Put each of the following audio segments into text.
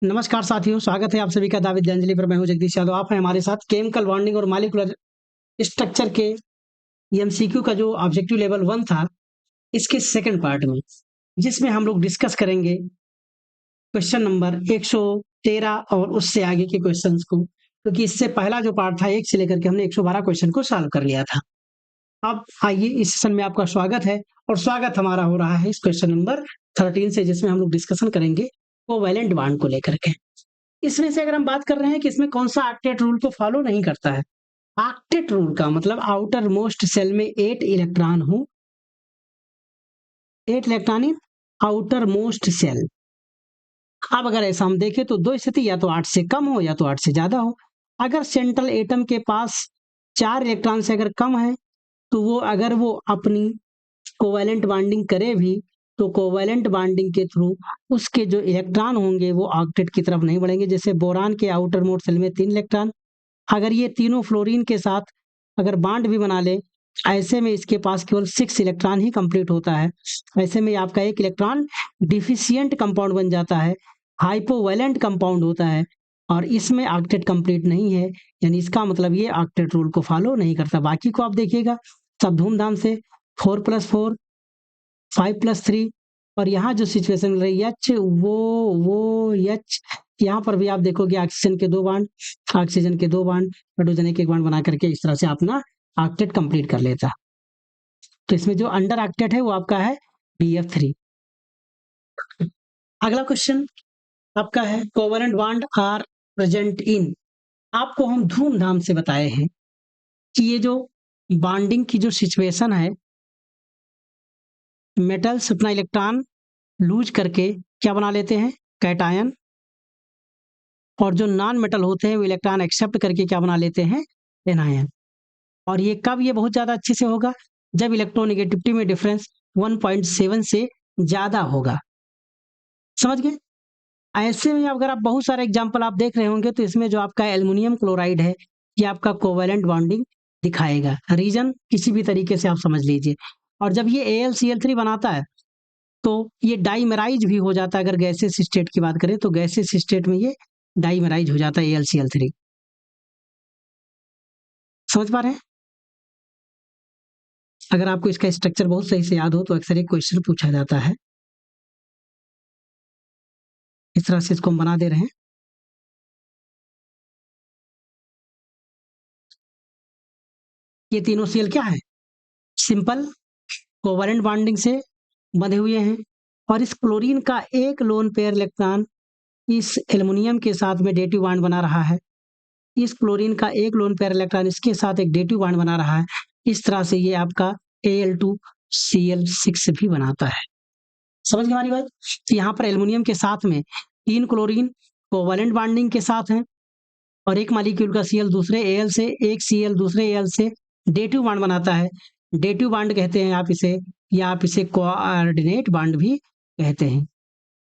नमस्कार साथियों, स्वागत है आप सभी का दा विद्यांजलि पर। मैं हूं जगदीश यादव। आप हैं हमारे साथ केमिकल बॉन्डिंग और मॉलिक्यूलर स्ट्रक्चर के एमसीक्यू का जो ऑब्जेक्टिव लेवल 1 था, इसके सेकंड पार्ट में, जिसमें हम लोग डिस्कस करेंगे क्वेश्चन नंबर 113 और उससे आगे के क्वेश्चंस को, क्योंकि इससे पहला जो पार्ट था 1 से लेकर के हमने 112 क्वेश्चन को सॉल्व कर लिया था। अब आइए, इस सेशन में आपका स्वागत है और स्वागत हमारा हो रहा है इस क्वेश्चन नंबर 13 से, जिसमें हम लोग डिस्कशन करेंगे कोवैलेंट बॉन्ड को लेकर के। इसमें से अगर हम बात कर रहे हैं कि इसमें कौन सा ऑक्टेट रूल को फॉलो नहीं करता है। ऑक्टेट रूल का मतलब आउटर मोस्ट सेल में 8 इलेक्ट्रॉन हो, 8 electron in outermost shell. अब अगर ऐसा हम देखें तो दो स्थिति, या तो 8 से कम हो या तो 8 से ज्यादा हो। अगर सेंट्रल एटम के पास 4 इलेक्ट्रॉन से अगर कम है, तो वो अगर वो अपनी कोवैलेंट बॉन्डिंग करे भी, तो कोवैलेंट बॉन्डिंग के थ्रू उसके जो इलेक्ट्रॉन होंगे वो ऑक्टेट की तरफ नहीं बढ़ेंगे। जैसे बोरान के आउटर मोस्ट सेल में 3 इलेक्ट्रॉन, अगर ये तीनों फ्लोरीन के साथ अगर बॉन्ड भी बना ले, ऐसे में इसके पास केवल 6 इलेक्ट्रॉन ही कंप्लीट होता है। ऐसे में आपका एक इलेक्ट्रॉन डिफिशियंट कंपाउंड बन जाता है, हाइपोवैलेंट कंपाउंड होता है, और इसमें ऑक्टेट कंप्लीट नहीं है। यानी इसका मतलब ये ऑक्टेट रूल को फॉलो नहीं करता। बाकी को आप देखिएगा सब धूमधाम से 4+4, 5+3, और यहाँ जो सिचुएशन मिल रही है एच, वो एच, यहाँ पर भी आप देखोगे ऑक्सीजन के 2 बांड, ऑक्सीजन के 2 बांड, हाइड्रोजन एक बांड बना करके इस तरह से अपना ऑक्टेट कंप्लीट कर लेता। तो इसमें जो अंडर ऑक्टेट है वो आपका है BF3। अगला क्वेश्चन आपका है covalent bond are present in. आपको हम धूमधाम से बताए हैं कि ये जो बॉन्डिंग की जो सिचुएशन है, मेटल्स अपना इलेक्ट्रॉन लूज करके क्या बना लेते हैं, कैटायन, और जो नॉन मेटल होते हैं वो इलेक्ट्रॉन एक्सेप्ट करके क्या बना लेते हैं, एनायन। और ये कब, ये बहुत ज्यादा अच्छे से होगा जब इलेक्ट्रोनेगेटिविटी में डिफरेंस 1.7 से ज्यादा होगा। समझ गए? ऐसे में अगर आप बहुत सारे एग्जांपल आप देख रहे होंगे, तो इसमें जो आपका एल्युमिनियम क्लोराइड है, ये आपका कोवैलेंट बॉन्डिंग दिखाएगा। रीजन किसी भी तरीके से आप समझ लीजिए। और जब ये AlCl3 बनाता है, तो ये डाइमेराइज भी हो जाता है। अगर गैसेस स्टेट की बात करें तो गैसेस स्टेट में ये डाइमेराइज हो जाता है AlCl3। समझ पा रहे हैं? अगर आपको इसका स्ट्रक्चर बहुत सही से याद हो तो अक्सर एक क्वेश्चन पूछा जाता है। इस तरह से इसको हम बना दे रहे हैं। ये तीनों सेल क्या है, सिंपल कोवैलेंट बॉन्डिंग से बंधे हुए हैं। और इस क्लोरीन का एक लोन पेयर इलेक्ट्रॉन इस एल्युमिनियम के साथ में डेटिव बॉन्ड बना रहा है। इस क्लोरीन का एक लोन पेयर इलेक्ट्रॉन इसके साथ एक डेटिव बॉन्ड बना रहा है। इस तरह से ये आपका Al2Cl6 भी बनाता है। समझ गए हमारी बात? तो यहाँ पर एल्युमिनियम के साथ में 3 क्लोरीन कोवैलेंट बॉन्डिंग के साथ हैं, और एक मॉलिक्यूल का Cl दूसरे Al से, एक Cl दूसरे Al से डेटिव बॉन्ड बनाता है। डेटिव बॉन्ड कहते हैं आप इसे, या आप इसे कोऑर्डिनेट बॉन्ड भी कहते हैं।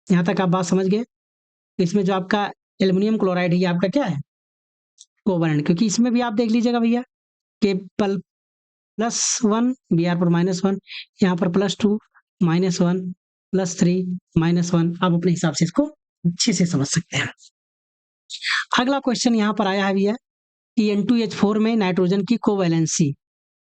यहाँ तक आप बात समझ गए? इसमें जो आपका एल्युमिनियम क्लोराइड है, ये आपका क्या है, कोवैलेंट। क्योंकि इसमें भी आप देख लीजिएगा भैया कि +1 Br पर -1, यहाँ पर +2 -1 +3 -1। आप अपने हिसाब से इसको अच्छे से समझ सकते हैं। अगला क्वेश्चन यहाँ पर आया है भैया कि N2H4 में नाइट्रोजन की कोवैलेंसी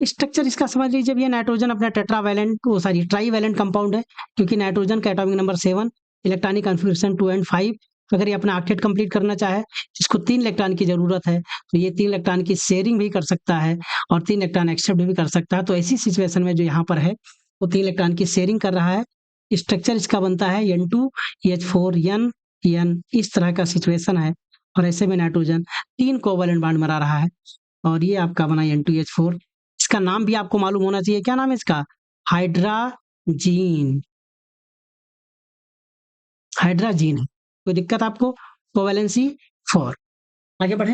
स्ट्रक्चर इसका समझ लीजिए भैया। नाइट्रोजन अपना टेट्रावैलेंट, वो सॉरी ट्राईवैलेंट कंपाउंड है, क्योंकि नाइट्रोजन का atomic number 7, electronic configuration 2 and 5। अगर ये अपना ऑक्टेट कंप्लीट करना चाहे, इसको 3 इलेक्ट्रॉन की जरूरत है, तो ये 3 इलेक्ट्रॉन की शेयरिंग भी कर सकता है और 3 इलेक्ट्रॉन एक्सेप्ट भी कर सकता है। तो ऐसी सिचुएशन में जो यहाँ पर है, वो 3 इलेक्ट्रॉन की शेयरिंग कर रहा है। स्ट्रक्चर इसका बनता है N2H4 N, इस तरह का सिचुएशन है। और ऐसे में नाइट्रोजन 3 कोवैलेंट बॉन्ड बना रहा है, और ये आपका बना N2H4। इसका नाम भी आपको मालूम होना चाहिए, क्या नाम है इसका, हाइड्राजीन। हाइड्राजीन है। कोई दिक्कत आपको? कोवैलेंसी 4। आगे बढ़े।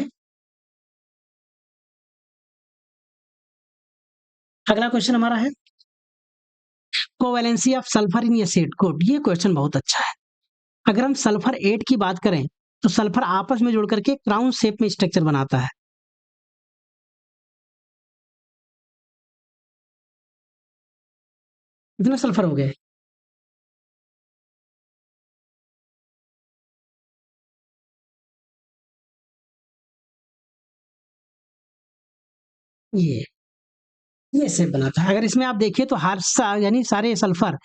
अगला क्वेश्चन हमारा है covalency of sulphur in acid code. ये क्वेश्चन बहुत अच्छा है। अगर हम सल्फर 8 की बात करें, तो सल्फर आपस में जुड़ करके क्राउन शेप में स्ट्रक्चर बनाता है। कितने सल्फर हो गए? ये शेप बनाता है। अगर इसमें आप देखिए तो यानी सारे सल्फर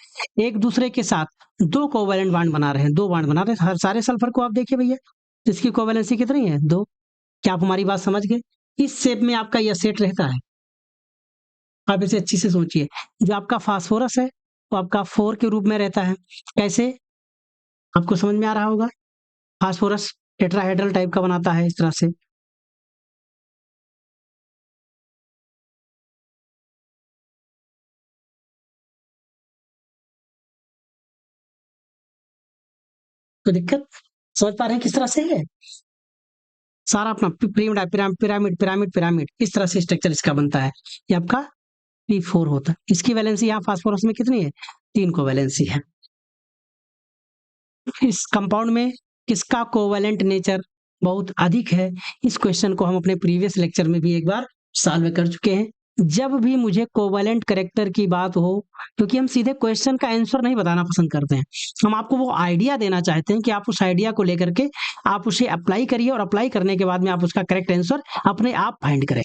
एक दूसरे के साथ 2 कोवैलेंट बॉन्ड बना रहे हैं, 2 बॉन्ड बना रहे हैं। हर सारे सल्फर को आप देखिए भैया, इसकी कोवैलेंसी कितनी है? 2। क्या आप हमारी बात समझ गए? इस शेप में आपका यह सेट रहता है। आप इसे अच्छी से सोचिए। जो आपका फास्फोरस है वो आपका 4 के रूप में रहता है। कैसे? आपको समझ में आ रहा होगा। फास्फोरस टेट्राहेड्रल टाइप का बनाता है इस तरह से। तो दिक्कत समझ पा रहे हैं किस तरह से है? सारा अपना पिरामिड पिरामिड पिरामिड पिरामिड इस तरह से स्ट्रक्चर इसका बनता है। ये आपका P4 होता है। इसकी वैलेंसी यहाँ फास्फोरस में कितनी है? 3 को वैलेंसी है। इस कंपाउंड में किसका कोवैलेंट नेचर बहुत अधिक है? इस क्वेश्चन को हम अपने प्रीवियस लेक्चर में भी एक बार सॉल्व कर चुके हैं। जब भी मुझे कोवैलेंट कैरेक्टर की बात हो, क्योंकि हम सीधे क्वेश्चन का आंसर नहीं बताना पसंद करते हैं, हम आपको वो आइडिया देना चाहते हैं कि आप उस आइडिया को लेकर के आप उसे अप्लाई करिए और अप्लाई करने के बाद में आप उसका करेक्ट आंसर अपने आप फाइंड करें।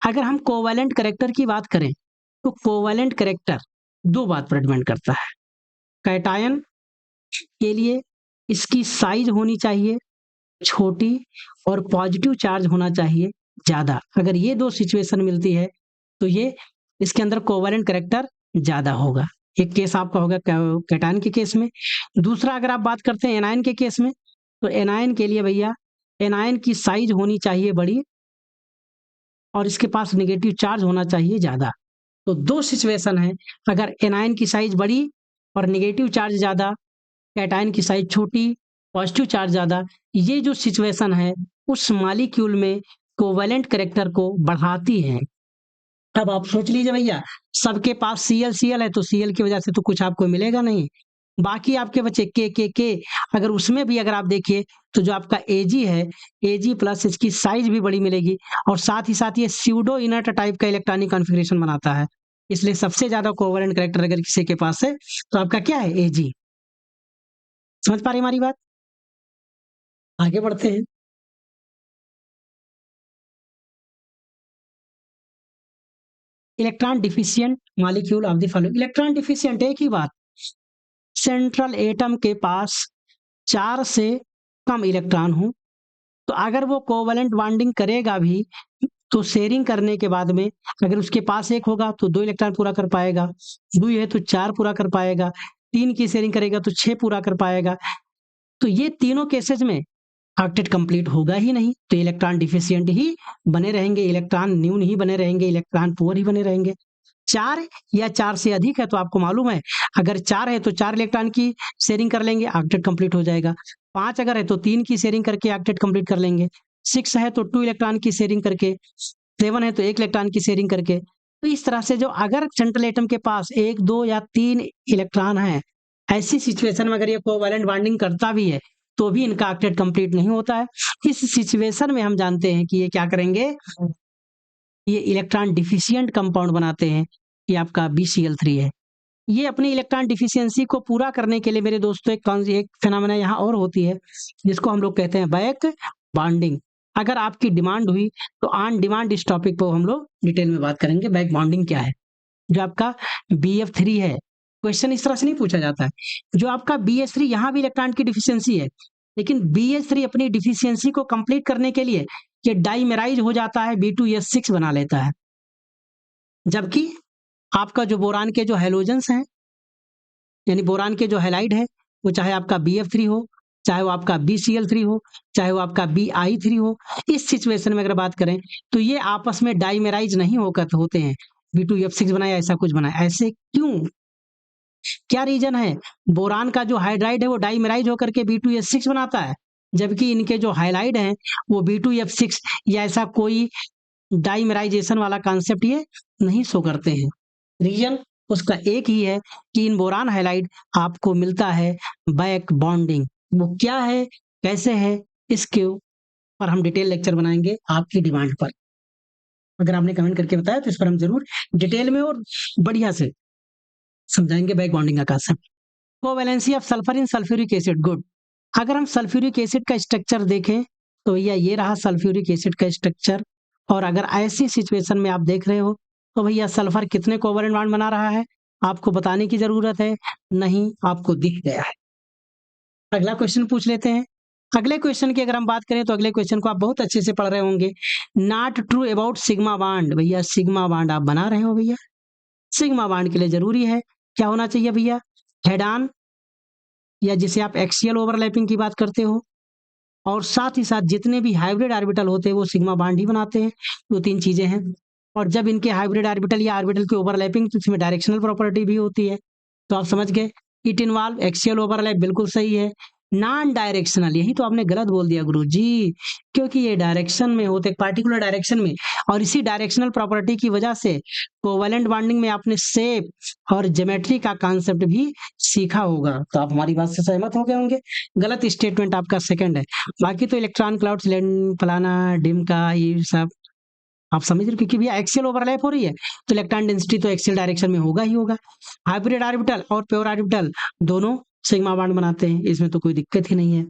अगर हम कोवैलेंट कैरेक्टर की बात करें तो कोवैलेंट कैरेक्टर 2 बात पर डिपेंड करता है। कैटायन के लिए इसकी साइज होनी चाहिए छोटी और पॉजिटिव चार्ज होना चाहिए ज़्यादा। अगर ये 2 सिचुएशन मिलती है तो ये इसके अंदर कोवैलेंट कैरेक्टर ज़्यादा होगा। एक केस आपका होगा कैटायन के केस में। दूसरा अगर आप बात करते हैं एनायन के केस में, तो एनायन के लिए भैया एनायन की साइज होनी चाहिए बड़ी और इसके पास नेगेटिव चार्ज होना चाहिए ज़्यादा। तो 2 सिचुएशन है। अगर एनायन की साइज बड़ी और नेगेटिव चार्ज ज़्यादा, कैटायन की साइज छोटी, पॉजिटिव चार्ज ज़्यादा, ये जो सिचुएशन है उस मॉलिक्यूल में कोवैलेंट कैरेक्टर को बढ़ाती है। अब आप सोच लीजिए भैया, सबके पास Cl है तो Cl की वजह से तो कुछ आपको मिलेगा नहीं। बाकी आपके बचे के, अगर उसमें भी अगर आप देखिए तो जो आपका Ag है, Ag प्लस इसकी साइज भी बड़ी मिलेगी और साथ ही साथ ये स्यूडो इनर्ट टाइप का इलेक्ट्रॉनिक कॉन्फ़िगरेशन बनाता है। इसलिए सबसे ज़्यादा कोवैलेंट कैरेक्टर अगर किसी के पास है तो आपका क्या है? Ag। समझ पा रहे हैं हमारी बात? आगे बढ़ते हैं। Electron deficient molecule of the following. Electron deficient एक ही बात, सेंट्रल एटम के पास 4 से कम इलेक्ट्रॉन हो तो अगर वो कोवैलेंट बॉन्डिंग करेगा भी तो शेयरिंग करने के बाद में अगर उसके पास 1 होगा तो 2 इलेक्ट्रॉन पूरा कर पाएगा, 2 है तो 4 पूरा कर पाएगा, 3 की शेयरिंग करेगा तो 6 पूरा कर पाएगा। तो ये तीनों केसेस में ऑक्टेट कंप्लीट होगा ही नहीं, तो इलेक्ट्रॉन डिफिशिएंट ही बने रहेंगे, इलेक्ट्रॉन न्यून ही बने रहेंगे, इलेक्ट्रॉन पुअर ही बने रहेंगे। 4 या 4 से अधिक है तो आपको मालूम है अगर 4 है तो 4 इलेक्ट्रॉन की शेयरिंग कर लेंगे, ऑक्टेट कंप्लीट हो जाएगा। 5 अगर है तो 3 की शेयरिंग करके ऑक्टेट कंप्लीट कर लेंगे। 6 है तो 2 इलेक्ट्रॉन की शेयरिंग करके, 7 है तो 1 इलेक्ट्रॉन की शेयरिंग करके। तो इस तरह से जो अगर सेंट्रल एटम के पास 1, 2 या 3 इलेक्ट्रॉन है, ऐसी सिचुएशन में अगर ये कोवैलेंट बॉन्डिंग करता भी है तो भी इनका ऑक्टेट कंप्लीट नहीं होता है। इस सिचुएशन में हम जानते हैं कि ये क्या करेंगे, ये इलेक्ट्रॉन डिफिशिएंट कंपाउंड बनाते हैं। ये आपका BCl3 है। ये अपनी इलेक्ट्रॉन डिफिशियंसी को पूरा करने के लिए मेरे दोस्तों एक फिनोमेना यहाँ और होती है जिसको हम लोग कहते हैं बैक बॉन्डिंग। अगर आपकी डिमांड हुई तो ऑन डिमांड इस टॉपिक पर हम लोग डिटेल में बात करेंगे बैक बॉन्डिंग क्या है। जो आपका BF3 है, क्वेश्चन इस तरह से नहीं पूछा जाता है। जो आपका BH3 यहाँ भी इलेक्ट्रॉन की डिफिशियंसी है, लेकिन BH3 अपनी डिफिशियंसी को कंप्लीट करने के लिए ये डाइमेराइज हो जाता है, B2S6 बना लेता है। जबकि आपका जो बोरान के जो हैलोजेंस हैं, यानी बोरान के जो हैलाइड है, वो चाहे आपका BF3 हो, चाहे वो आपका BCl3 हो, चाहे वो आपका BI3 हो, इस सिचुएशन में अगर बात करें तो ये आपस में डाइमेराइज नहीं होकर होते हैं। B2F6 बनाया, ऐसा कुछ बनाया, ऐसे क्यों? क्या रीजन है? बोरान का जो हाइड्राइड है वो डाइमेराइज होकर के B2S6 बनाता है, जबकि इनके जो हाइलाइड हैं वो B2F6 या ऐसा कोई डाइमेराइजेशन वाला कॉन्सेप्ट ये नहीं शो करते हैं। रीजन उसका एक ही है कि इन बोरान हाइलाइड आपको मिलता है बैक बॉन्डिंग। वो क्या है, कैसे है, इसके पर हम डिटेल लेक्चर बनाएंगे आपकी डिमांड पर। अगर आपने कमेंट करके बताया तो इस पर हम जरूर डिटेल में और बढ़िया से समझाएंगे बैक बॉन्डिंग का concept. Covalency of sulphur in sulphuric acid, good. अगर हम सल्फ्यूरिक एसिड का स्ट्रक्चर देखें तो भैया ये रहा सल्फ्यूरिक एसिड का स्ट्रक्चर और अगर ऐसी सिचुएशन में आप देख रहे हो तो भैया सल्फर कितने कोवलेंट बॉन्ड बना रहा है, आपको बताने की जरूरत है नहीं, आपको दिख गया है। अगला क्वेश्चन पूछ लेते हैं। अगले क्वेश्चन की अगर हम बात करें तो अगले क्वेश्चन को आप बहुत अच्छे से पढ़ रहे होंगे। Not true about sigma bond, भैया सिग्मा बॉन्ड आप बना रहे हो भैया, सिग्मा बॉन्ड के लिए जरूरी है क्या होना चाहिए भैया, हेड ऑन, या जिसे आप एक्सियल ओवरलैपिंग की बात करते हो, और साथ ही साथ जितने भी हाइब्रिड ऑर्बिटल होते हैं वो सिग्मा बॉन्ड ही बनाते हैं। दो तीन चीजें हैं। और जब इनके हाइब्रिड ऑर्बिटल या ऑर्बिटल की ओवरलैपिंग तो इसमें डायरेक्शनल प्रॉपर्टी भी होती है। तो आप समझ गए, इट इन्वॉल्व एक्सियल ओवरलैप, बिल्कुल सही है। नॉन डायरेक्शनल, यही तो आपने गलत बोल दिया गुरु जी, क्योंकि ये डायरेक्शन में होते हैं, पार्टिकुलर डायरेक्शन में, और इसी डायरेक्शनल प्रॉपर्टी की वजह से कोवैलेंट बॉन्डिंग में आपने शेप और ज्योमेट्री का कॉन्सेप्ट भी सीखा होगा। तो आप हमारी बात से सहमत हो गए होंगे। गलत स्टेटमेंट आपका सेकंड है। बाकी तो इलेक्ट्रॉन क्लाउड फलाना डिम का ये सब आप समझ रहे हो, क्योंकि भैया एक्सियल ओवरलैप हो रही है तो इलेक्ट्रॉन डेंसिटी तो एक्सियल डायरेक्शन में होगा ही होगा। हाइब्रिड ऑर्बिटल और प्योर ऑर्बिटल दोनों सिग्मा बॉन्ड बनाते हैं, इसमें तो कोई दिक्कत ही नहीं है।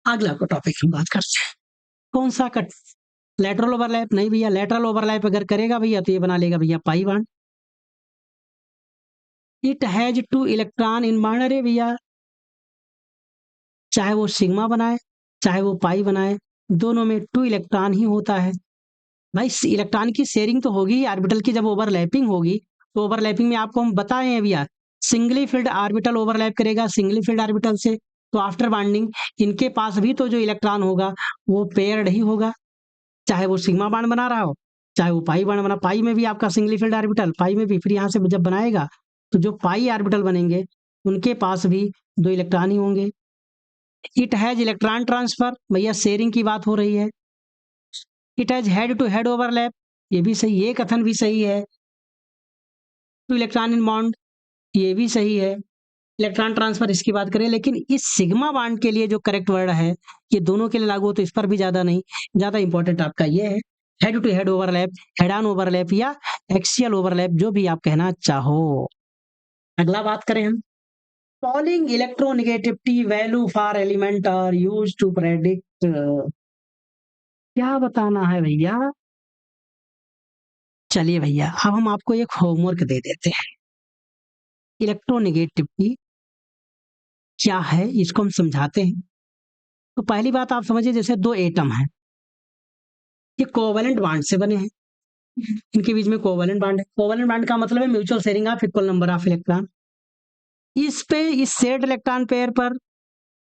अगला को टॉपिक हम बात करते हैं, कौन सा कट, लेटरल ओवरलैप नहीं भैया, लेटरल ओवरलैप अगर करेगा भैया तो ये बना लेगा भैया pi bond. It has two electron in bond, अरे भैया चाहे वो सिग्मा बनाए चाहे वो पाई बनाए, दोनों में 2 इलेक्ट्रॉन ही होता है। भाई इलेक्ट्रॉन की शेयरिंग तो होगी, ऑर्बिटल की जब ओवरलैपिंग होगी तो ओवरलैपिंग में आपको हम बताए हैं भैया, सिंगली फील्ड ऑर्बिटल ओवरलैप करेगा सिंगली फील्ड ऑर्बिटल से, तो आफ्टर बॉन्डिंग इनके पास भी तो जो इलेक्ट्रॉन होगा वो पेयर्ड ही होगा, चाहे वो सिग्मा बॉन्ड बना रहा हो चाहे वो पाई बॉन्ड बना, पाई में भी आपका सिंगली फील्ड ऑर्बिटल, पाई में भी, फिर यहाँ से जब बनाएगा तो जो पाई ऑर्बिटल बनेंगे उनके पास भी 2 इलेक्ट्रॉन ही होंगे। इट हैज इलेक्ट्रॉन ट्रांसफर, भैया शेयरिंग की बात हो रही है। It has head to head overlap, ये भी सही, ये कथन भी सही है। टू इलेक्ट्रॉन इन बॉन्ड, ये भी सही है। इलेक्ट्रॉन ट्रांसफर इसकी बात करें, लेकिन इस सिग्मा बॉन्ड के लिए जो करेक्ट वर्ड है, ये दोनों के लिए लागू हो तो इस पर भी ज्यादा नहीं, ज्यादा इंपॉर्टेंट आपका ये है, head to head overlap, head on overlap या एक्सियल ओवरलैप, जो भी आप कहना चाहो। अगला बात करें हम, Pauling electronegativity value for element are use to predict, क्या बताना है भैया। चलिए भैया अब हम आपको एक होमवर्क दे देते हैं, इलेक्ट्रोनेगेटिविटी क्या है इसको हम समझाते हैं। तो पहली बात आप समझिए, जैसे 2 एटम हैं, ये कोवैलेंट बॉन्ड से बने हैं, इनके बीच में कोवैलेंट बॉन्ड है, कोवैलेंट बॉन्ड का मतलब है mutual sharing of equal number of electron. इस पे इस शेयर्ड इलेक्ट्रॉन पेयर पर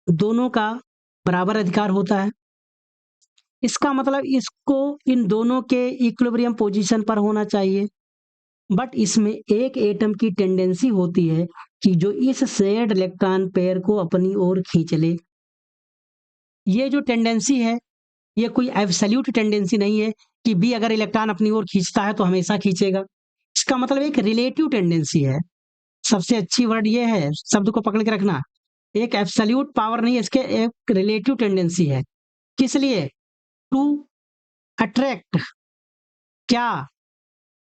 दोनों का बराबर अधिकार होता है, इसका मतलब इसको इन दोनों के इक्विलिब्रियम पोजीशन पर होना चाहिए। बट इसमें एक एटम की टेंडेंसी होती है कि जो इस शेयर्ड इलेक्ट्रॉन पेयर को अपनी ओर खींच ले। ये जो टेंडेंसी है ये कोई एब्सोल्यूट टेंडेंसी नहीं है कि बी अगर इलेक्ट्रॉन अपनी ओर खींचता है तो हमेशा खींचेगा, इसका मतलब एक रिलेटिव टेंडेंसी है। सबसे अच्छी वर्ड ये है, शब्द को पकड़ के रखना, एक एब्सोल्यूट पावर नहीं है, इसके एक रिलेटिव टेंडेंसी है। किस लिए, टू अट्रैक्ट क्या,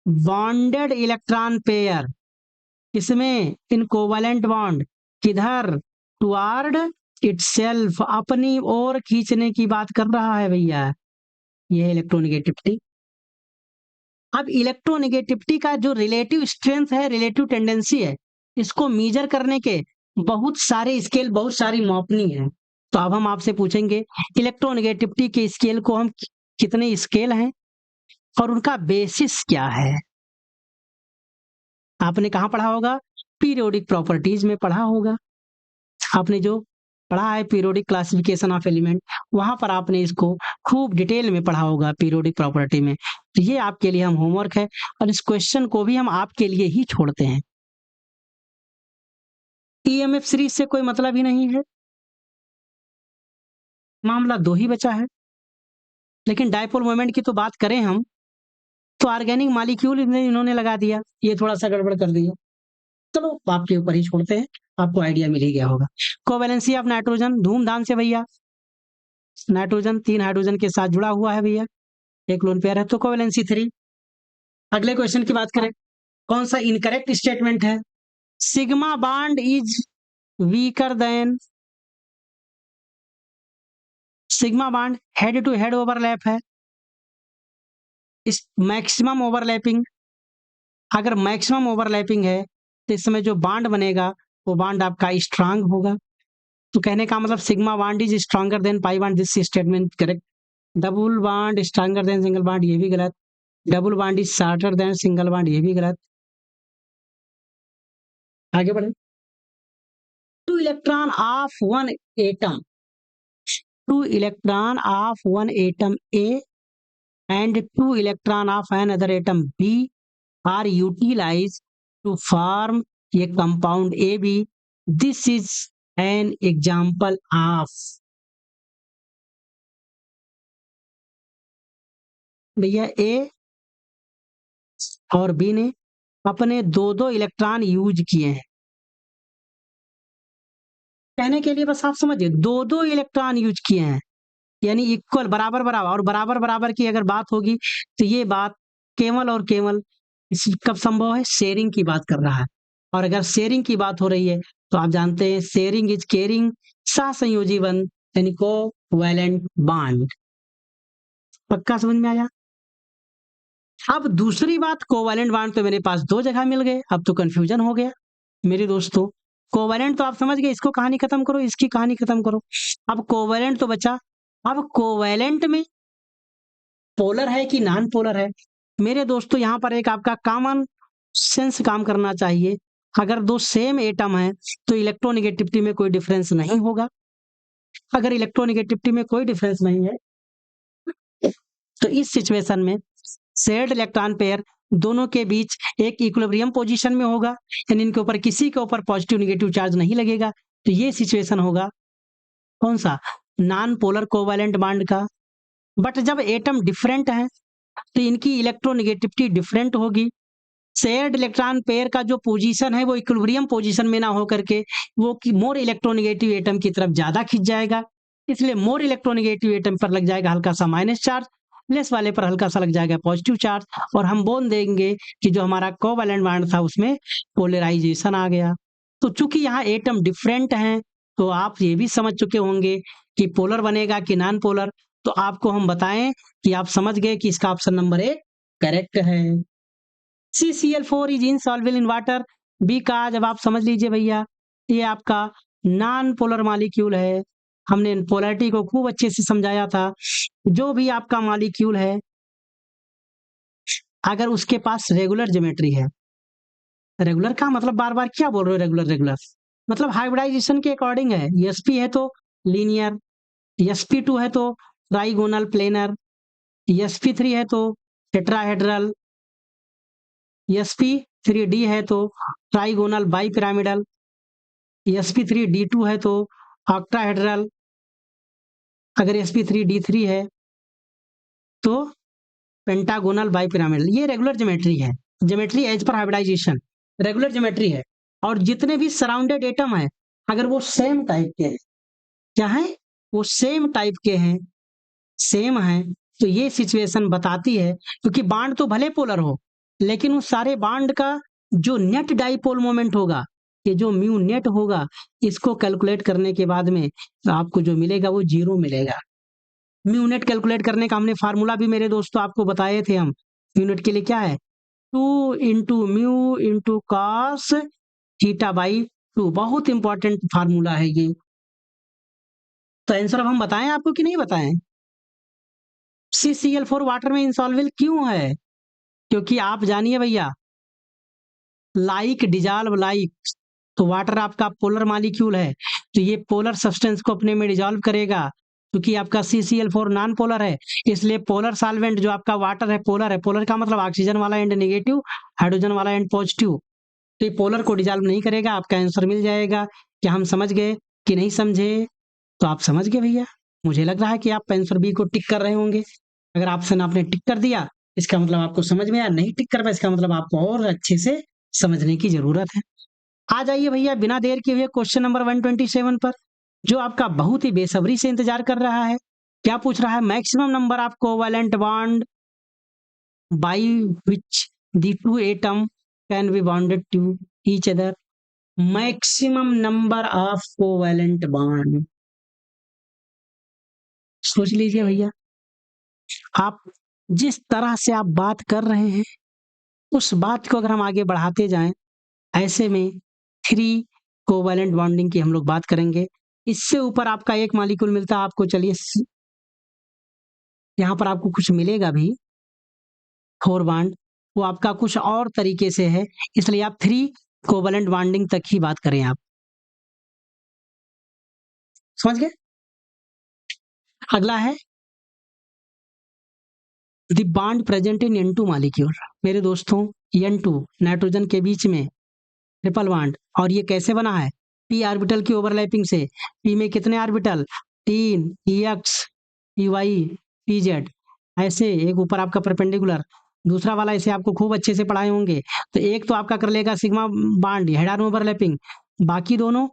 बॉन्डेड इलेक्ट्रॉन पेयर, इसमें इन कोवैलेंट बॉन्ड, किधर, टुवार्ड इटसेल्फ, अपनी ओर खींचने की बात कर रहा है भैया, ये इलेक्ट्रोनेगेटिविटी। अब इलेक्ट्रोनेगेटिविटी का जो रिलेटिव स्ट्रेंथ है, रिलेटिव टेंडेंसी है, इसको मेजर करने के बहुत सारे स्केल, बहुत सारी मापनी है। तो अब हम आपसे पूछेंगे इलेक्ट्रोनेगेटिविटी के स्केल को हम कितने स्केल हैं और उनका बेसिस क्या है। आपने कहाँ पढ़ा होगा, पीरियोडिक प्रॉपर्टीज में पढ़ा होगा, आपने जो पढ़ा है पीरियोडिक क्लासिफिकेशन ऑफ एलिमेंट, वहां पर आपने इसको खूब डिटेल में पढ़ा होगा पीरियोडिक प्रॉपर्टी में। तो ये आपके लिए हम होमवर्क है और इस क्वेश्चन को भी हम आपके लिए ही छोड़ते हैं। ईएमएफ सीरीज से कोई मतलब ही नहीं है, मामला 2 ही बचा है। लेकिन डायपोल मोमेंट की तो बात करें हम, तो ऑर्गेनिक मॉलिक्यूल इन्होंने लगा दिया, ये थोड़ा सा गड़बड़ कर दिया, चलो आपके ऊपर ही छोड़ते हैं, आपको आइडिया मिल ही गया होगा। कोवैलेंसी ऑफ नाइट्रोजन धूमधाम से भैया, नाइट्रोजन 3 हाइड्रोजन के साथ जुड़ा हुआ है भैया, एक लोन पेयर है तो कोवैलेंसी 3। अगले क्वेश्चन की बात करें, कौन सा इनकरेक्ट स्टेटमेंट है, sigma bond is weaker than, sigma bond head to head overlap है। इस मैक्सिमम ओवरलैपिंग, अगर मैक्सिमम ओवरलैपिंग है तो इस समय जो बॉन्ड बनेगा वो बॉन्ड आपका स्ट्रांग होगा। तो कहने का मतलब sigma bond is stronger than pi bond, this statement correct. Double bond stronger then single bond, ये भी गलत। Double bond is shorter than single bond, ये भी गलत। आगे बढ़े। Two electron of one atom, two electron of one atom A and two electron of another atom B are utilized to form a compound AB. This is an example of, भैया A और B ने अपने दो दो electron use किए हैं। कहने के लिए बस आप समझिए, दो दो इलेक्ट्रॉन यूज किए हैं, यानी इक्वल, बराबर बराबर। और बराबर बराबर की अगर बात होगी तो ये बात केवल और केवल कब संभव है, शेयरिंग की बात कर रहा है। और अगर शेयरिंग की बात हो रही है तो आप जानते हैं शेयरिंग इज केयरिंग, सहसंयोजी बंध यानी कोवैलेंट बॉन्ड। पक्का समझ में आया। अब दूसरी बात, कोवैलेंट बॉन्ड तो मेरे पास दो जगह मिल गए, अब तो कंफ्यूजन हो गया मेरे दोस्तों। कोवैलेंट तो आप समझ गए, इसको कहानी खत्म करो, इसकी कहानी खत्म करो। अब कोवैलेंट तो बचा, अब कोवैलेंट में पोलर है कि नॉन पोलर है। मेरे दोस्तों यहाँ पर एक आपका कॉमन सेंस काम करना चाहिए। अगर दो सेम एटम है तो इलेक्ट्रोनेगेटिविटी में कोई डिफरेंस नहीं होगा। अगर इलेक्ट्रोनेगेटिविटी में कोई डिफरेंस नहीं है तो इस सिचुएशन में शेयर्ड इलेक्ट्रॉन पेयर दोनों के बीच एक इक्विलिब्रियम पोजीशन में होगा, यानी इनके ऊपर किसी के ऊपर पॉजिटिव नेगेटिव चार्ज नहीं लगेगा। तो ये सिचुएशन होगा कौन सा, नॉन पोलर कोवैलेंट बॉन्ड का। बट जब एटम डिफरेंट है तो इनकी इलेक्ट्रोनेगेटिविटी डिफरेंट होगी। शेयर्ड इलेक्ट्रॉन पेयर का जो पोजीशन है वो इक्विलिब्रियम पोजीशन में ना होकर के वो मोर इलेक्ट्रोनेगेटिव एटम की तरफ ज्यादा खिंच जाएगा, इसलिए मोर इलेक्ट्रोनेगेटिव एटम पर लग जाएगा हल्का सा माइनस चार्ज, लेस वाले पर हल्का सा लग जाएगा पॉजिटिव चार्ज, और हम बोल देंगे कि जो हमारा कोवैलेंट बॉन्ड था उसमें पोलराइजेशन आ गया। तो चूंकि यहाँ एटम डिफरेंट हैं तो आप ये भी समझ चुके होंगे कि पोलर बनेगा कि नॉन पोलर। तो आपको हम बताएं कि आप समझ गए कि इसका ऑप्शन नंबर 1 करेक्ट है। CCl4 is insoluble in water, B का जवाब समझ लीजिए भैया, ये आपका नॉन पोलर मॉलिक्यूल है। हमने पोलैरिटी को खूब अच्छे से समझाया था। जो भी आपका मॉलिक्यूल है अगर उसके पास रेगुलर ज्योमेट्री है, रेगुलर का मतलब बार बार क्या बोल रहे हो, रेगुलर रेगुलर मतलब हाइब्रिडाइजेशन के अकॉर्डिंग है। sp है तो लीनियर, sp2 है तो ट्राइगोनल प्लेनर, sp3 है तो टेट्राहेड्रल, sp3d है तो ट्राइगोनल बाइपिरामिडल, sp3d2 है तो ऑक्टाहेड्रल, अगर sp3d3 है तो पेंटागोनल बाइपिरामिडल। ये रेगुलर ज्योमेट्री है, ज्योमेट्री एज पर हाइब्रिडाइजेशन रेगुलर ज्योमेट्री है। और जितने भी सराउंडेड एटम है अगर वो सेम टाइप के हैं, क्या है वो सेम टाइप के हैं, सेम है, तो ये सिचुएशन बताती है, क्योंकि बॉन्ड तो भले पोलर हो लेकिन उस सारे बॉन्ड का जो नेट डाइपोल मोमेंट होगा, ये जो म्यू नेट होगा, इसको कैलकुलेट करने के बाद में आपको जो मिलेगा वो 0 मिलेगा। म्यू नेट कैलकुलेट करने का हमने फार्मूला भी मेरे दोस्तों आपको बताए थे। हम म्यू नेट के लिए क्या है, 2 into mu into cos theta by 2, बहुत इंपॉर्टेंट फार्मूला है ये। तो आंसर अब हम बताएं आपको कि नहीं बताएं। CCl4 वाटर में इंसॉल्वेबल क्यों है, क्योंकि आप जानिए भैया, लाइक डिजॉल्व लाइक, तो वाटर आपका पोलर मॉलिक्यूल है तो ये पोलर सब्सटेंस को अपने में डिजॉल्व करेगा। क्योंकि आपका CCl4 नॉन पोलर है इसलिए पोलर सॉल्वेंट जो आपका वाटर है पोलर है, पोलर का मतलब ऑक्सीजन वाला एंड नेगेटिव, हाइड्रोजन वाला एंड पॉजिटिव, तो ये पोलर को डिजॉल्व नहीं करेगा। आपका आंसर मिल जाएगा। क्या हम समझ गए कि नहीं समझे, तो आप समझ गए भैया। मुझे लग रहा है कि आप आंसर बी को टिक कर रहे होंगे। अगर ऑप्शन आपने टिक कर दिया इसका मतलब आपको समझ में आया, नहीं टिक कर पाया इसका मतलब आपको और अच्छे से समझने की जरूरत है। आ जाइए भैया बिना देर किए हुए क्वेश्चन नंबर 127 पर, जो आपका बहुत ही बेसब्री से इंतजार कर रहा है। क्या पूछ रहा है, maximum number of covalent bond by which the two atom can be bonded to each other. Maximum number of covalent bond, सोच लीजिए भैया, आप जिस तरह से आप बात कर रहे हैं उस बात को अगर हम आगे बढ़ाते जाएं, ऐसे में 3 कोवैलेंट बॉन्डिंग की हम लोग बात करेंगे। इससे ऊपर आपका एक मॉलिक्यूल मिलता है आपको, चलिए यहाँ पर आपको कुछ मिलेगा भी 4 बॉन्ड, वो आपका कुछ और तरीके से है, इसलिए आप 3 कोवैलेंट बॉन्डिंग तक ही बात करें आप। समझ गए? अगला है the bond present in N2 molecule. मेरे दोस्तों, N2 नाइट्रोजन के बीच में ट्रिपल बॉन्ड, और ये कैसे बना है? p ऑर्बिटल की ओवरलैपिंग से। p में कितने ऑर्बिटल? 3, px, py, pz, ऐसे एक ऊपर आपका परपेंडिकुलर, दूसरा वाला इसे आपको खूब अच्छे से पढ़ाए होंगे। तो एक तो आपका कर लेगा sigma bond head on overlapping, बाकी दोनों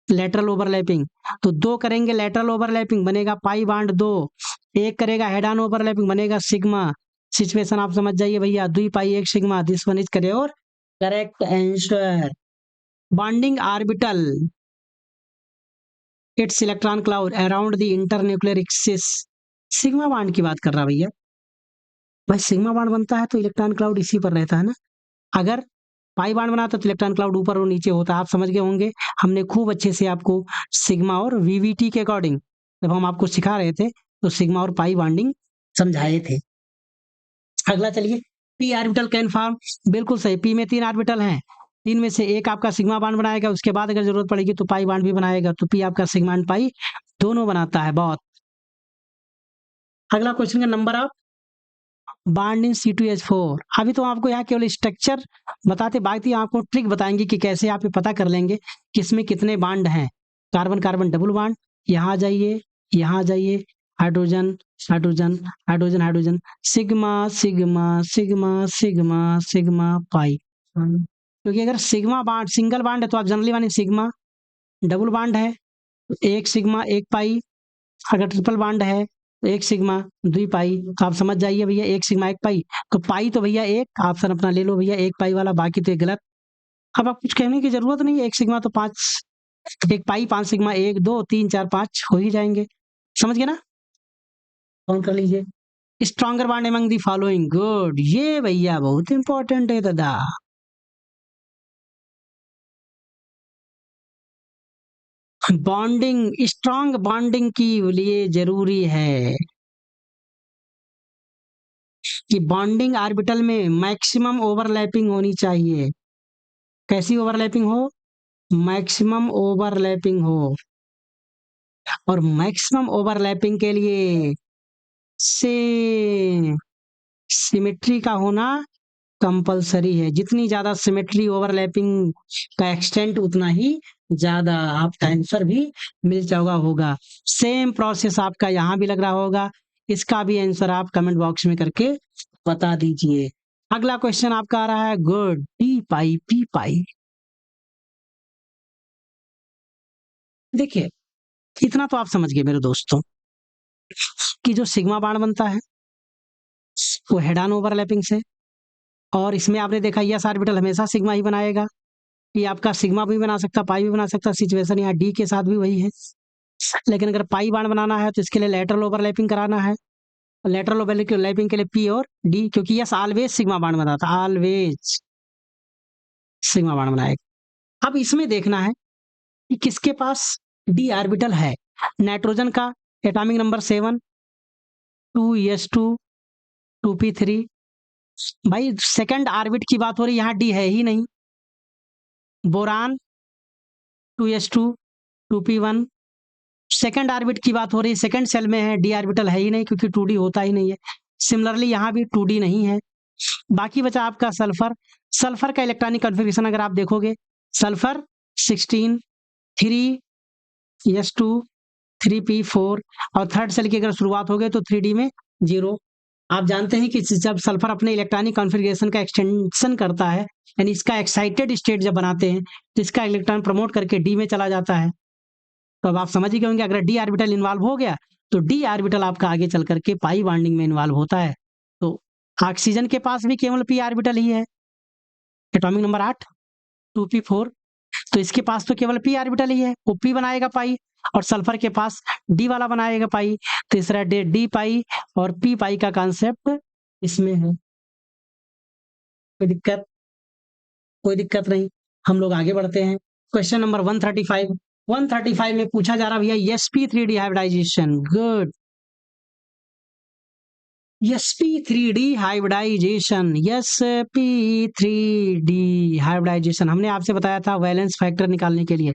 लेटरल ओवरलैपिंग। तो 2 करेंगे लेटरल ओवरलैपिंग, बनेगा पाई बॉन्ड 2, एक करेगा हेड ऑन ओवरलैपिंग, बनेगा सिग्मा। सिचुएशन आप समझ जाइए भैया, 2 pi 1 sigma, this one is correct और correct answer. Bonding orbital it's electron cloud around the internuclear axis. Sigma bond की बात कर रहा भैया। भाई सिग्मा बॉन्ड बनता है तो इलेक्ट्रॉन क्लाउड इसी पर रहता है ना। अगर पाई बॉन्ड बनाता तो इलेक्ट्रॉन क्लाउड ऊपर और नीचे होता। आप समझ गए होंगे, हमने खूब अच्छे से आपको सिग्मा और वीवीटी के अकॉर्डिंग जब हम आपको सिखा रहे थे तो सिग्मा और पाई बॉन्डिंग समझाए थे। अगला चलिए, पी ऑर्बिटल कैन फॉर्म, बिल्कुल सही। पी में 3 ऑर्बिटल हैं, 3 में से एक आपका सिग्मा बॉन्ड बनाएगा, उसके बाद अगर जरूरत पड़ेगी तो पाई बॉन्ड भी बनाएगा। तो पी आपका सिग्मा एंड पाई दोनों बनाता है। बहुत। अगला क्वेश्चन का number of bond in C2H4। अभी तो आपको यहाँ केवल स्ट्रक्चर बताते, बाकी आपको ट्रिक बताएंगे कि कैसे आप ये पता कर लेंगे किसमें कितने बॉन्ड हैं। कार्बन कार्बन डबल बॉन्ड, यहाँ जाइए, यहाँ जाइए, hydrogen hydrogen hydrogen hydrogen, sigma sigma sigma sigma sigma pi. क्योंकि अगर सिग्मा बॉन्ड सिंगल बॉन्ड है तो आप जनरली मानिए सिग्मा, डबल बॉन्ड है तो एक सिग्मा एक पाई, अगर ट्रिपल बॉन्ड है तो एक सिग्मा 2 पाई। तो आप समझ जाइए भैया, एक सिग्मा एक पाई, तो पाई तो भैया एक ऑप्शन अपना ले लो भैया, एक पाई वाला, बाकी तो ये गलत। अब आप कुछ कहने की जरूरत नहीं है, एक सिग्मा तो 5, एक पाई 5 सिग्मा, 1 2 3 4 5 हो ही जाएंगे। समझ गए ना? काउंट कर लीजिए। Stronger bond among the following, good, ये भैया बहुत इंपॉर्टेंट है दादा। बॉन्डिंग, स्ट्रॉन्ग बॉन्डिंग की लिए जरूरी है कि बॉन्डिंग ऑर्बिटल में मैक्सिमम ओवरलैपिंग होनी चाहिए। कैसी ओवरलैपिंग हो? मैक्सिमम ओवरलैपिंग हो। और मैक्सिमम ओवरलैपिंग के लिए से सिमेट्री का होना कंपलसरी है। जितनी ज्यादा सिमेट्री ओवरलैपिंग का एक्सटेंट उतना ही ज्यादा आपका आंसर भी मिल जाएगा होगा। सेम प्रोसेस आपका यहाँ भी लग रहा होगा। इसका भी आंसर आप कमेंट बॉक्स में करके बता दीजिए। अगला क्वेश्चन आपका आ रहा है, गुड, डी पाई पी पाई। देखिए, इतना तो आप समझ गए मेरे दोस्तों कि जो सिग्मा बाण बनता है वो हेड ऑन ओवरलैपिंग से, और इसमें आपने देखा यस ऑर्बिटल हमेशा सिग्मा ही बनाएगा। ये आपका सिग्मा भी बना सकता, पाई भी बना सकता। सिचुएशन यहाँ डी के साथ भी वही है। लेकिन अगर पाई बाण बनाना है तो इसके लिए लेटरल ओवरलैपिंग कराना है। लेटरल ओवरलैपिंग के लिए पी और डी, क्योंकि यस ऑलवेज सिग्मा बाण बनाता, ऑलवेज सिग्मा बाण बनाएगा। अब इसमें देखना है कि किसके पास डी ऑर्बिटल है। नाइट्रोजन का एटॉमिक नंबर 7, 2s2 2p3। भाई सेकंड ऑर्बिट की बात हो रही, यहाँ डी है ही नहीं। Boron 2s2 2p1, second orbit की बात हो रही, सेकंड सेल में है, डी ऑर्बिटल है ही नहीं क्योंकि 2d होता ही नहीं है। सिमिलरली यहाँ भी 2d नहीं है। बाकी बचा आपका सल्फर। सल्फर का इलेक्ट्रॉनिक कॉन्फ़िगरेशन अगर आप देखोगे, सल्फर 16 3s2 3p4, और थर्ड सेल की अगर शुरुआत हो गई तो 3d में 0। आप जानते हैं कि जब सल्फर अपने इलेक्ट्रॉनिक कॉन्फ़िगरेशन का एक्सटेंशन करता है, यानी इसका एक्साइटेड स्टेट जब बनाते हैं तो इसका इलेक्ट्रॉन प्रमोट करके डी में चला जाता है। तो अब आप समझ ही गए होंगे, अगर डी ऑर्बिटल इन्वॉल्व हो गया तो डी ऑर्बिटल आपका आगे चल करके पाई बॉन्डिंग में इन्वॉल्व होता है। तो ऑक्सीजन के पास भी केवल पी ऑर्बिटल ही है, एटॉमिक नंबर 8 2p4, तो इसके पास तो केवल पी ऑर्बिटल ही है, वो पी बनाएगा पाई। और सल्फर के पास डी वाला बनाएगा पाई, तीसरा डी पाई और पी पाई का कॉन्सेप्ट इसमें है। कोई दिक्कत नहीं, हम लोग आगे बढ़ते हैं। क्वेश्चन नंबर 135 में पूछा जा रहा भैया sp3 डिहाइब्रिडाइजेशन। Good, sp3 hybridisation, sp3 hybridisation हमने आपसे बताया था वैलेंस फैक्टर निकालने के लिए।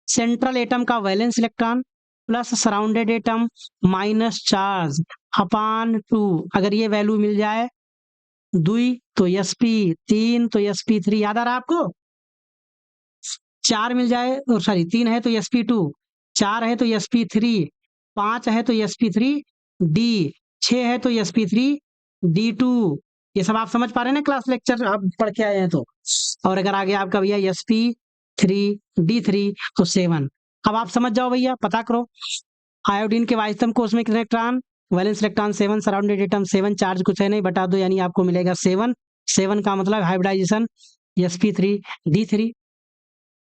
सेंट्रल एटम का valence electron plus surrounded atom minus charge upon 2, अगर ये वैल्यू मिल जाए 2 तो sp, 3 तो sp3, याद आ रहा है आपको? 4 मिल जाए और सॉरी 3 है तो sp2, 4 है तो sp3, 5 है तो sp3d, 6 है तो sp3d2। ये सब आप समझ पा रहे हैं ना, क्लास लेक्चर आप पढ़ के आए हैं तो। और अगर आगे आपका भैया sp3d3 तो 7। अब आप समझ जाओ भैया, पता करो आयोडीन के वाइस्तम कोष में कितने electron, valence electron 7, surrounded atom 7, charge कुछ है नहीं, बटा दो यानी आपको मिलेगा 7। 7 का मतलब हाइब्रिडाइजेशन sp3d3।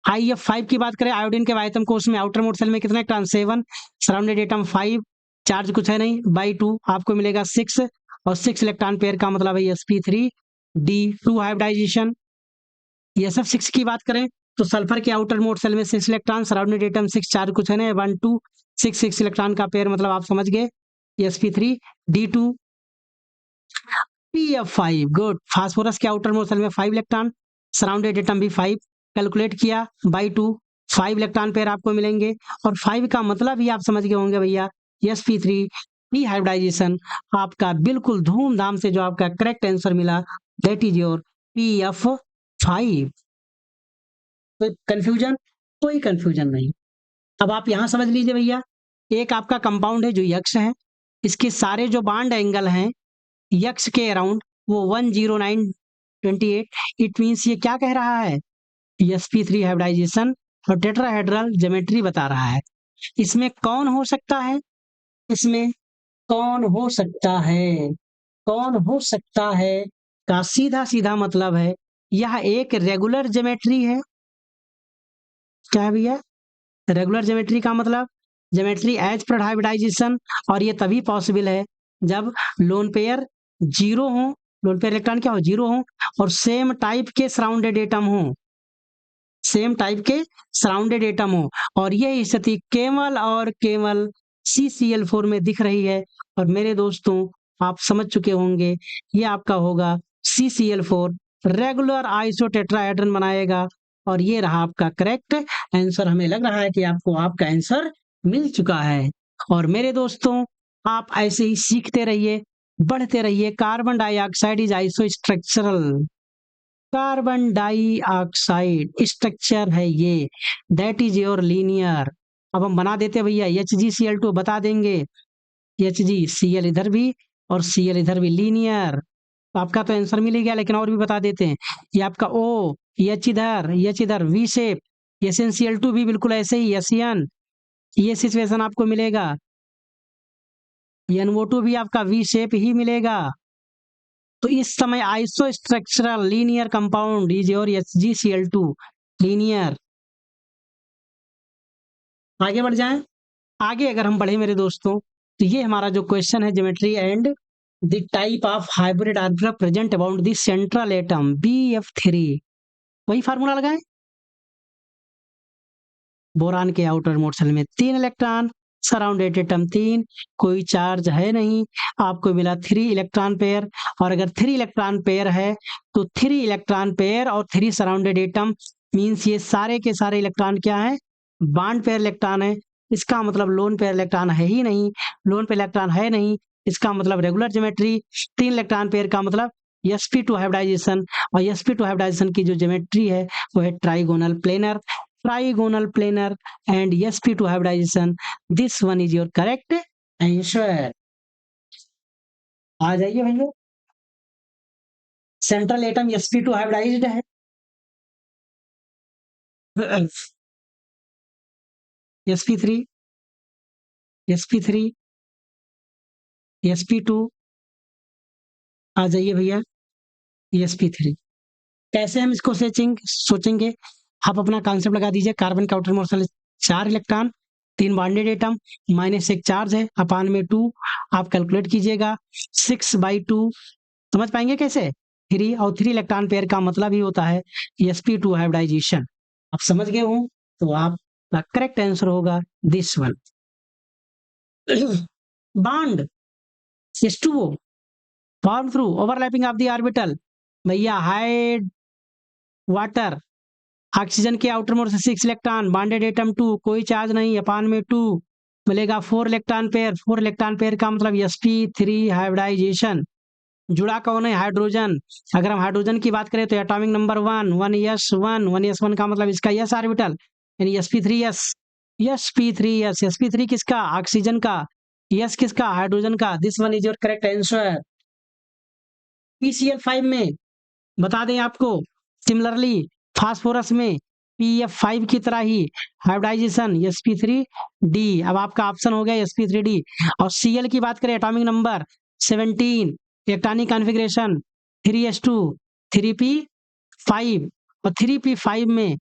IF5 की बात करें, आयोडीन के वाइतम कोष में आउटर मोड सेल में कितने इलेक्ट्रॉन, 7, सराउंडेड एटम 5, चार्ज कुछ है नहीं, बाई 2 आपको मिलेगा 6, और 6 इलेक्ट्रॉन पेयर का मतलब है sp3d2 हाइब्रिडाइजेशन। SF6 की बात करें तो सल्फर के आउटर मोड सेल में 6 इलेक्ट्रॉन, सराउंडेड एटम 6, चार्ज कुछ है नहीं, 1 2 6 इलेक्ट्रॉन का पेयर मतलब आप समझ गए sp3d2। PF5, गुड, फास्फोरस के आउटर मोड सेल में 5 इलेक्ट्रॉन, सराउंडेड एटम भी 5, कैलकुलेट किया बाई 2, 5 इलेक्ट्रॉन पेयर आपको मिलेंगे, और 5 का मतलब भी आप समझ गए होंगे भैया sp3 डिहाइब्रिडाइजेशन। आपका बिल्कुल धूमधाम से जो आपका करेक्ट आंसर मिला दैट इज योर PF5। कोई कंफ्यूजन? कोई कंफ्यूजन नहीं। अब आप यहां समझ लीजिए भैया, एक आपका कंपाउंड है जो यक्ष है, इसके सारे जो बॉन्ड एंगल हैं यक्ष के अराउंड वो 10928, इट मीन्स ये क्या कह रहा है, sp3 हाइब्रिडाइजेशन और टेट्राहेड्रल ज्योमेट्री बता रहा है। इसमें कौन हो सकता है, इसमें कौन हो सकता है, कौन हो सकता है का सीधा सीधा मतलब है यह एक रेगुलर ज्योमेट्री है। क्या है भैया? रेगुलर ज्योमेट्री का मतलब ज्योमेट्री एज पर हाइब्रिडाइजेशन, और ये तभी पॉसिबल है जब लोन पेयर जीरो हो, लोन पेयर इलेक्ट्रॉन क्या हो, जीरो हो, और सेम टाइप के सराउंडेड एटम हो, सेम टाइप के सराउंडेड एटम हो, और ये स्थिति केवल और केवल CCl4 में दिख रही है। और मेरे दोस्तों आप समझ चुके होंगे ये आपका होगा CCl4 रेगुलर आइसोटेट्राहेड्रन बनाएगा, और ये रहा आपका करेक्ट आंसर। हमें लग रहा है कि आपको आपका आंसर मिल चुका है। और मेरे दोस्तों आप ऐसे ही सीखते रहिए, बढ़ते रहिए। Carbon dioxide is iso structural, carbon dioxide structure है ये, दैट इज योर लीनियर। अब हम बना देते भैया HgCl2 बता देंगे, HgCl इधर भी और Cl इधर भी, लीनियर। तो आपका तो आंसर मिल ही गया, लेकिन और भी बता देते हैं। ये आपका O, H इधर, H इधर, V शेप, SnCl2 भी बिल्कुल ऐसे ही, SN, ये सिचुएशन आपको मिलेगा। NO2 भी आपका V शेप ही मिलेगा। तो इस समय iso structural linear compound is your HgCl2 linear. आगे बढ़ जाएं। आगे अगर हम बढ़े मेरे दोस्तों, तो ये हमारा जो क्वेश्चन है, geometry and the type of hybrid are present about the central atom BF3। वही फार्मूला लगाएं, बोरान के आउटर मोड सेल में 3 इलेक्ट्रॉन, सराउंडेड एटम 3, कोई चार्ज है नहीं, आपको मिला 3 इलेक्ट्रॉन पेयर। और अगर 3 इलेक्ट्रॉन पेयर है तो 3 इलेक्ट्रॉन पेयर और 3 सराउंडेड एटम मीन्स ये सारे के सारे इलेक्ट्रॉन क्या है, बॉन्ड पेयर इलेक्ट्रॉन है। इसका मतलब लोन पेयर इलेक्ट्रॉन है ही नहीं, लोन पेयर इलेक्ट्रॉन है नहीं, इसका मतलब रेगुलर ज्योमेट्री। 3 इलेक्ट्रॉन पेयर का मतलब sp2 हाइब्रिडाइजेशन, और sp2 हाइब्रिडाइजेशन की जो ज्योमेट्री है वो है trigonal planar, trigonal planar and sp2 hybridization. This one is your correct answer. आ जाइए भैया, सेंट्रल एटम sp2 हाइब्रिडाइज्ड है, sp3, sp3, sp2, आ जाइए भैया sp3। कैसे हम इसको सोचेंगे, आप अपना कॉन्सेप्ट लगा दीजिए। कार्बन का outer most 4 electron, 3 bonded atom minus एक चार्ज है अपान में 2, आप कैलकुलेट कीजिएगा 6/2, समझ पाएंगे कैसे? 3 और 3 इलेक्ट्रॉन पेयर का मतलब ही होता है sp2 हाइब्रिडाइजेशन। आप समझ गए हो तो आपका करेक्ट आंसर होगा this one. Bond H2O form through overlapping of the orbital, भैया हाइड वाटर, ऑक्सीजन के आउटर मोड से 6 इलेक्ट्रॉन, बॉन्डेड एटम 2, कोई चार्ज नहीं, अपान में 2 मिलेगा 4 इलेक्ट्रॉन पेयर। 4 इलेक्ट्रॉन पेयर का मतलब sp3 हाइब्रिडाइजेशन। जुड़ा कौन है? हाइड्रोजन। अगर हम हाइड्रोजन की बात करें तो एटॉमिक नंबर 1 का मतलब इसका s ऑर्बिटल यानी sp3s। sp3 किसका? ऑक्सीजन का। s किसका? हाइड्रोजन का। This one is your correct answer. PCl5 में बता दें आपको, सिमिलरली फास्फोरस में PF5 की तरह ही हाइब्रिडाइजेशन sp3d। अब आपका ऑप्शन हो गया sp3d। और Cl की बात करें atomic number 17, electronic configuration 3s2 3p5, और 3p5 में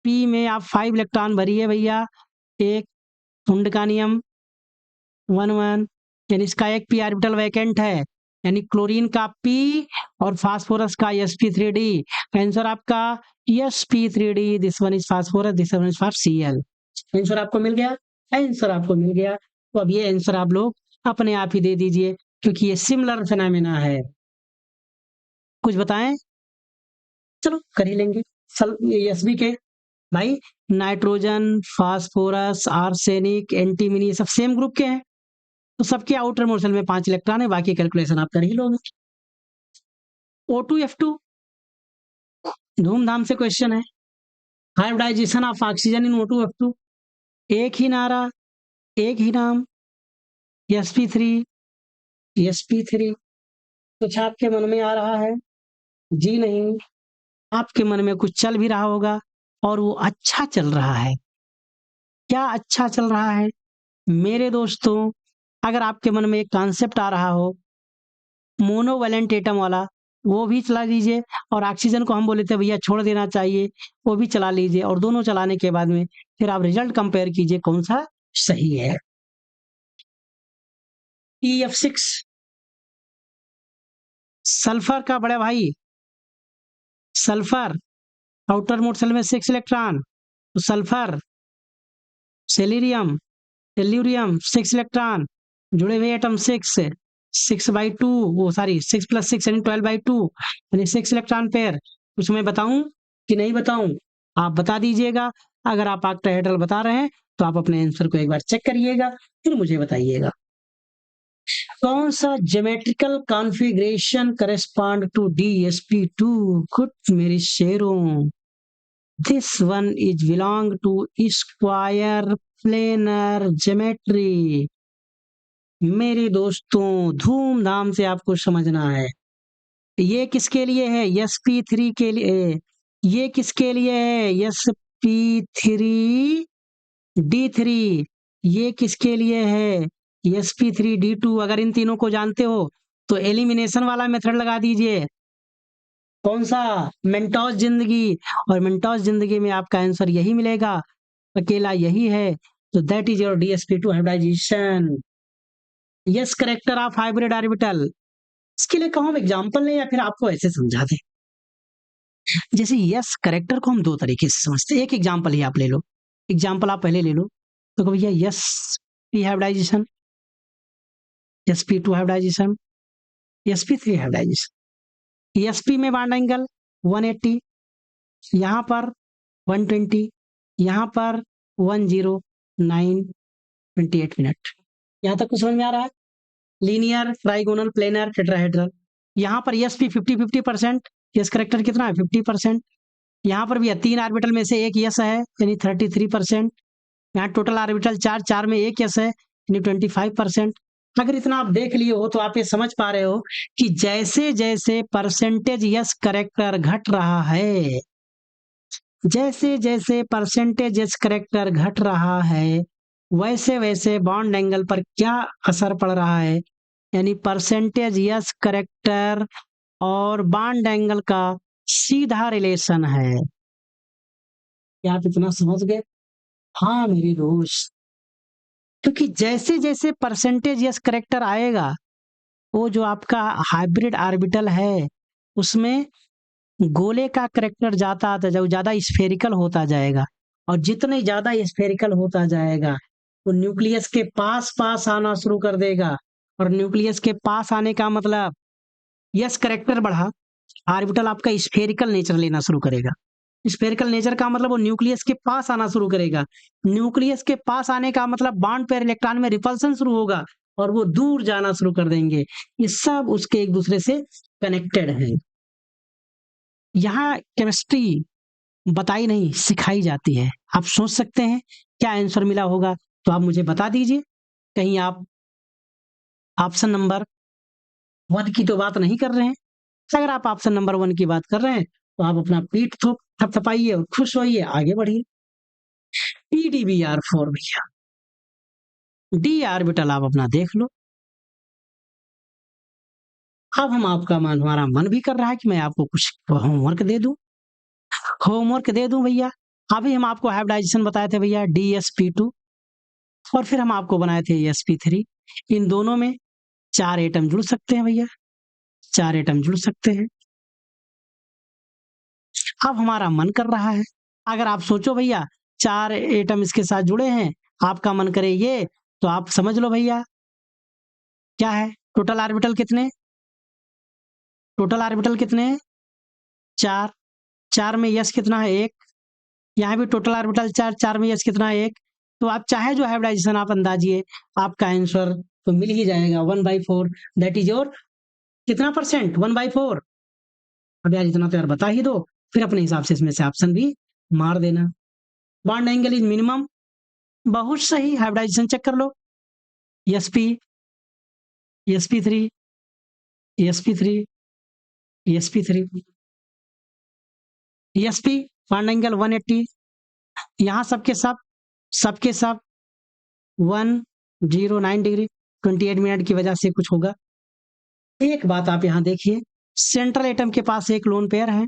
p में आप 5 इलेक्ट्रॉन भरिए भैया, एक कुंड का नियम 1 यानी इसका एक p ऑर्बिटल वैकेंट है, यानी क्लोरीन का p और फास्फोरस का sp3d। आंसर आपका sp3d, this one is phosphorus, this one is for Cl। Answer आपको मिल गया, आंसर आपको मिल गया। तो अब ये आंसर आप लोग अपने आप ही दे दीजिए क्योंकि ये सिमिलर फिनोमेना है। कुछ बताएं? चलो कर ही लेंगे। एसबी के भाई, नाइट्रोजन, फास्फोरस, आर्सेनिक, एंटीमनी सब सेम ग्रुप के हैं, तो सबके आउटर मोशन में 5 इलेक्ट्रॉन है, बाकी कैलकुलेशन आप कर ही लोगे। O2F2 धूमधाम से क्वेश्चन है। Hybridisation of oxygen in O2F2, एक ही नारा, एक ही नाम, sp3 sp3। कुछ आपके मन में आ रहा है? जी नहीं, आपके मन में कुछ चल भी रहा होगा और वो अच्छा चल रहा है। क्या अच्छा चल रहा है मेरे दोस्तों? अगर आपके मन में एक कॉन्सेप्ट आ रहा हो मोनोवैलेंट एटम वाला, वो भी चला लीजिए, और ऑक्सीजन को हम बोले थे भैया छोड़ देना चाहिए, वो भी चला लीजिए, और दोनों चलाने के बाद में फिर आप रिजल्ट कंपेयर कीजिए कौन सा सही है। EF6 सल्फर का बड़ा भाई, सल्फर आउटर मोड सेल में 6 इलेक्ट्रॉन, तो सल्फर, सेलेरियम, टेल्यूरियम 6 इलेक्ट्रॉन, जुड़े हुए एटम 6/2, वो सॉरी 6+6 यानी 12/2 यानी 6 इलेक्ट्रॉन पेयर। कुछ मैं बताऊं कि नहीं बताऊं? आप बता दीजिएगा। अगर आप ऑक्टाहेड्रल बता रहे हैं तो आप अपने आंसर को एक बार चेक करिएगा, फिर मुझे बताइएगा कौन सा geometrical configuration correspond to DsP2। Good मेरे शेरों, this one is belong to square planar geometry. मेरे दोस्तों धूमधाम से आपको समझना है। ये किसके लिए है? sp3 के लिए। ये किसके लिए है? sp3d3। ये किसके लिए है? sp3d2। अगर इन तीनों को जानते हो तो एलिमिनेशन वाला मेथड लगा दीजिए। कौन सा? मेंटोस जिंदगी। और मेंटोस जिंदगी में आपका आंसर यही मिलेगा, अकेला यही है। तो that is your DsP2 hybridisation. S character of hybrid orbital. इसके लिए कहूँ एग्जांपल लें या फिर आपको ऐसे समझा दें? जैसे यस करेक्टर को हम दो तरीके से समझते हैं। एक एग्जांपल ही आप ले लो, एग्जांपल आप पहले ले लो। तो कहो भैया s p hybridisation, sp2 hybridisation, sp3 hybridisation. sp में बॉन्ड एंगल 180, यहाँ पर 120, यहाँ पर 109.28 मिनट। यहाँ तक कुछ समझ में आ रहा है? Linear, trigonal, planar, tetrahedral. यहाँ पर यस भी 50-50%, यस करेक्टर कितना है? 50%। यहाँ पर भी है 3 ऑर्बिटल में से एक यस है यानी 33%। यहाँ टोटल ऑर्बिटल 4 में एक यस है यानी 25%। अगर इतना आप देख लिए हो तो आप ये समझ पा रहे हो कि जैसे जैसे परसेंटेज यस करेक्टर घट रहा है, जैसे जैसे परसेंटेज यस करेक्टर घट रहा है, वैसे वैसे बॉन्ड एंगल पर क्या असर पड़ रहा है, यानी परसेंटेज यस करेक्टर और बॉन्ड एंगल का सीधा रिलेशन है। क्या आप इतना समझ गए? हाँ मेरी दोस्त, क्योंकि जैसे जैसे परसेंटेज यस करेक्टर आएगा, वो जो आपका हाइब्रिड ऑर्बिटल है उसमें गोले का करेक्टर जाता आता जो ज्यादा स्फेरिकल होता जाएगा, और जितने ज्यादा स्फेरिकल होता जाएगा वो न्यूक्लियस के पास पास आना शुरू कर देगा। और न्यूक्लियस के पास आने का मतलब यस करेक्टर बढ़ा, ऑर्बिटल आपका स्फेरिकल नेचर लेना शुरू करेगा। स्फेरिकल नेचर का मतलब वो न्यूक्लियस के पास आना शुरू करेगा। न्यूक्लियस के पास आने का मतलब बॉन्ड पेयर इलेक्ट्रॉन में रिपल्सन शुरू होगा और वो दूर जाना शुरू कर देंगे। ये सब उसके एक दूसरे से कनेक्टेड है। यहाँ केमिस्ट्री बताई नहीं सिखाई जाती है। आप सोच सकते हैं क्या आंसर मिला होगा, तो आप मुझे बता दीजिए। कहीं आप ऑप्शन नंबर 1 की तो बात नहीं कर रहे हैं। अगर आप ऑप्शन नंबर 1 की बात कर रहे हैं तो आप अपना पीठ थपथपाइए और खुश होइए, आगे बढ़िए। PDBr4 भैया, डी ऑर्बिटल आप अपना देख लो। अब हम आपका हमारा मन भी कर रहा है कि मैं आपको कुछ होमवर्क दे दूं। होमवर्क दे दूं भैया। अभी हम आपको हाइब्रिडाइजेशन बताए थे भैया DsP2, और फिर हम आपको बनाए थे sp3। इन दोनों में 4 एटम जुड़ सकते हैं भैया, 4 एटम जुड़ सकते हैं। अब हमारा मन कर रहा है, अगर आप सोचो भैया 4 एटम इसके साथ जुड़े हैं, आपका मन करे ये, तो आप समझ लो भैया क्या है। टोटल ऑर्बिटल कितने, टोटल ऑर्बिटल कितने, 4। 4 में यस कितना है, 1। यहाँ भी टोटल ऑर्बिटल 4, 4 में यस कितना है, 1। तो आप चाहे जो हाइब्रिडाइजेशन आप अंदाजिए, आपका आंसर तो मिल ही जाएगा 1/4। दैट इज योर कितना परसेंट, 1/4। अब यार इतना तो यार बता ही दो, फिर अपने हिसाब से इसमें से ऑप्शन भी मार देना। बॉन्ड एंगल इज मिनिमम, बहुत सही, हाइब्रिडाइजेशन चेक कर लो। sp sp3 sp3 sp3 sp bond angle 180। यहाँ सबके सब 109 डिग्री 28 मिनट की वजह से कुछ होगा। एक बात आप यहाँ देखिए, सेंट्रल एटम के पास एक लोन पेयर है,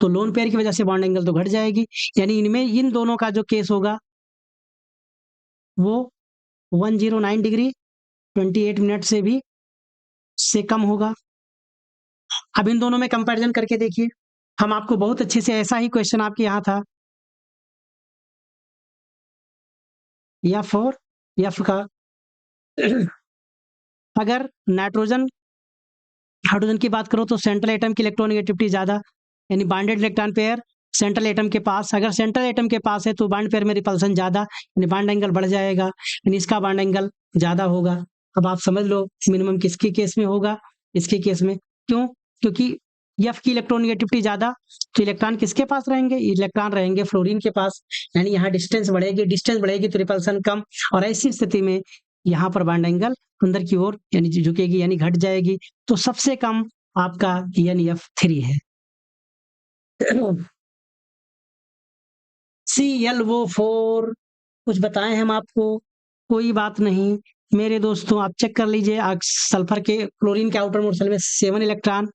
तो लोन पेयर की वजह से बॉन्ड एंगल तो घट जाएगी, यानी इनमें इन दोनों का जो केस होगा वो 109 डिग्री 28 मिनट से भी से कम होगा। अब इन दोनों में कंपैरिजन करके देखिए, हम आपको बहुत अच्छे से ऐसा ही क्वेश्चन आपके यहाँ था, F का अगर नाइट्रोजन हाइड्रोजन की बात करो तो सेंट्रल एटम की इलेक्ट्रोनेगेटिविटी ज्यादा, यानी bonded electron pair central atom के पास, अगर सेंट्रल एटम के पास है तो बॉन्ड पेयर में रिपल्सन ज्यादा, यानी बॉन्ड एंगल बढ़ जाएगा, यानी इसका बॉन्ड एंगल ज्यादा होगा। अब आप समझ लो मिनिमम किसके केस में होगा, इसके केस में। क्यों, क्योंकि F की इलेक्ट्रोनेगेटिविटी ज्यादा, तो इलेक्ट्रॉन किसके पास रहेंगे, इलेक्ट्रॉन रहेंगे फ्लोरीन के पास, यानी यहाँ डिस्टेंस बढ़ेगी तो रिपल्सन कम, और ऐसी स्थिति में यहाँ पर बॉन्ड एंगल अंदर की ओर यानी झुकेगी, यानी घट जाएगी। तो सबसे कम आपका NF3 है। ClO4 कुछ बताएं हम आपको, कोई बात नहीं मेरे दोस्तों, आप चेक कर लीजिए। सल्फर के क्लोरीन के आउटर मोस्ट शेल में 7 इलेक्ट्रॉन,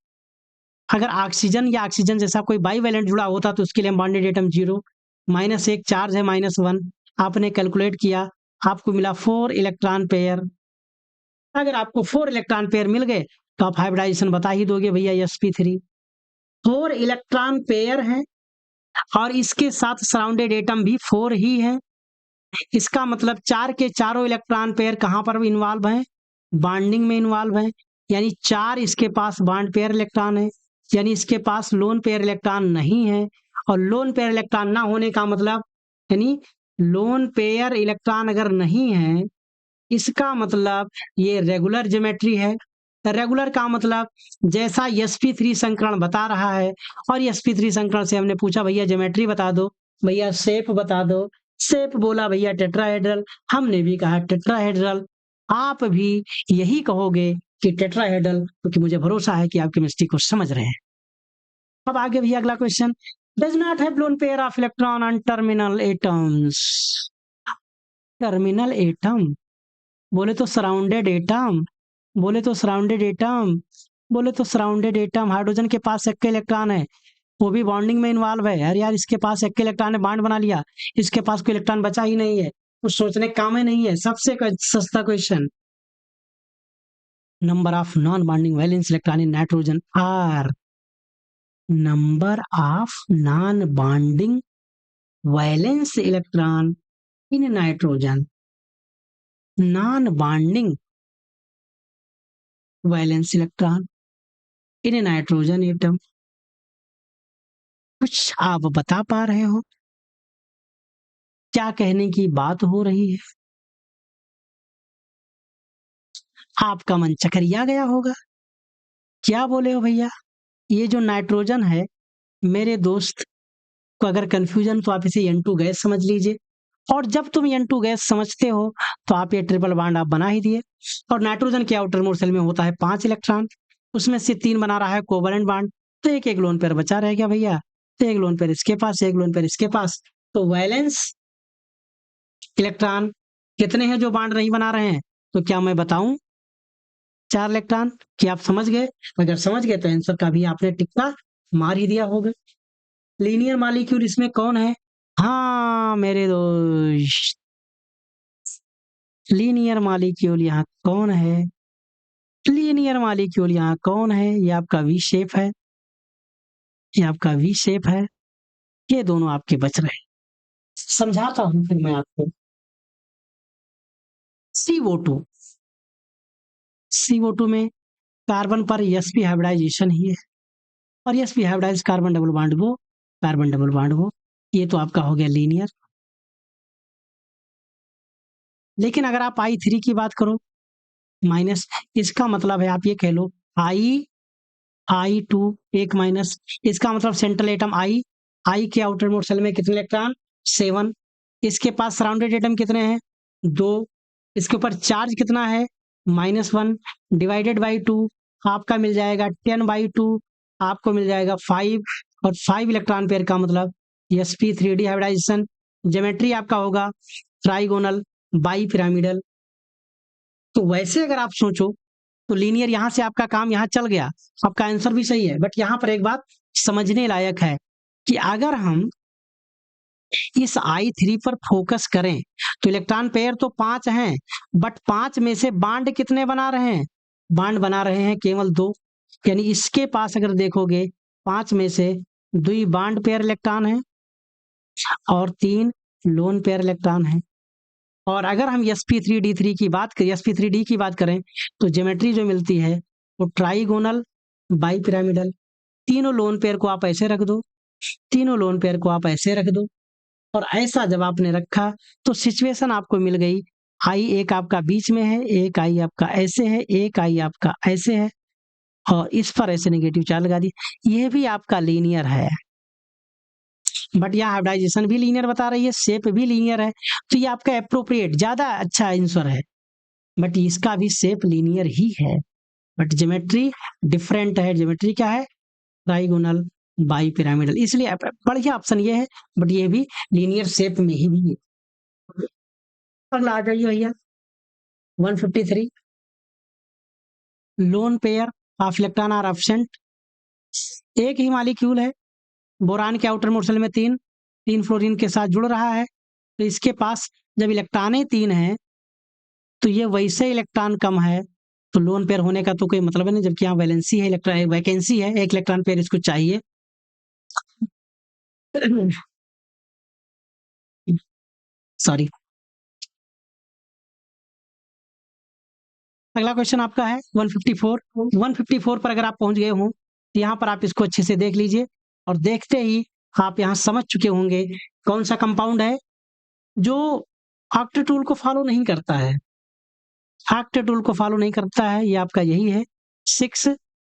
अगर ऑक्सीजन या ऑक्सीजन जैसा कोई बाईवैलेंट जुड़ा होता तो उसके लिए बॉन्डेड एटम 0, -1 चार्ज है -1, आपने कैलकुलेट किया, आपको मिला 4 इलेक्ट्रॉन पेयर। अगर आपको 4 इलेक्ट्रॉन पेयर मिल गए तो आप हाइब्रिडाइजेशन बता ही दोगे भैया sp3। 4 इलेक्ट्रॉन पेयर है और इसके साथ सराउंडेड एटम भी 4 ही है। इसका मतलब 4 के चारों इलेक्ट्रॉन पेयर कहाँ पर इन्वॉल्व हैं, बॉन्डिंग में इन्वॉल्व है, यानी 4 इसके पास बॉन्ड पेयर इलेक्ट्रॉन है, यानी इसके पास लोन पेयर इलेक्ट्रॉन नहीं है। और लोन पेयर इलेक्ट्रॉन ना होने का मतलब, यानी लोन पेयर इलेक्ट्रॉन अगर नहीं है, इसका मतलब ये रेगुलर ज्योमेट्री है। रेगुलर का मतलब जैसा sp3 संकरण बता रहा है, और sp3 संकरण से हमने पूछा भैया ज्योमेट्री बता दो, भैया शेप बता दो, शेप बोला भैया टेट्राहेड्रल, हमने भी कहा टेट्राहेड्रल, आप भी यही कहोगे कि टेट्राहेड्रल, क्योंकि मुझे भरोसा है कि आप केमिस्ट्री को समझ रहे हैं। अब आगे भैया अगला question, does not have loan pair of electron on terminal atoms. Terminal atom बोले तो सराउंडेड एटम, बोले तो सराउंडेड एटम, बोले तो सराउंडेड एटम। हाइड्रोजन के पास एक इलेक्ट्रॉन है, वो भी बॉन्डिंग में इन्वॉल्व है। यार इसके पास एक इलेक्ट्रॉन ने बॉन्ड बना लिया, इसके पास कोई इलेक्ट्रॉन बचा ही नहीं है, कुछ सोचने का काम ही नहीं है, सबसे सस्ता question. Number of non bonding valence electron in nitrogen are, number of non bonding valence electron in nitrogen, non bonding valence electron in nitrogen atom. कुछ आप बता पा रहे हो क्या कहने की बात हो रही है? आपका मन चकरिया गया होगा, क्या बोले हो भैया? ये जो नाइट्रोजन है मेरे दोस्त को अगर कंफ्यूजन तो आप इसे N2 गैस समझ लीजिए, और जब तुम N2 गैस समझते हो तो आप ये ट्रिपल बॉन्ड आप बना ही दिए। और नाइट्रोजन के आउटर मोस्ट शेल में होता है 5 इलेक्ट्रॉन, उसमें से 3 बना रहा है कोवलेंट बॉन्ड, तो एक एक लोन पेयर बचा रह गया भैया, तो एक लोन पेयर इसके पास, एक लोन पेयर इसके पास, तो वैलेंस इलेक्ट्रॉन कितने हैं जो बॉन्ड नहीं बना रहे हैं? तो क्या मैं बताऊं? 4 इलेक्ट्रॉन। क्या आप समझ गए? अगर समझ गए तो आंसर का भी आपने टिक्का मार ही दिया होगा। लीनियर मॉलिक्यूल इसमें कौन है? हाँ मेरे दोस्त, लीनियर मॉलिक्यूल यहाँ कौन है? लीनियर मॉलिक्यूल यहाँ कौन है? ये आपका वी शेप है, ये आपका वी शेप है, ये दोनों आपके बच रहे हैं। समझाता हूं फिर मैं आपको। CO2, CO2 में कार्बन पर sp हाइब्रिडाइजेशन ही है, और sp hybridise carbon double bond वो, कार्बन डबल बॉन्ड वो, ये तो आपका हो गया लीनियर। लेकिन अगर आप I3 की बात करो माइनस, इसका मतलब है आप ये कह लो I2 एक माइनस, इसका मतलब सेंट्रल एटम I के आउटर मोस्ट शेल में कितने इलेक्ट्रॉन? 7। इसके पास सराउंडेड एटम कितने हैं? 2। इसके ऊपर चार्ज कितना है? -1 डिवाइडेड बाई 2, आपका मिल जाएगा 10/2, आपको मिल जाएगा 5, और 5 इलेक्ट्रॉन पेयर का मतलब sp3d हाइब्रिडाइजेशन। ज्योमेट्री आपका होगा ट्राइगोनल बाई पिरामिडल। तो वैसे अगर आप सोचो तो लीनियर यहां से आपका काम यहां चल गया, आपका आंसर भी सही है, बट यहां पर एक बात समझने लायक है कि अगर हम इस I3 पर फोकस करें तो इलेक्ट्रॉन पेयर तो 5 हैं, बट 5 में से बांड कितने बना रहे हैं? बांड बना रहे हैं केवल 2, यानी इसके पास अगर देखोगे 5 में से 2 बांड पेयर इलेक्ट्रॉन है और 3 लोन पेयर इलेक्ट्रॉन है। और अगर हम sp3d3 की बात करें, sp3d की बात करें तो ज्योमेट्री जो मिलती है वो ट्राइगोनल बाई पिरामिडल। तीनों लोन पेयर को आप ऐसे रख दो, तीनों लोन पेयर को आप ऐसे रख दो, और ऐसा जब आपने रखा तो सिचुएशन आपको मिल गई। आई एक आपका बीच में है, एक आई आपका ऐसे है, एक आई आपका ऐसे है, और इस पर ऐसे नेगेटिव चार्ज लगा दी। ये भी आपका लीनियर है, बट यहाँ हाइब्रिडाइजेशन भी लीनियर बता रही है, शेप भी लीनियर है, तो ये आपका एप्रोप्रिएट ज्यादा अच्छा आंसर है, बट इसका भी शेप लीनियर ही है, बट ज्योमेट्री डिफरेंट है। ज्योमेट्री क्या है? ट्राइगोनल बाई पिरामिडल, इसलिए बढ़िया ऑप्शन ये है, बट ये भी लीनियर शेप में ही भी है। अगला आ जाइए भैया 153, lone pair of electron are absent. एक ही मॉलिक्यूल है, बोरान के आउटर मोस्ट शेल में 3 फ्लोरीन के साथ जुड़ रहा है, तो इसके पास जब इलेक्ट्रॉनें 3 हैं तो ये वैसे इलेक्ट्रॉन कम है, तो लोन पेयर होने का तो कोई मतलब नहीं, जबकि यहाँ वैलेंसी है, इलेक्ट्रॉन वैकेंसी है, एक इलेक्ट्रॉन पेयर इसको चाहिए। सॉरी। अगला क्वेश्चन आपका है 154। 154 पर अगर आप पहुंच गए हो तो यहाँ पर आप इसको अच्छे से देख लीजिए, और देखते ही आप यहाँ समझ चुके होंगे कौन सा कंपाउंड है जो ऑक्टेट रूल को फॉलो नहीं करता है। ऑक्टेट रूल को फॉलो नहीं करता है, ये आपका यही है 6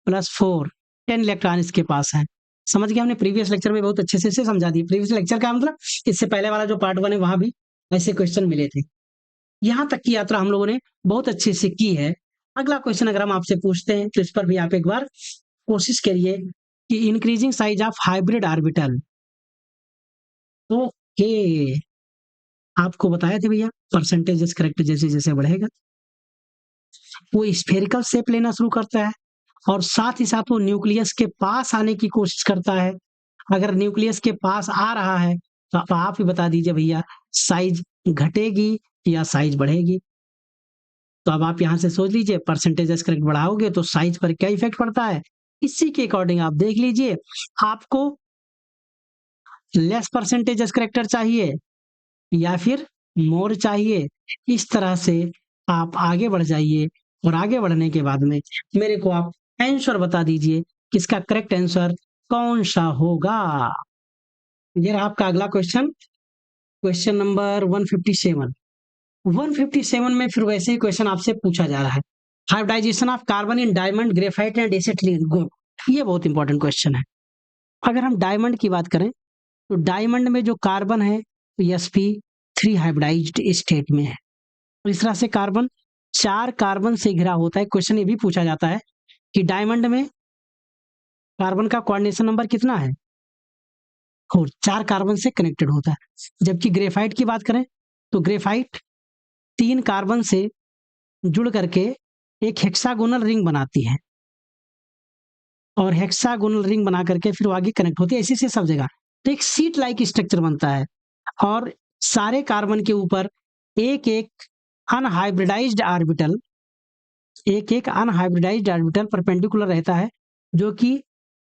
+ 4, 10 इलेक्ट्रॉन इसके पास है। समझ गए? हमने प्रीवियस लेक्चर में बहुत अच्छे से इसे समझा दी। प्रीवियस लेक्चर का मतलब इससे पहले वाला जो पार्ट 1 है वहां भी ऐसे क्वेश्चन मिले थे। यहाँ तक की यात्रा हम लोगों ने बहुत अच्छे से की है। अगला क्वेश्चन अगर हम आपसे पूछते हैं तो इस पर भी आप एक बार कोशिश करिए कि increasing size of hybrid orbital. Okay, आपको बताया थे भैया परसेंटेज करेक्ट जैसे जैसे बढ़ेगा वो स्फेरिकल शेप लेना शुरू करता है, और साथ ही साथ वो न्यूक्लियस के पास आने की कोशिश करता है। अगर न्यूक्लियस के पास आ रहा है तो आप ही बता दीजिए भैया साइज घटेगी या साइज बढ़ेगी। तो अब आप यहाँ से सोच लीजिए, परसेंटेज करेक्ट बढ़ाओगे तो साइज पर क्या इफेक्ट पड़ता है, इसी के अकॉर्डिंग आप देख लीजिए, आपको लेस परसेंटेज करेक्टर चाहिए या फिर मोर चाहिए। इस तरह से आप आगे बढ़ जाइए और आगे बढ़ने के बाद में मेरे को आप आंसर बता दीजिए कि इसका करेक्ट आंसर कौन सा होगा। ये रहा आपका अगला क्वेश्चन, क्वेश्चन नंबर 157। 157 में फिर वैसे ही क्वेश्चन आपसे पूछा जा रहा है, hybridisation of carbon in diamond, graphite and acetylene good. ये बहुत इंपॉर्टेंट क्वेश्चन है। अगर हम डायमंड की बात करें तो डायमंड में जो कार्बन है sp3 हाइब्रिडाइज्ड स्टेट में है। इस तरह से कार्बन 4 कार्बन से घिरा होता है। क्वेश्चन ये भी पूछा जाता है कि डायमंड में कार्बन का कोऑर्डिनेशन नंबर कितना है, और 4 कार्बन से कनेक्टेड होता है। जबकि ग्रेफाइट की बात करें तो ग्रेफाइट 3 कार्बन से जुड़ करके एक हेक्सागोनल रिंग बनाती है, और हेक्सागोनल रिंग बना करके फिर वो आगे कनेक्ट होती है, इसी से सब जगह तो एक सीट लाइक स्ट्रक्चर बनता है। और सारे कार्बन के ऊपर एक एक अनहाइब्रिडाइज्ड ऑर्बिटल, एक एक अनहाइब्रिडाइज्ड ऑर्बिटल परपेंडिकुलर रहता है, जो कि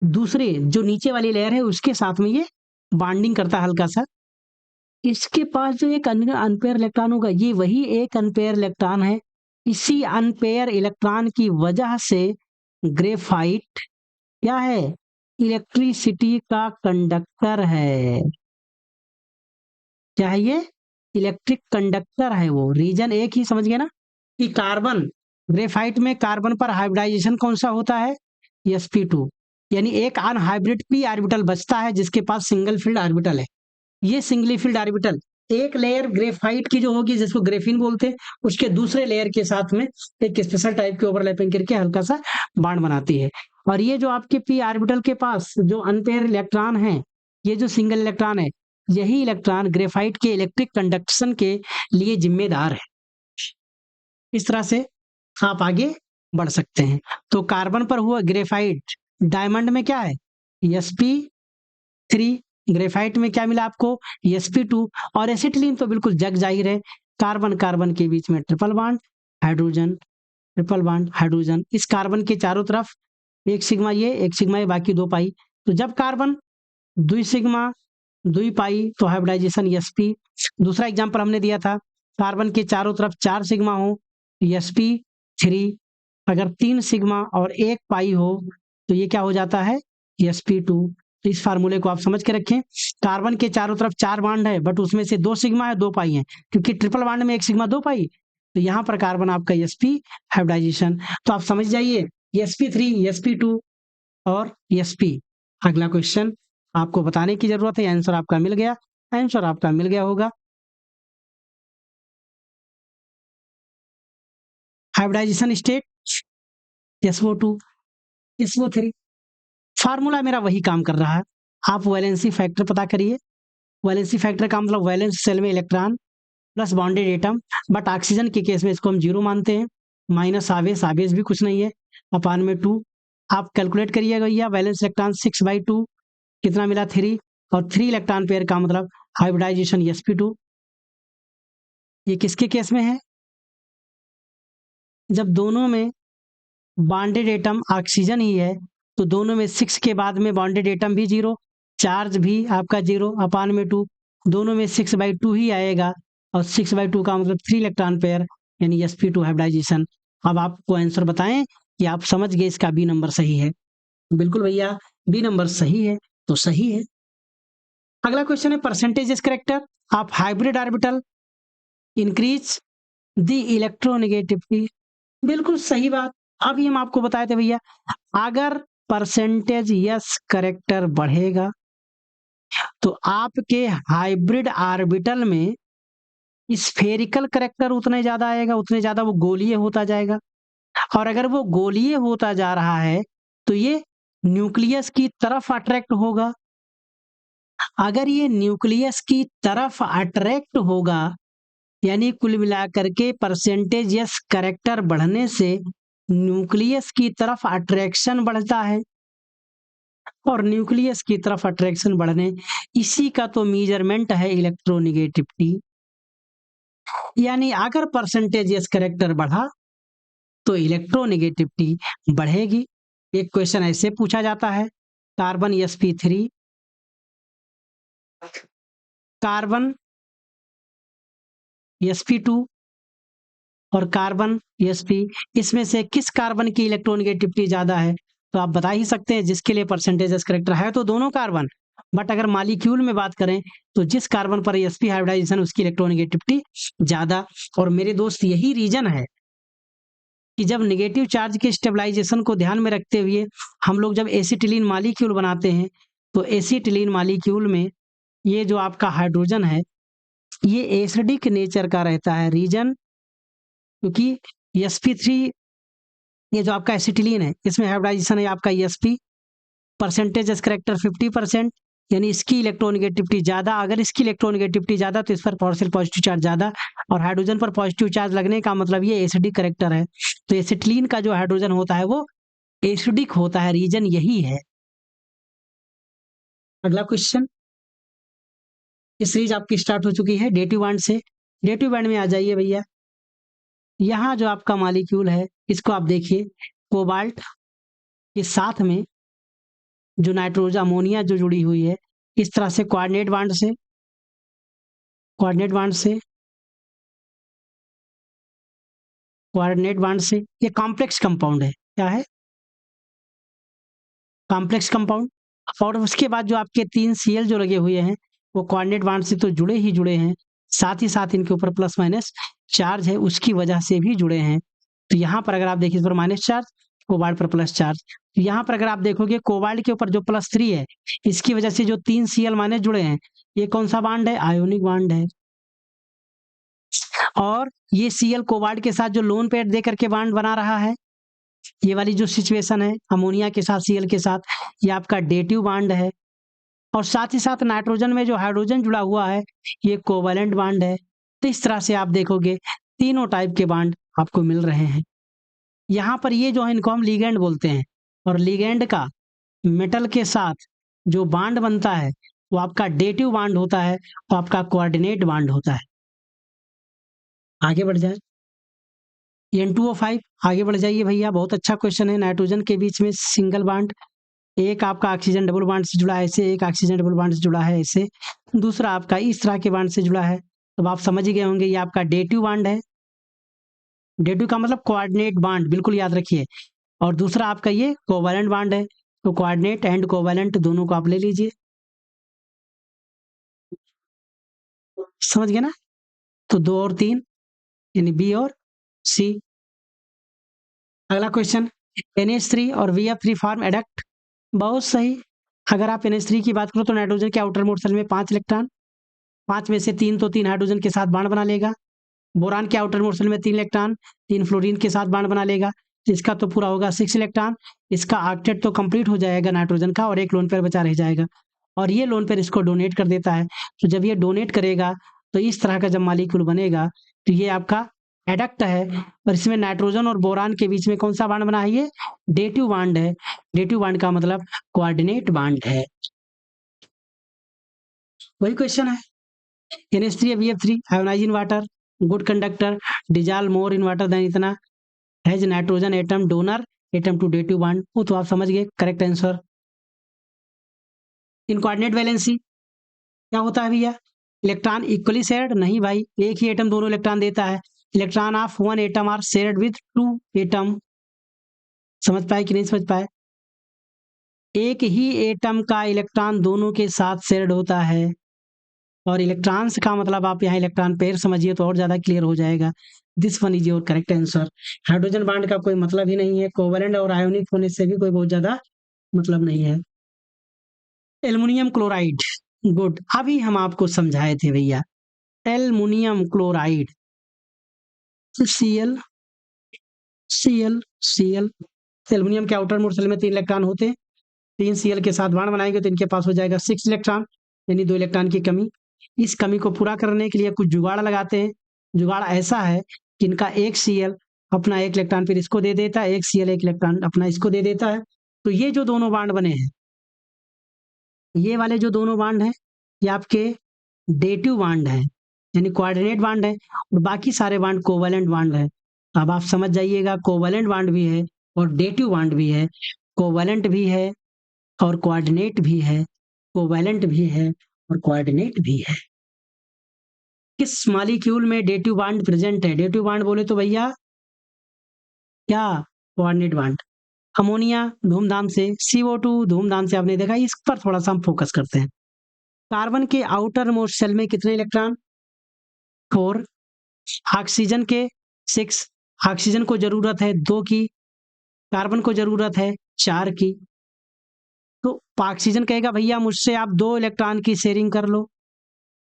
दूसरे जो नीचे वाली लेयर है उसके साथ में ये बॉन्डिंग करता है हल्का सा। इसके पास जो एक अनपेयर इलेक्ट्रॉन होगा, ये वही एक अनपेयर इलेक्ट्रॉन है। इसी अनपेयर इलेक्ट्रॉन की वजह से ग्रेफाइट क्या है, इलेक्ट्रिसिटी का कंडक्टर है। क्या है ये, इलेक्ट्रिक कंडक्टर है। वो रीजन एक ही समझ गए ना, कि कार्बन, ग्रेफाइट में कार्बन पर हाइब्रिडाइजेशन कौन सा होता है, sp2, यानी एक अनहाइब्रिड p ऑर्बिटल बचता है जिसके पास सिंगल फील्ड ऑर्बिटल है। ये सिंगली फील्ड ऑर्बिटल एक लेयर ग्रेफाइट की जो होगी, जिसको ग्रेफीन बोलते हैं, उसके दूसरे लेयर के साथ में एक स्पेशल टाइप की ओवरलैपिंग करके हल्का सा बॉन्ड बनाती है। और ये जो आपके p ऑर्बिटल के पास जो अनपेयर इलेक्ट्रॉन है, ये जो सिंगल इलेक्ट्रॉन है, यही इलेक्ट्रॉन ग्रेफाइट के इलेक्ट्रिक कंडक्शन के लिए जिम्मेदार है। इस तरह से आप आगे बढ़ सकते हैं। तो कार्बन पर हुआ ग्रेफाइट, डायमंड में क्या है, sp3, ग्रेफाइट में क्या मिला आपको, sp2, और एसिटिलीन तो बिल्कुल जग जाहिर है, कार्बन कार्बन के बीच में triple bond, hydrogen, triple bond hydrogen. इस कार्बन के चारों तरफ एक सिग्मा ये, एक सिग्मा ये, बाकी 2 पाई। तो जब कार्बन 2 सिग्मा 2 पाई तो हाइब्रिडाइजेशन sp। दूसरा एग्जांपल हमने दिया था, कार्बन के चारों तरफ 4 सिग्मा हो sp3, अगर 3 सिग्मा और 1 पाई हो तो ये क्या हो जाता है, sp2। तो इस फार्मूले को आप समझ के रखें। कार्बन के चारों तरफ 4 बॉन्ड है, बट उसमें से 2 सिग्मा है 2 पाई है, क्योंकि ट्रिपल बॉन्ड में 1 सिग्मा 2 पाई, तो यहाँ पर कार्बन आपका sp हाइब्रिडाइजेशन। तो आप समझ जाइए, sp3, sp2 और sp। अगला क्वेश्चन आपको बताने की जरूरत है, आंसर आपका मिल गया, आंसर आपका मिल गया होगा। Hybridisation state SO2, SO3, formula मेरा वही काम कर रहा है। आप वैलेंसी फैक्टर पता करिए, वैलेंसी फैक्टर का मतलब वैलेंस सेल में electron plus bonded atom, but oxygen के केस में इसको हम 0 मानते हैं, माइनस आवेश, आवेश भी कुछ नहीं है, अपान में 2। आप कैलकुलेट करिएगा भैया, वैलेंस इलेक्ट्रॉन 6/2 कितना मिला, 3, और 3 इलेक्ट्रॉन पेयर का मतलब हाइब्रिडाइजेशन sp2। ये किसके केस में है, जब दोनों में बॉन्डेड एटम ऑक्सीजन ही है, तो दोनों में 6 के बाद में बॉन्डेड एटम भी 0, चार्ज भी आपका 0, अपान में 2, दोनों में 6/2 ही आएगा, और 6/2 का मतलब 3 इलेक्ट्रॉन पेयर, यानी sp2 हाइब्रिडाइजेशन। अब आपको आंसर बताएं कि आप समझ गए इसका बी नंबर सही है। बिल्कुल भैया, बी नंबर सही है, तो सही है। अगला क्वेश्चन है percentage character of hybrid orbital increase the electronegativity. बिल्कुल सही बात, अभी हम आपको बताए थे भैया, अगर परसेंटेज यस करेक्टर बढ़ेगा तो आपके हाइब्रिड ऑर्बिटल में स्फेरिकल करेक्टर उतने ज्यादा आएगा, उतने ज्यादा वो गोलीय होता जाएगा। और अगर वो गोलीय होता जा रहा है तो ये न्यूक्लियस की तरफ अट्रैक्ट होगा। अगर ये न्यूक्लियस की तरफ अट्रैक्ट होगा, यानी कुल मिलाकर के परसेंटेज यस करेक्टर बढ़ने से न्यूक्लियस की तरफ अट्रैक्शन बढ़ता है, और न्यूक्लियस की तरफ अट्रैक्शन बढ़ने, इसी का तो मेजरमेंट है इलेक्ट्रोनेगेटिविटी। यानी अगर परसेंटेज यस करेक्टर बढ़ा तो इलेक्ट्रोनेगेटिविटी बढ़ेगी। एक क्वेश्चन ऐसे पूछा जाता है, कार्बन sp3, कार्बन sp2 और कार्बन sp, इसमें से किस कार्बन की इलेक्ट्रोनेगेटिविटी ज्यादा है? तो आप बता ही सकते हैं जिसके लिए परसेंटेज करेक्टर है तो दोनों कार्बन, बट अगर मॉलिक्यूल में बात करें तो जिस कार्बन पर sp हाइब्रिडाइजेशन उसकी इलेक्ट्रोनेगेटिविटी ज्यादा। और मेरे दोस्त यही रीजन है कि जब नेगेटिव चार्ज के स्टेबलाइजेशन को ध्यान में रखते हुए हम लोग जब एसिटिलीन मॉलिक्यूल बनाते हैं तो एसिटिलीन मॉलिक्यूल में ये जो आपका हाइड्रोजन है ये एसिडिक नेचर का रहता है। रीजन क्योंकि sp3 ये जो आपका एसिटिलीन है इसमें हाइब्रिडाइजेशन है आपका sp, परसेंटेज करेक्टर 50%, यानी इसकी इलेक्ट्रोनेगेटिविटी ज्यादा। अगर इसकी इलेक्ट्रोनेगेटिविटी ज्यादा तो इस पर पार्शियल पॉजिटिव चार्ज ज्यादा, और हाइड्रोजन पर पॉजिटिव चार्ज लगने का मतलब ये एसिडिक करेक्टर है। तो एसिटिलीन का जो हाइड्रोजन होता है वो एसिडिक होता है, रीजन यही है। अगला क्वेश्चन, ये सीरीज आपकी स्टार्ट हो चुकी है डेटिव बॉन्ड से। डेटिव बॉन्ड में आ जाइए भैया। यहाँ जो आपका मॉलिक्यूल है इसको आप देखिए, कोबाल्ट के साथ में जो नाइट्रोजन अमोनिया जो जुड़ी हुई है इस तरह से कोऑर्डिनेट बॉन्ड से, कोऑर्डिनेट बॉन्ड से, कोऑर्डिनेट बॉन्ड से, ये कॉम्प्लेक्स कंपाउंड है। क्या है? Complex compound. और उसके बाद जो आपके 3 Cl जो लगे हुए हैं वो कोऑर्डिनेट बॉन्ड से तो जुड़े ही जुड़े हैं, साथ ही साथ इनके ऊपर प्लस माइनस चार्ज है उसकी वजह से भी जुड़े हैं। तो यहाँ पर अगर आप देखिए इस पर माइनस चार्ज, कोबाल्ट पर प्लस चार्ज। तो यहाँ पर अगर आप देखोगे कोबाल्ट के ऊपर जो +3 है इसकी वजह से जो 3 Cl माइनस जुड़े हैं ये कौन सा बॉन्ड है? आयोनिक बॉन्ड है। और ये Cl कोबाल्ट के साथ जो लोन पेयर दे करके बॉन्ड बना रहा है, ये वाली जो सिचुएशन है अमोनिया के साथ Cl के साथ, ये आपका डेटिव बॉन्ड है। और साथ ही साथ नाइट्रोजन में जो हाइड्रोजन जुड़ा हुआ है ये कोवैलेंट बॉन्ड है। तो इस तरह से आप देखोगे तीनों टाइप के बॉन्ड आपको मिल रहे हैं। यहाँ पर ये जो है इनको हम लिगेंड बोलते हैं, और लिगेंड का मेटल के साथ जो बॉन्ड बनता है वो आपका डेटिव बॉन्ड होता है, वो आपका कोऑर्डिनेट बॉन्ड होता है। आगे बढ़ जाए, N2O5, आगे बढ़ जाइए भैया। बहुत अच्छा क्वेश्चन है। नाइट्रोजन के बीच में सिंगल बॉन्ड, एक आपका ऑक्सीजन डबल बॉन्ड से जुड़ा है ऐसे, एक ऑक्सीजन डबल बॉन्ड से जुड़ा है ऐसे, दूसरा आपका इस तरह के बॉन्ड से जुड़ा है। तो आप समझ गए होंगे ये आपका डेटिव बॉन्ड है। डेटिव का मतलब कोऑर्डिनेट बॉन्ड, बिल्कुल याद रखिए। और दूसरा आपका ये कोवैलेंट बॉन्ड है। तो कोऑर्डिनेट एंड कोवैलेंट दोनों को आप ले लीजिए। समझ गए ना? तो 2 और 3 यानी बी और सी। अगला क्वेश्चन, NH3 और VF3 फॉर्म एडक्ट। बहुत सही। अगर आप NH3 की बात करो तो नाइट्रोजन के आउटर मोस्ट शेल में 5 इलेक्ट्रॉन, 5 में से 3 तो 3 हाइड्रोजन के साथ बॉन्ड बना लेगा। बोरान के आउटर मोस्ट शेल में 3 इलेक्ट्रॉन, 3 फ्लोरीन के साथ बॉन्ड बना लेगा। इसका तो पूरा होगा 6 इलेक्ट्रॉन। इसका ऑक्टेट तो कंप्लीट हो जाएगा नाइट्रोजन का, और एक लोन पेयर बचा रह जाएगा। और ये लोन पेयर इसको डोनेट कर देता है। तो जब ये डोनेट करेगा तो इस तरह का जब मॉलिक्यूल बनेगा तो ये आपका एडक्ट है। और इसमें नाइट्रोजन और बोरान के बीच में कौन सा बॉन्ड बना है? ये डेटिव बॉन्ड है। डेटिव बॉन्ड का मतलब कोऑर्डिनेट बॉन्ड है। वही क्वेश्चन है। NH3 BF3 ionize in water, good conductor, dissolve more in water than इतना, has nitrogen atom donor atom to dative bond. वो तो आप समझ गए, correct answer. In coordinate valency क्या होता है भैया? Electron equally shared? नहीं भाई, एक ही एटम दोनों इलेक्ट्रॉन देता है। Electron of one atom are shared with 2 atom. समझ पाए कि नहीं समझ पाए? एक ही एटम का इलेक्ट्रॉन दोनों के साथ शेयर्ड होता है। और इलेक्ट्रॉन्स का मतलब आप यहाँ इलेक्ट्रॉन पेयर समझिए तो और ज्यादा क्लियर हो जाएगा। This one is your correct answer. Hydrogen bond का कोई मतलब ही नहीं है, कोवैलेंट और आयोनिक होने से भी कोई बहुत ज्यादा मतलब नहीं है। एल्युमिनियम क्लोराइड, गुड, अभी हम आपको समझाए थे भैया। Aluminium chloride, Cl, Cl, Cl। Aluminium के आउटर मोस्ट शेल में 3 इलेक्ट्रॉन होते हैं। 3 Cl के साथ बॉन्ड बनाएंगे तो इनके पास हो जाएगा 6 इलेक्ट्रॉन, यानी 2 इलेक्ट्रॉन की कमी। इस कमी को पूरा करने के लिए कुछ जुगाड़ लगाते हैं। जुगाड़ ऐसा है कि इनका एक Cl अपना 1 इलेक्ट्रॉन फिर इसको दे देता है, एक Cl 1 इलेक्ट्रॉन अपना इसको दे देता है। तो ये जो दोनों बॉन्ड बने हैं, ये वाले जो दोनों बॉन्ड हैं ये आपके डेटिव बॉन्ड हैं। यानी कोऑर्डिनेट बॉन्ड है, और बाकी सारे बॉन्ड कोवैलेंट बॉन्ड है। अब आप समझ जाइएगा, कोवैलेंट बॉन्ड भी है और डेटिव बॉन्ड भी है, कोवैलेंट भी है और कोऑर्डिनेट भी है, कोवैलेंट भी है और कोऑर्डिनेट भी है। किस मॉलिक्यूल में डेटिव बॉन्ड प्रेजेंट है? डेटिव बॉन्ड बोले तो भैया क्या, कोऑर्डिनेट बॉन्ड। अमोनिया धूमधाम से, CO2 धूमधाम से, आपने देखा। इस पर थोड़ा सा हम फोकस करते हैं। कार्बन के आउटर मोस्ट शेल में कितने इलेक्ट्रॉन? 4। ऑक्सीजन के 6। ऑक्सीजन को जरूरत है 2 की, कार्बन को जरूरत है 4 की। तो ऑक्सीजन कहेगा भैया मुझसे आप 2 इलेक्ट्रॉन की शेयरिंग कर लो,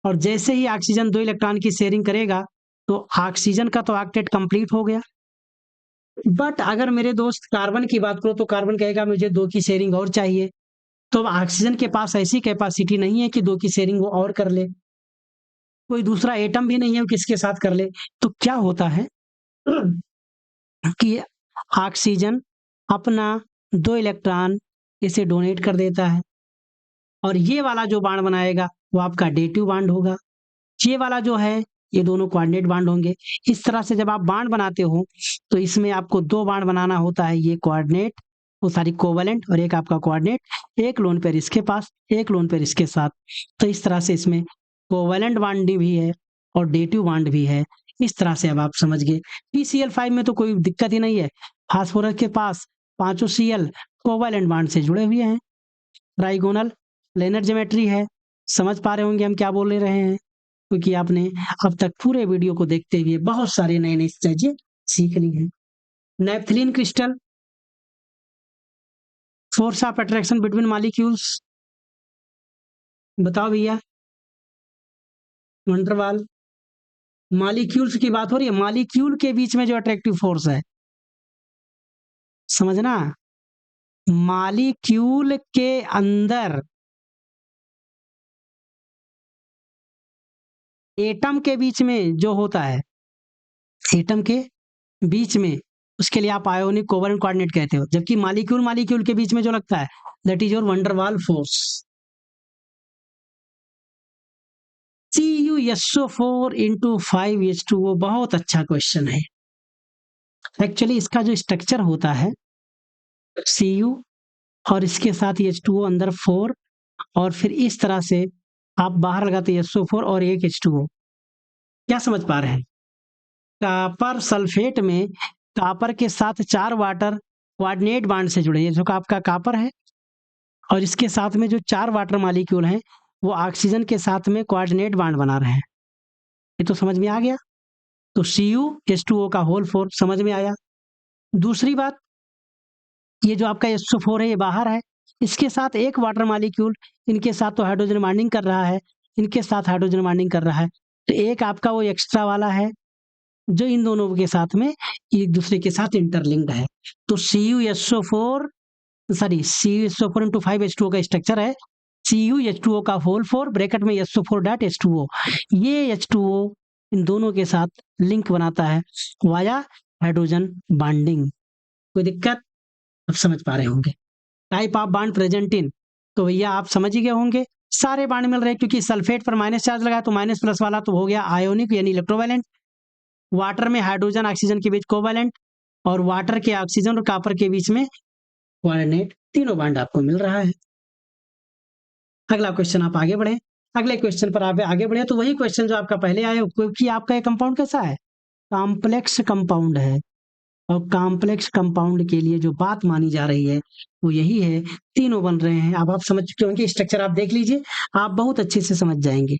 और जैसे ही ऑक्सीजन 2 इलेक्ट्रॉन की शेयरिंग करेगा तो ऑक्सीजन का तो ऑक्टेट कंप्लीट हो गया। बट अगर मेरे दोस्त कार्बन की बात करो तो कार्बन कहेगा मुझे 2 की शेयरिंग और चाहिए। तो अब ऑक्सीजन के पास ऐसी कैपेसिटी नहीं है कि 2 की शेयरिंग वो और कर ले, कोई दूसरा एटम भी नहीं है किसके साथ कर ले। तो क्या होता है कि ऑक्सीजन अपना 2 इलेक्ट्रॉन इसे डोनेट कर देता है, और ये वाला जो बॉन्ड बनाएगा वो आपका डेटिव बॉन्ड होगा। ये वाला जो है ये दोनों कोऑर्डिनेट बॉन्ड होंगे। इस तरह से जब आप बॉन्ड बनाते हो तो इसमें आपको 2 बॉन्ड बनाना होता है, ये कोऑर्डिनेट, वो सारी कोवैलेंट, और एक आपका कोऑर्डिनेट, एक लोन पेयर इसके पास, एक लोन पेयर इसके साथ। तो इस तरह से इसमें कोवैलेंट बॉन्ड भी है और डेटिव बॉन्ड भी है। इस तरह से अब आप समझ गए। PCl5 में तो कोई दिक्कत ही नहीं है, फास्फोरस के पास 5 Cl कोवैलेंट बॉन्ड से जुड़े हुए हैं। ट्राइगोनल प्लेनर ज्योमेट्री है। समझ पा रहे होंगे हम क्या बोल रहे हैं, क्योंकि आपने अब तक पूरे वीडियो को देखते हुए बहुत सारे नए नए चीजें सीख ली हैं। Naphthalene crystal, force of attraction between molecules, बताओ भैया। वंडरवाल, मॉलिक्यूल्स की बात हो रही है, मॉलिक्यूल के बीच में जो अट्रैक्टिव फोर्स है, समझना, मॉलिक्यूल के अंदर एटम के बीच में जो होता है, एटम के बीच में, उसके लिए आप आयोनिक कोवैलेंट कोऑर्डिनेट कहते हो। जबकि मॉलिक्यूल मॉलिक्यूल के बीच में जो लगता है that is your van der Waals force. CuSO4 into 5H2O, बहुत अच्छा क्वेश्चन है। एक्चुअली इसका जो स्ट्रक्चर होता है Cu और इसके साथ H2O अंदर 4, और फिर इस तरह से आप बाहर लगाते SO4 और एक H2O। क्या समझ पा रहे हैं? कॉपर सल्फेट में कॉपर के साथ 4 वाटर कोऑर्डिनेट बॉन्ड से जुड़े हैं, जो आपका कॉपर है, और इसके साथ में जो 4 वाटर मॉलिक्यूल हैं वो ऑक्सीजन के साथ में कोऑर्डिनेट बॉन्ड बना रहे हैं। ये तो समझ में आ गया। तो CuH2O का होल 4 समझ में आया। दूसरी बात, ये जो आपका SO4 है ये बाहर है, इसके साथ एक वाटर मॉलिक्यूल, इनके साथ तो हाइड्रोजन बॉन्डिंग कर रहा है, इनके साथ हाइड्रोजन बॉन्डिंग कर रहा है, तो एक आपका वो एक्स्ट्रा वाला है जो इन दोनों के साथ में एक दूसरे के साथ इंटरलिंक्ड है। तो CuSO4 इंटू 5H2O का स्ट्रक्चर है CuH2O का होल 4 ब्रैकेट में SO4 डॉट H2O। ये H2O इन दोनों के साथ लिंक बनाता है वाया हाइड्रोजन बॉन्डिंग। कोई दिक्कत? अब समझ पा रहे होंगे। Type of bond present in, तो भैया आप समझ ही गए होंगे, सारे बॉन्ड मिल रहे हैं, क्योंकि सल्फेट पर माइनस चार्ज लगा तो माइनस प्लस वाला तो हो गया आयोनिक यानी इलेक्ट्रोवैलेंट। वाटर में हाइड्रोजन ऑक्सीजन के बीच कोवैलेंट, और वाटर के ऑक्सीजन और कॉपर के बीच में कोऑर्डिनेट, तीनों बॉन्ड आपको मिल रहा है। अगला क्वेश्चन आप आगे बढ़े। अगले क्वेश्चन पर आप आगे बढ़े तो वही क्वेश्चन जो आपका पहले आया, क्योंकि आपका ये कंपाउंड कैसा है, कॉम्प्लेक्स कंपाउंड है, और कॉम्प्लेक्स कंपाउंड के लिए जो बात मानी जा रही है वो यही है, तीनों बन रहे हैं। अब आप समझ चुके होंगे, स्ट्रक्चर आप देख लीजिए, आप बहुत अच्छे से समझ जाएंगे।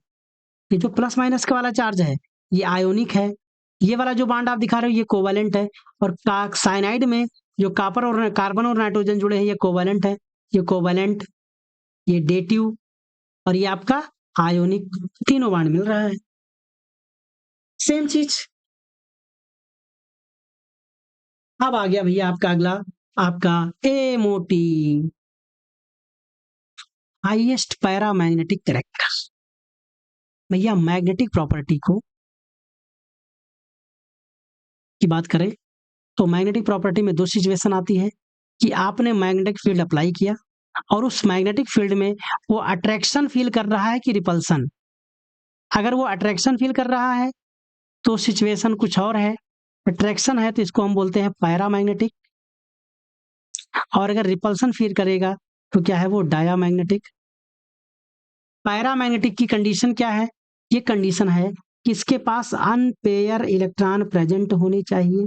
ये जो प्लस माइनस का वाला चार्ज है ये आयोनिक है, ये वाला जो बॉन्ड आप दिखा रहे हो ये कोवैलेंट है, और साइनाइड में जो कॉपर और कार्बन और नाइट्रोजन जुड़े हैं ये कोवैलेंट है, ये कोवैलेंट, ये डेटिव, और ये आपका आयोनिक, तीनों बॉन्ड मिल रहा है। सेम चीज। अब आ गया भैया आपका अगला, आपका एमओटी, हाईएस्ट पैरामैग्नेटिक कैरेक्टर। भैया मैग्नेटिक प्रॉपर्टी को की बात करें तो मैग्नेटिक प्रॉपर्टी में 2 सिचुएशन आती है कि आपने मैग्नेटिक फील्ड अप्लाई किया और उस मैग्नेटिक फील्ड में वो अट्रैक्शन फील कर रहा है कि रिपल्सन। अगर वो अट्रैक्शन फील कर रहा है तो सिचुएशन कुछ और है। अट्रैक्शन है तो इसको हम बोलते हैं पैरामैग्नेटिक, और अगर रिपल्सन फील करेगा तो क्या है वो डायामैग्नेटिक। पैरामैग्नेटिक की कंडीशन क्या है? ये कंडीशन है कि इसके पास अनपेयर इलेक्ट्रॉन प्रेजेंट होने चाहिए।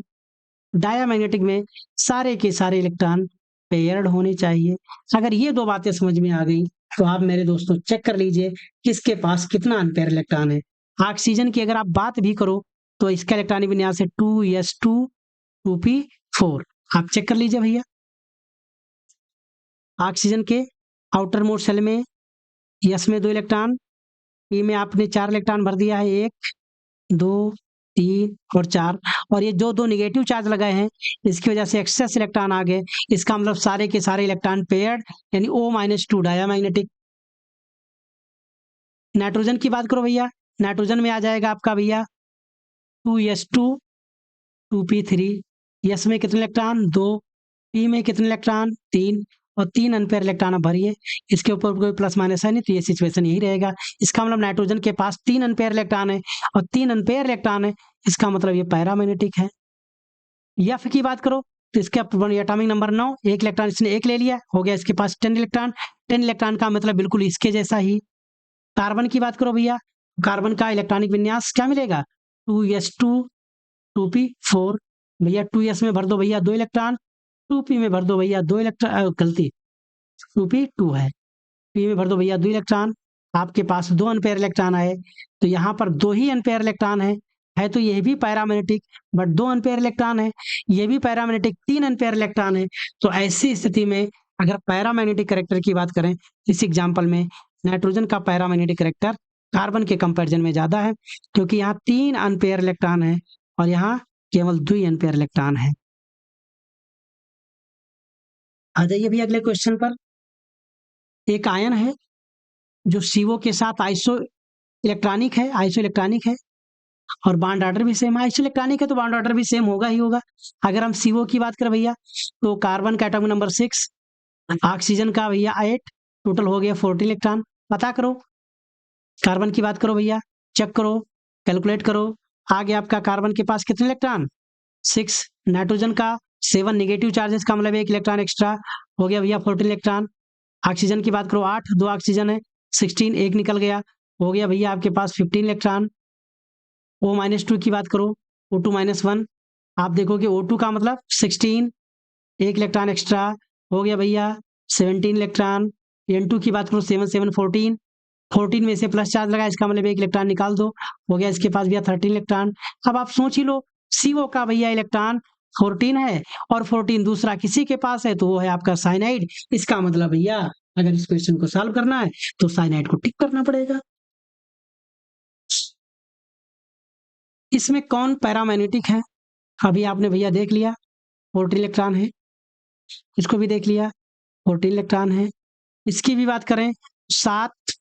डायामैग्नेटिक में सारे के सारे इलेक्ट्रॉन पेयर्ड होने चाहिए। अगर ये दो बातें समझ में आ गई तो आप मेरे दोस्तों चेक कर लीजिए किसके पास कितना अनपेयर इलेक्ट्रॉन है। ऑक्सीजन की अगर आप बात भी करो तो इसका इलेक्ट्रॉनिक विन्यास है 2s2 2p4। आप चेक कर लीजिए भैया। ऑक्सीजन के आउटर मोस्ट शेल में यस में 2 इलेक्ट्रॉन, पी में आपने 4 इलेक्ट्रॉन भर दिया है, 1 2 3 और 4, और ये जो 2 निगेटिव चार्ज लगाए हैं इसकी वजह से एक्सेस इलेक्ट्रॉन आ गए। इसका मतलब सारे के सारे इलेक्ट्रॉन पेयर्ड, यानी O-2 डायामैग्नेटिक। नाइट्रोजन की बात करो भैया, नाइट्रोजन में आ जाएगा आपका भैया 2s2 2p3। यस में कितने इलेक्ट्रॉन? 2। पी में कितने इलेक्ट्रॉन? 3, और 3 अनपेयर इलेक्ट्रॉन आप भरिए। इसके ऊपर कोई प्लस माइनस है नहीं तो ये सिचुएशन यही रहेगा। इसका मतलब नाइट्रोजन के पास 3 अनपेयर इलेक्ट्रॉन है, और 3 अनपेयर इलेक्ट्रॉन है, इसका मतलब ये पैरामैग्नेटिक है। एफ की बात करो तो इसका एटॉमिक नंबर 9, एक इलेक्ट्रॉन इसने एक ले लिया, हो गया इसके पास 10 इलेक्ट्रॉन। 10 इलेक्ट्रॉन का मतलब बिल्कुल इसके जैसा ही। कार्बन की बात करो भैया, कार्बन का इलेक्ट्रॉनिक विन्यास क्या मिलेगा? 2s2 2p4। भैया 2s में भर दो भैया 2 इलेक्ट्रॉन, 2p में भर दो भैया 2 इलेक्ट्रॉन, गलती 2p2 है, p में भर दो भैया 2 इलेक्ट्रॉन। आपके पास 2 अनपेयर इलेक्ट्रॉन आए, तो यहाँ पर 2 ही अनपेयर इलेक्ट्रॉन है तो ये भी पैरामैग्नेटिक, बट 2 अनपेयर इलेक्ट्रॉन है, ये भी पैरामैग्नेटिक, 3 अनपेयर इलेक्ट्रॉन है। तो ऐसी स्थिति में अगर पैरामैग्नेटिक कैरेक्टर की बात करें, इस एग्जाम्पल में नाइट्रोजन का पैरामैग्नेटिक कैरेक्टर कार्बन के कंपैरिजन में ज्यादा है, क्योंकि यहाँ 3 अनपेयर इलेक्ट्रॉन है और यहाँ केवल 2 अनपेयर इलेक्ट्रॉन है। आ जाइए भी अगले क्वेश्चन पर। एक आयन है जो CO के साथ आइसो इलेक्ट्रॉनिक है, और बॉन्ड ऑर्डर भी सेम है। आइसो इलेक्ट्रॉनिक है तो बॉन्ड ऑर्डर भी सेम होगा ही होगा। अगर हम CO की बात करें भैया तो कार्बन का एटॉमिक नंबर 6, ऑक्सीजन का भैया 8, टोटल हो गया 14 इलेक्ट्रॉन। पता करो, कार्बन की बात करो भैया, चेक करो, कैलकुलेट करो। आ गया आपका कार्बन के पास कितने इलेक्ट्रॉन? 6। नाइट्रोजन का 7 निगेटिव चार्जेस का मतलब 1 इलेक्ट्रॉन एक्स्ट्रा, हो गया भैया 14 इलेक्ट्रॉन। ऑक्सीजन की बात करो 8, 2 ऑक्सीजन है, 16, 1 निकल गया, हो गया भैया आपके पास 15 इलेक्ट्रॉन। O-2 की बात करो, O2-1, आप देखोगे O2 का मतलब 16, 1 इलेक्ट्रॉन एक्स्ट्रा, हो गया भैया 17 इलेक्ट्रॉन। N2 की बात करो 7 7 14, 14 में से प्लस चार्ज लगा, इसका मतलब 1 इलेक्ट्रॉन निकाल दो, हो गया इसके पास भैया 13 इलेक्ट्रॉन। अब आप सोच ही लो, CO का भैया इलेक्ट्रॉन 14 है और 14 दूसरा किसी के पास है तो वो है आपका साइनाइड। इसका मतलब भैया अगर इस क्वेश्चन को सॉल्व करना है तो साइनाइड को टिक करना पड़ेगा। इसमें कौन पैरामैग्नेटिक है? अभी आपने भैया देख लिया 14 इलेक्ट्रॉन है, इसको भी देख लिया 14 इलेक्ट्रॉन है। इसकी भी बात करें 7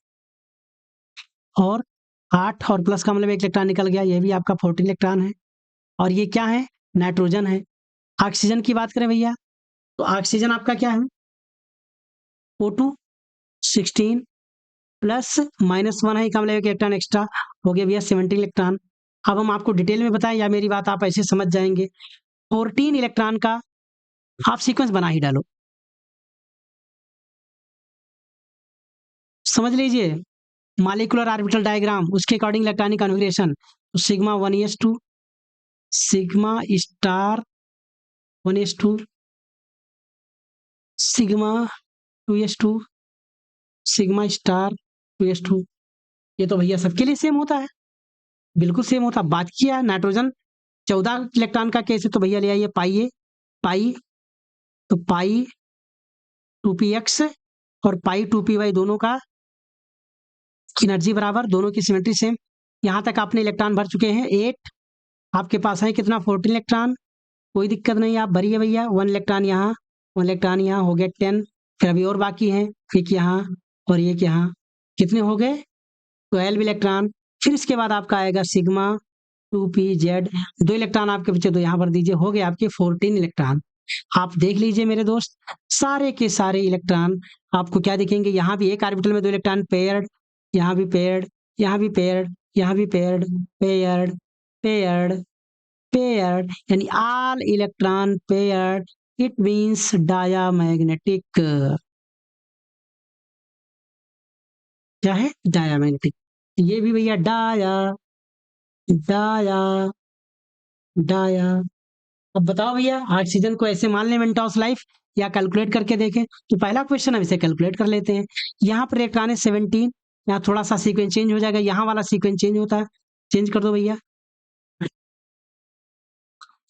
और 8 और प्लस का मतलब 1 इलेक्ट्रॉन निकल गया, ये भी आपका 14 इलेक्ट्रॉन है। और ये क्या है? नाइट्रोजन है। ऑक्सीजन की बात करें भैया तो ऑक्सीजन आपका क्या है? O2 16 प्लस -1 है, इसका मतलब 1 इलेक्ट्रॉन एक्स्ट्रा, हो गया भैया 17 इलेक्ट्रॉन। अब हम आपको डिटेल में बताएं या मेरी बात आप ऐसे समझ जाएंगे? 14 इलेक्ट्रॉन का आप सीक्वेंस बना ही डालो, समझ लीजिए मॉलिक्यूलर ऑर्बिटल डायग्राम, उसके अकॉर्डिंग इलेक्ट्रॉनिक कॉन्फ़िगरेशन। तो sigma 1s2, sigma star 1s2, sigma 2s2, sigma star 2s2। ये तो भैया सबके लिए सेम होता है, बिल्कुल सेम होता है। बात किया नाइट्रोजन 14 इलेक्ट्रॉन का केस है तो भैया ले आइए पाई, तो पाई 2px और पाई 2py दोनों का एनर्जी बराबर, दोनों की सिमेट्री सेम। यहाँ तक आपने इलेक्ट्रॉन भर चुके हैं 8, आपके पास है कितना? 14 इलेक्ट्रॉन। कोई दिक्कत नहीं, आप भरिए भैया 1 इलेक्ट्रॉन यहाँ, 1 इलेक्ट्रॉन यहाँ, हो गया 10। फिर अभी और बाकी हैं, एक यहाँ और एक यहाँ, कितने हो गए? 12 इलेक्ट्रॉन। फिर इसके बाद आपका आएगा सिग्मा 2pz, 2 इलेक्ट्रॉन आपके बचे, तो यहाँ भर दीजिए, हो गए आपके 14 इलेक्ट्रॉन। आप देख लीजिए मेरे दोस्त, सारे के सारे इलेक्ट्रॉन आपको क्या दिखेंगे? यहाँ भी एक ऑर्बिटल में 2 इलेक्ट्रॉन पेयर्ड, यहाँ भी पेयर्ड, यहाँ भी पेयर्ड, यहाँ भी पेयर्ड पेयर्ड पेयर्ड पेयर्ड, यानी all electron paired, it means diamagnetic. क्या है? डायामैग्नेटिक। ये भी भैया डाया डाया डाया। अब बताओ भैया, ऑक्सीजन को ऐसे मान लें मेंटॉस लाइफ या कैलकुलेट करके देखें? तो पहला क्वेश्चन हम इसे कैलकुलेट कर लेते हैं। यहाँ पर इलेक्ट्रॉन है 17, यहाँ थोड़ा सा सीक्वेंस चेंज हो जाएगा, यहाँ वाला सीक्वेंस चेंज होता है, चेंज कर दो भैया।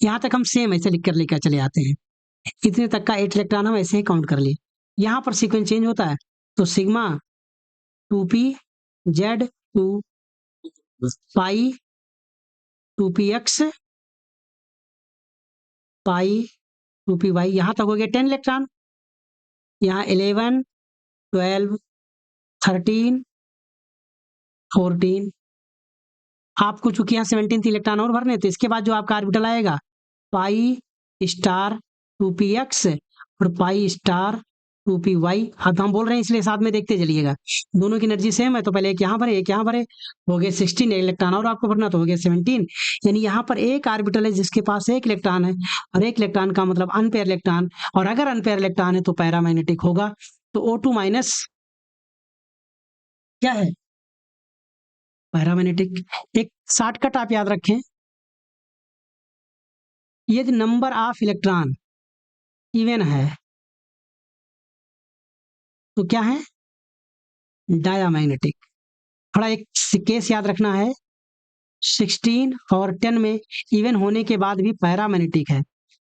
यहाँ तक हम सेम ऐसे लिख कर लेकर चले आते हैं, इतने तक का 8 इलेक्ट्रॉन हम ऐसे ही काउंट कर लिए। यहाँ पर सीक्वेंस चेंज होता है, तो सिग्मा 2p z 2 पाई 2px पाई 2py, यहाँ तक हो गया 10 इलेक्ट्रॉन। यहाँ 11 12 13 14, आपको चूंकि यहाँ 17 इलेक्ट्रॉन और भरने, तो इसके बाद जो आपका ऑर्बिटल आएगा पाई स्टार 2px और पाई स्टार 2py। अब हम बोल रहे हैं इसलिए साथ में देखते चलिएगा, दोनों की एनर्जी सेम है, तो पहले एक यहाँ भरे एक यहाँ भरे, हो गए 16 इलेक्ट्रॉन और आपको भरना, तो हो गया 17। यानी यहाँ पर एक ऑर्बिटल है जिसके पास एक इलेक्ट्रॉन है, और एक इलेक्ट्रॉन का मतलब अनपेयर इलेक्ट्रॉन, और अगर अनपेयर इलेक्ट्रॉन है तो पैरामैग्नेटिक होगा। तो O2 माइनस क्या है? पैरामैग्नेटिक। एक शॉर्टकट आप याद रखें, यदि नंबर ऑफ इलेक्ट्रॉन इवन है तो क्या है? डायामैग्नेटिक। थोड़ा एक केस याद रखना है, 16 और 10 में इवन होने के बाद भी पैरामैग्नेटिक है,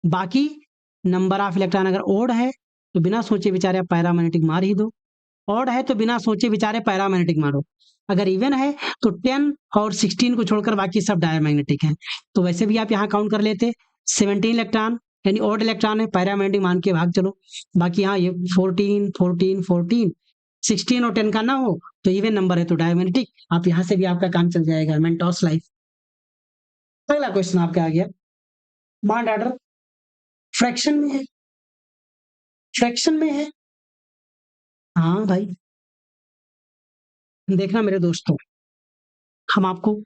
बाकी नंबर ऑफ इलेक्ट्रॉन अगर ओड है तो बिना सोचे विचारे आप पैरामैग्नेटिक मार ही दो, ऑड है तो बिना सोचे विचारे पैरामैग्नेटिक मारो, अगर इवन है तो 10 और 16 को छोड़कर बाकी सब डायमैग्नेटिक हैं। तो वैसे भी आप यहाँ काउंट कर लेते 17 इलेक्ट्रॉन, यानी ऑड इलेक्ट्रॉन है, पैरामैग्नेटिक मान के भाग चलो। बाकी यहाँ ये 14 14 14 16 और 10 का ना हो तो इवन नंबर है तो डायमैग्नेटिक, आप यहाँ से भी आपका काम चल जाएगा। मेंटॉस लाइफ। अगला क्वेश्चन आपका आ गया, बॉन्ड ऑर्डर फ्रैक्शन में है, फ्रैक्शन में है। हाँ भाई, देखना मेरे दोस्तों, हम आपको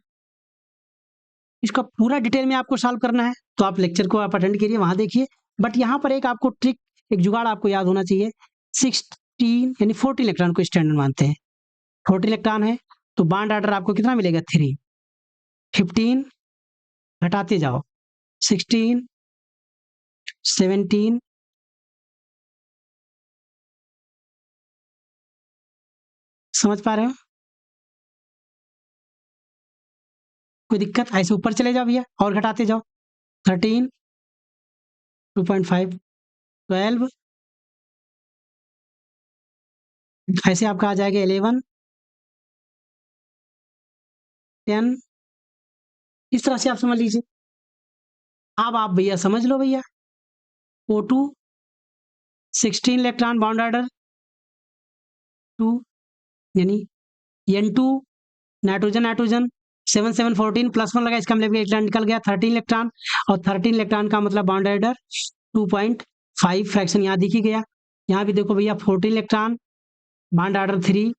इसका पूरा डिटेल में आपको सॉल्व करना है तो आप लेक्चर को आप अटेंड करिए, वहां देखिए। बट यहाँ पर एक आपको ट्रिक, एक जुगाड़ आपको याद होना चाहिए। 16 यानी 14 इलेक्ट्रॉन को स्टैंडर्ड मानते हैं, 14 इलेक्ट्रॉन है तो बॉन्ड ऑर्डर आपको कितना मिलेगा? 3। 15 घटाते जाओ, 16 17, समझ पा रहे हो? कोई दिक्कत? ऐसे ऊपर चले जाओ भैया और घटाते जाओ, 13 2.5 12, ऐसे आपका आ जाएगा 11 10, इस तरह से आप समझ लीजिए। अब आप भैया समझ लो भैया, O2 16 इलेक्ट्रॉन बॉन्ड ऑर्डर 2, यानी N2 नाइट्रोजन नाइट्रोजन 7 7 14 प्लस 1 लगा, इसका मतलब इलेक्ट्रॉन निकल गया 13 इलेक्ट्रॉन, और 13 इलेक्ट्रॉन का मतलब बॉन्ड ऑर्डर 2.5, फ्रैक्शन यहाँ दिख ही गया। यहाँ भी देखो भैया 14 इलेक्ट्रॉन बॉन्ड ऑर्डर 3,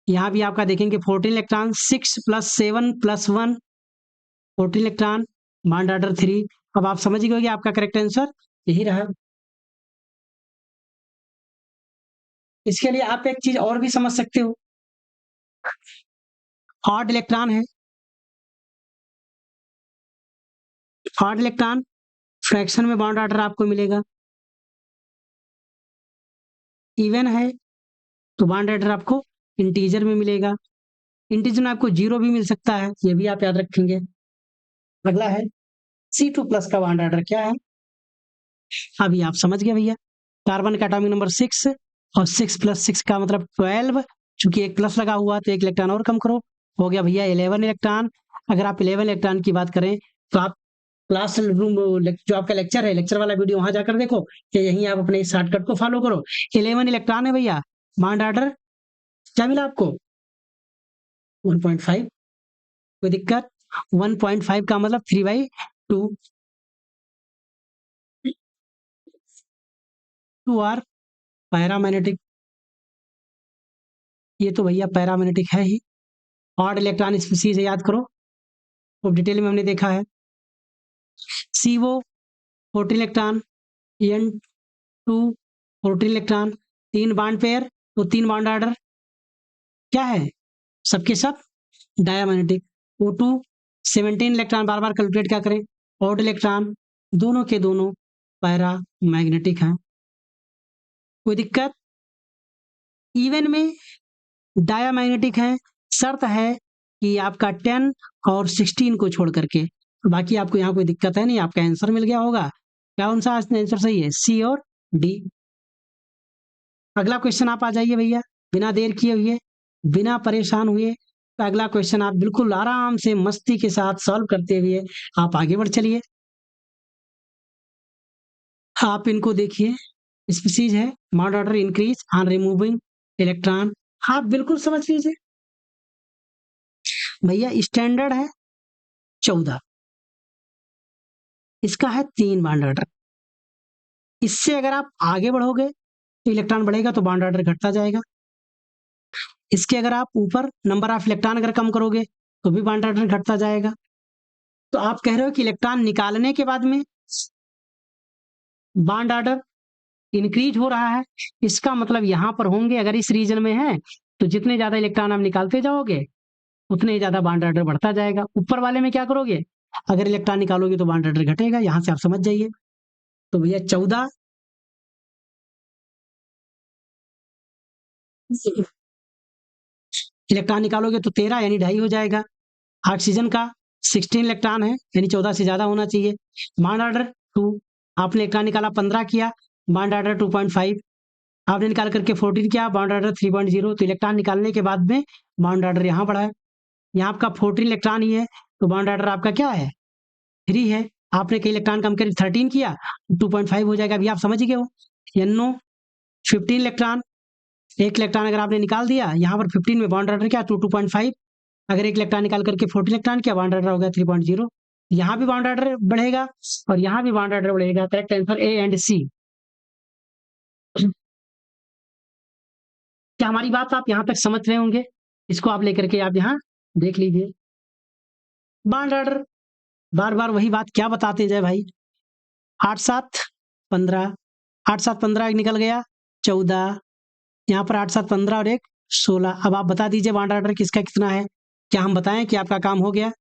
यहाँ भी आपका देखेंगे 14 इलेक्ट्रॉन 6 + 7 + 1 14 इलेक्ट्रॉन बॉन्ड ऑर्डर 3। अब आप समझ गए कि आपका करेक्ट आंसर यही रहा। इसके लिए आप एक चीज और भी समझ सकते हो, ऑड इलेक्ट्रॉन है, ऑड इलेक्ट्रॉन फ्रैक्शन में बॉन्ड ऑर्डर आपको मिलेगा, इवन है तो बॉन्ड ऑर्डर आपको इंटीजर में मिलेगा, इंटीजर में आपको 0 भी मिल सकता है, ये भी आप याद रखेंगे। अगला है C2+ का बॉन्ड ऑर्डर क्या है? अभी आप समझ गए भैया, कार्बन का एटॉमिक नंबर 6 और 6 + 6 का मतलब 12, चूंकि एक प्लस लगा हुआ तो एक इलेक्ट्रॉन और कम करो, हो गया भैया 11 इलेक्ट्रॉन। अगर आप 11 इलेक्ट्रॉन की बात करें तो आप क्लास रूम जो आपका लेक्चर है, लेक्चर वाला वीडियो वहां जाकर देखो, या यहीं आप अपने शॉर्टकट को फॉलो करो। 11 इलेक्ट्रॉन है भैया, बॉन्ड ऑर्डर क्या मिला आपको? 1.5। कोई दिक्कत? 1.5 का मतलब 3/2, 2 आर पैरामैग्नेटिक, ये तो भैया पैरामैग्नेटिक है ही। ऑड इलेक्ट्रॉन स्पीसीज है, याद करो, खूब डिटेल में हमने देखा है। CO 14 electron, N2 14 electron, 3 bond pair तो 3 बॉन्ड ऑर्डर, क्या है सबके सब डायमैग्नेटिक। O2 17 इलेक्ट्रॉन, बार बार कैलकुलेट क्या करें, ऑड इलेक्ट्रॉन, दोनों के दोनों पैरा मैग्नेटिक हैं। कोई दिक्कत? इवन में डायमैग्नेटिक है, शर्त है कि आपका 10 और 16 को छोड़ करके, बाकी आपको यहाँ कोई दिक्कत है नहीं, आपका आंसर मिल गया होगा। क्या कौन सा आंसर सही है? C और D। अगला क्वेश्चन आप आ जाइए भैया, बिना देर किए हुए, बिना परेशान हुए। तो अगला क्वेश्चन आप बिल्कुल आराम से मस्ती के साथ सॉल्व करते हुए आप आगे बढ़ चलिए। आप इनको देखिए, स्पीसीज है, bond order increase on removing electron, आप बिल्कुल समझ लीजिए भैया। स्टैंडर्ड है 14, इसका है 3 बॉन्ड ऑर्डर। इससे अगर आप आगे बढ़ोगे तो इलेक्ट्रॉन बढ़ेगा तो बॉन्ड ऑर्डर घटता जाएगा। इसके अगर आप ऊपर नंबर ऑफ इलेक्ट्रॉन अगर कम करोगे तो भी बॉन्ड ऑर्डर घटता जाएगा। तो आप कह रहे हो कि इलेक्ट्रॉन निकालने के बाद में बॉन्ड ऑर्डर इंक्रीज हो रहा है, इसका मतलब यहां पर होंगे, अगर इस रीजन में है तो जितने ज्यादा इलेक्ट्रॉन आप निकालते जाओगे उतने ही ज्यादा बॉन्ड ऑर्डर बढ़ता जाएगा। ऊपर वाले में क्या करोगे, अगर इलेक्ट्रॉन निकालोगे तो बॉन्ड ऑर्डर घटेगा, यहां से आप समझ जाइए। तो भैया 14 इलेक्ट्रॉन निकालोगे तो 13 यानी 2.5 हो जाएगा। ऑक्सीजन का 16 इलेक्ट्रॉन है यानी 14 से ज्यादा होना चाहिए। बॉन्ड ऑर्डर 2, आपने इलेक्ट्रॉन निकाला 15 किया, बॉन्ड ऑर्डर 2.5, आपने निकाल करके 14 किया, बॉन्ड ऑर्डर 3.0। तो इलेक्ट्रॉन निकालने के बाद में बॉन्ड ऑर्डर यहाँ बढ़ा है, यहाँ आपका 14 इलेक्ट्रॉन ही है तो बॉन्ड ऑर्डर आपका क्या है, 3 है। आपने कई इलेक्ट्रॉन कम कर 13 किया, 2.5 हो जाएगा। अभी आप समझ गए हो। NO 15 इलेक्ट्रॉन, एक इलेक्ट्रॉन अगर आपने निकाल दिया, यहाँ पर 15 में बॉन्ड ऑर्डर क्या, 2.5, अगर एक इलेक्ट्रॉन निकाल करके 14 इलेक्ट्रॉन किया, बॉन्ड ऑर्डर हो गया 3.0। यहाँ भी बॉन्ड ऑर्डर बढ़ेगा और यहाँ भी बॉन्ड ऑर्डर बढ़ेगा। Correct answer A and C। क्या हमारी बात आप यहाँ तक समझ रहे होंगे? इसको आप लेकर के आप यहाँ देख लीजिए। बॉन्ड ऑर्डर बार बार वही बात क्या बताते जाए भाई। 8 7 15, 8 7 15 निकल गया 14, यहाँ पर 8 7 15 और एक 16। अब आप बता दीजिए बॉन्ड ऑर्डर किसका कितना है। क्या हम बताएं कि आपका काम हो गया?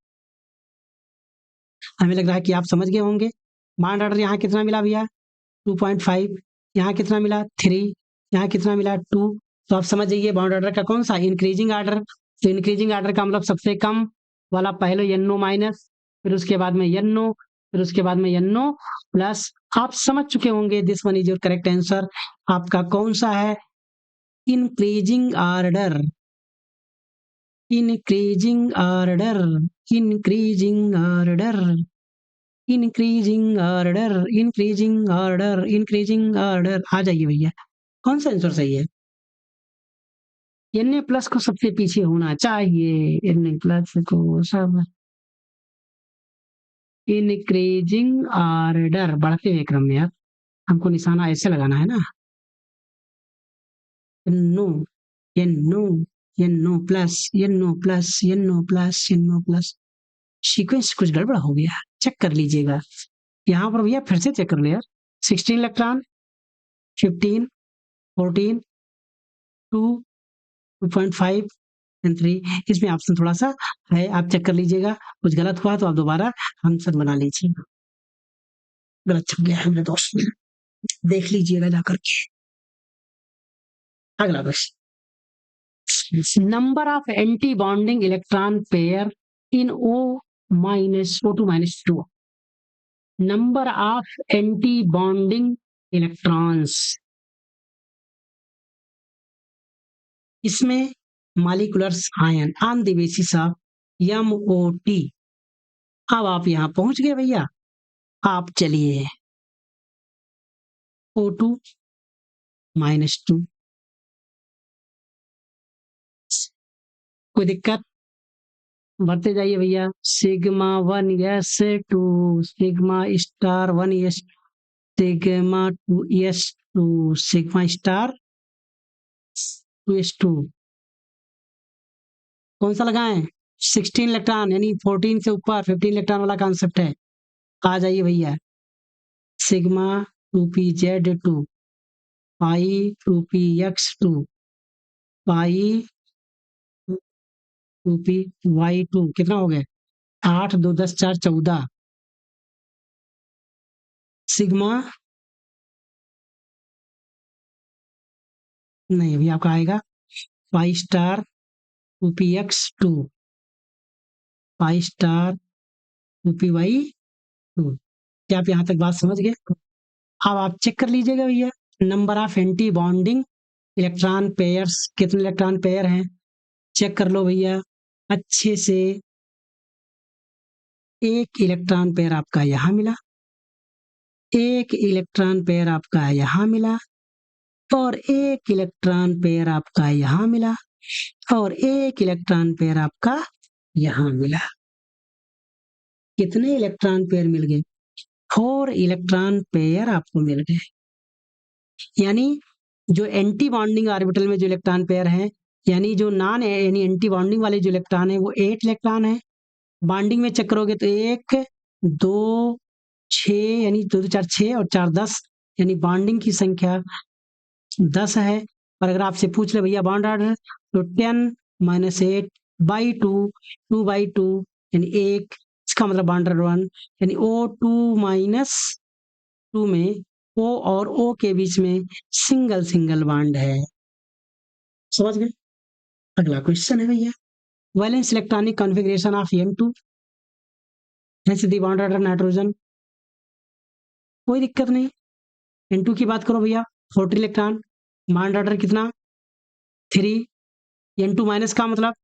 हमें लग रहा है कि आप समझ गए होंगे। बॉन्ड ऑर्डर यहाँ कितना मिला भैया, 2.5, यहाँ कितना मिला 3, यहाँ कितना मिला 2। तो आप समझ जाइए बॉन्ड ऑर्डर का कौन सा, इंक्रीजिंग ऑर्डर। तो इंक्रीजिंग ऑर्डर का मतलब सबसे कम वाला पहले NO माइनस, फिर उसके बाद में NO, फिर उसके बाद में NO प्लस। आप समझ चुके होंगे, this one is your correct answer. आपका कौन सा है, increasing order, increasing order, increasing order, increasing order, increasing order, increasing order. आ जाइए भैया, कौन सा आंसर सही है? Na प्लस को सबसे पीछे होना चाहिए, Na प्लस को सब इंक्रीजिंग ऑर्डर, बढ़ते हुए क्रम में। यार हमको निशाना ऐसे लगाना है ना, NO, NO, NO plus, NO plus, NO plus, NO plus. Sequence कुछ गड़बड़ हो गया, चेक कर लीजिएगा। यहाँ पर भैया फिर से चेक कर ले यार, 16 इलेक्ट्रॉन, 15, 14, 2, 2.5 एंड 3। इसमें ऑप्शन थोड़ा सा है, आप चेक कर लीजिएगा। कुछ गलत हुआ तो आप दोबारा आंसर बना लीजिए। गलत छप गया है मेरे दोस्त, देख लीजिएगा जाकर के। अगला question, number of anti bonding electron pair in O-2-2, number of anti bonding electrons, इसमें moleculars ion on the basis of MOT। अब आप यहाँ पहुंच गए भैया, आप चलिए O2-2, कोई दिक्कत? बढ़ते जाइए भैया, σ1s2, σ*1s, σ2s2, σ*2s2, कौन सा लगाएं? 16 इलेक्ट्रॉन, यानी 14 से ऊपर 15 इलेक्ट्रॉन वाला कॉन्सेप्ट है। आ जाइए भैया, सिग्मा 2p(Z)2 पाई 2p(x)2 पाई 2p(y)2 कितना हो गया? 8 2 10 4 14 सिग्मा, नहीं अभी आपका आएगा pi star 2p(x)2 pi star 2p(y)2। क्या आप यहाँ तक बात समझ गए? अब आप चेक कर लीजिएगा भैया, number of anti bonding electron pairs, कितने इलेक्ट्रॉन पेयर हैं चेक कर लो भैया अच्छे से। एक इलेक्ट्रॉन पेयर आपका यहाँ मिला, एक इलेक्ट्रॉन पेयर आपका यहाँ मिला, और एक इलेक्ट्रॉन पेयर आपका यहाँ मिला, और एक इलेक्ट्रॉन पेयर आपका यहाँ मिला। कितने इलेक्ट्रॉन पेयर मिल गए? 4 इलेक्ट्रॉन पेयर आपको मिल गए। यानी जो एंटी बॉन्डिंग ऑर्बिटल में जो इलेक्ट्रॉन पेयर हैं, यानी जो नॉन यानी एंटी बॉन्डिंग वाले जो इलेक्ट्रॉन है वो 8 इलेक्ट्रॉन है। बॉन्डिंग में चेक करोगे तो 1 2 6, यानी 2 2 4 6 और 4 10, यानी बॉन्डिंग की संख्या 10 है। और अगर आपसे पूछ ले भैया बॉन्ड ऑर्डर, तो 10 - 8 बाई 2 2 बाई 2, यानी 1, इसका मतलब बॉन्ड ऑर्डर 1, यानी O2 - 2 में O और O के बीच में सिंगल सिंगल बॉन्ड है। समझ गए? अगला क्वेश्चन है भैया, valence electronic configuration of N2, जैसे दी बॉन्ड ऑर्डर नाइट्रोजन, कोई दिक्कत नहीं। N2 की बात करो भैया, 40 इलेक्ट्रॉन, बॉन्ड ऑर्डर कितना? 3, N2 माइनस का मतलब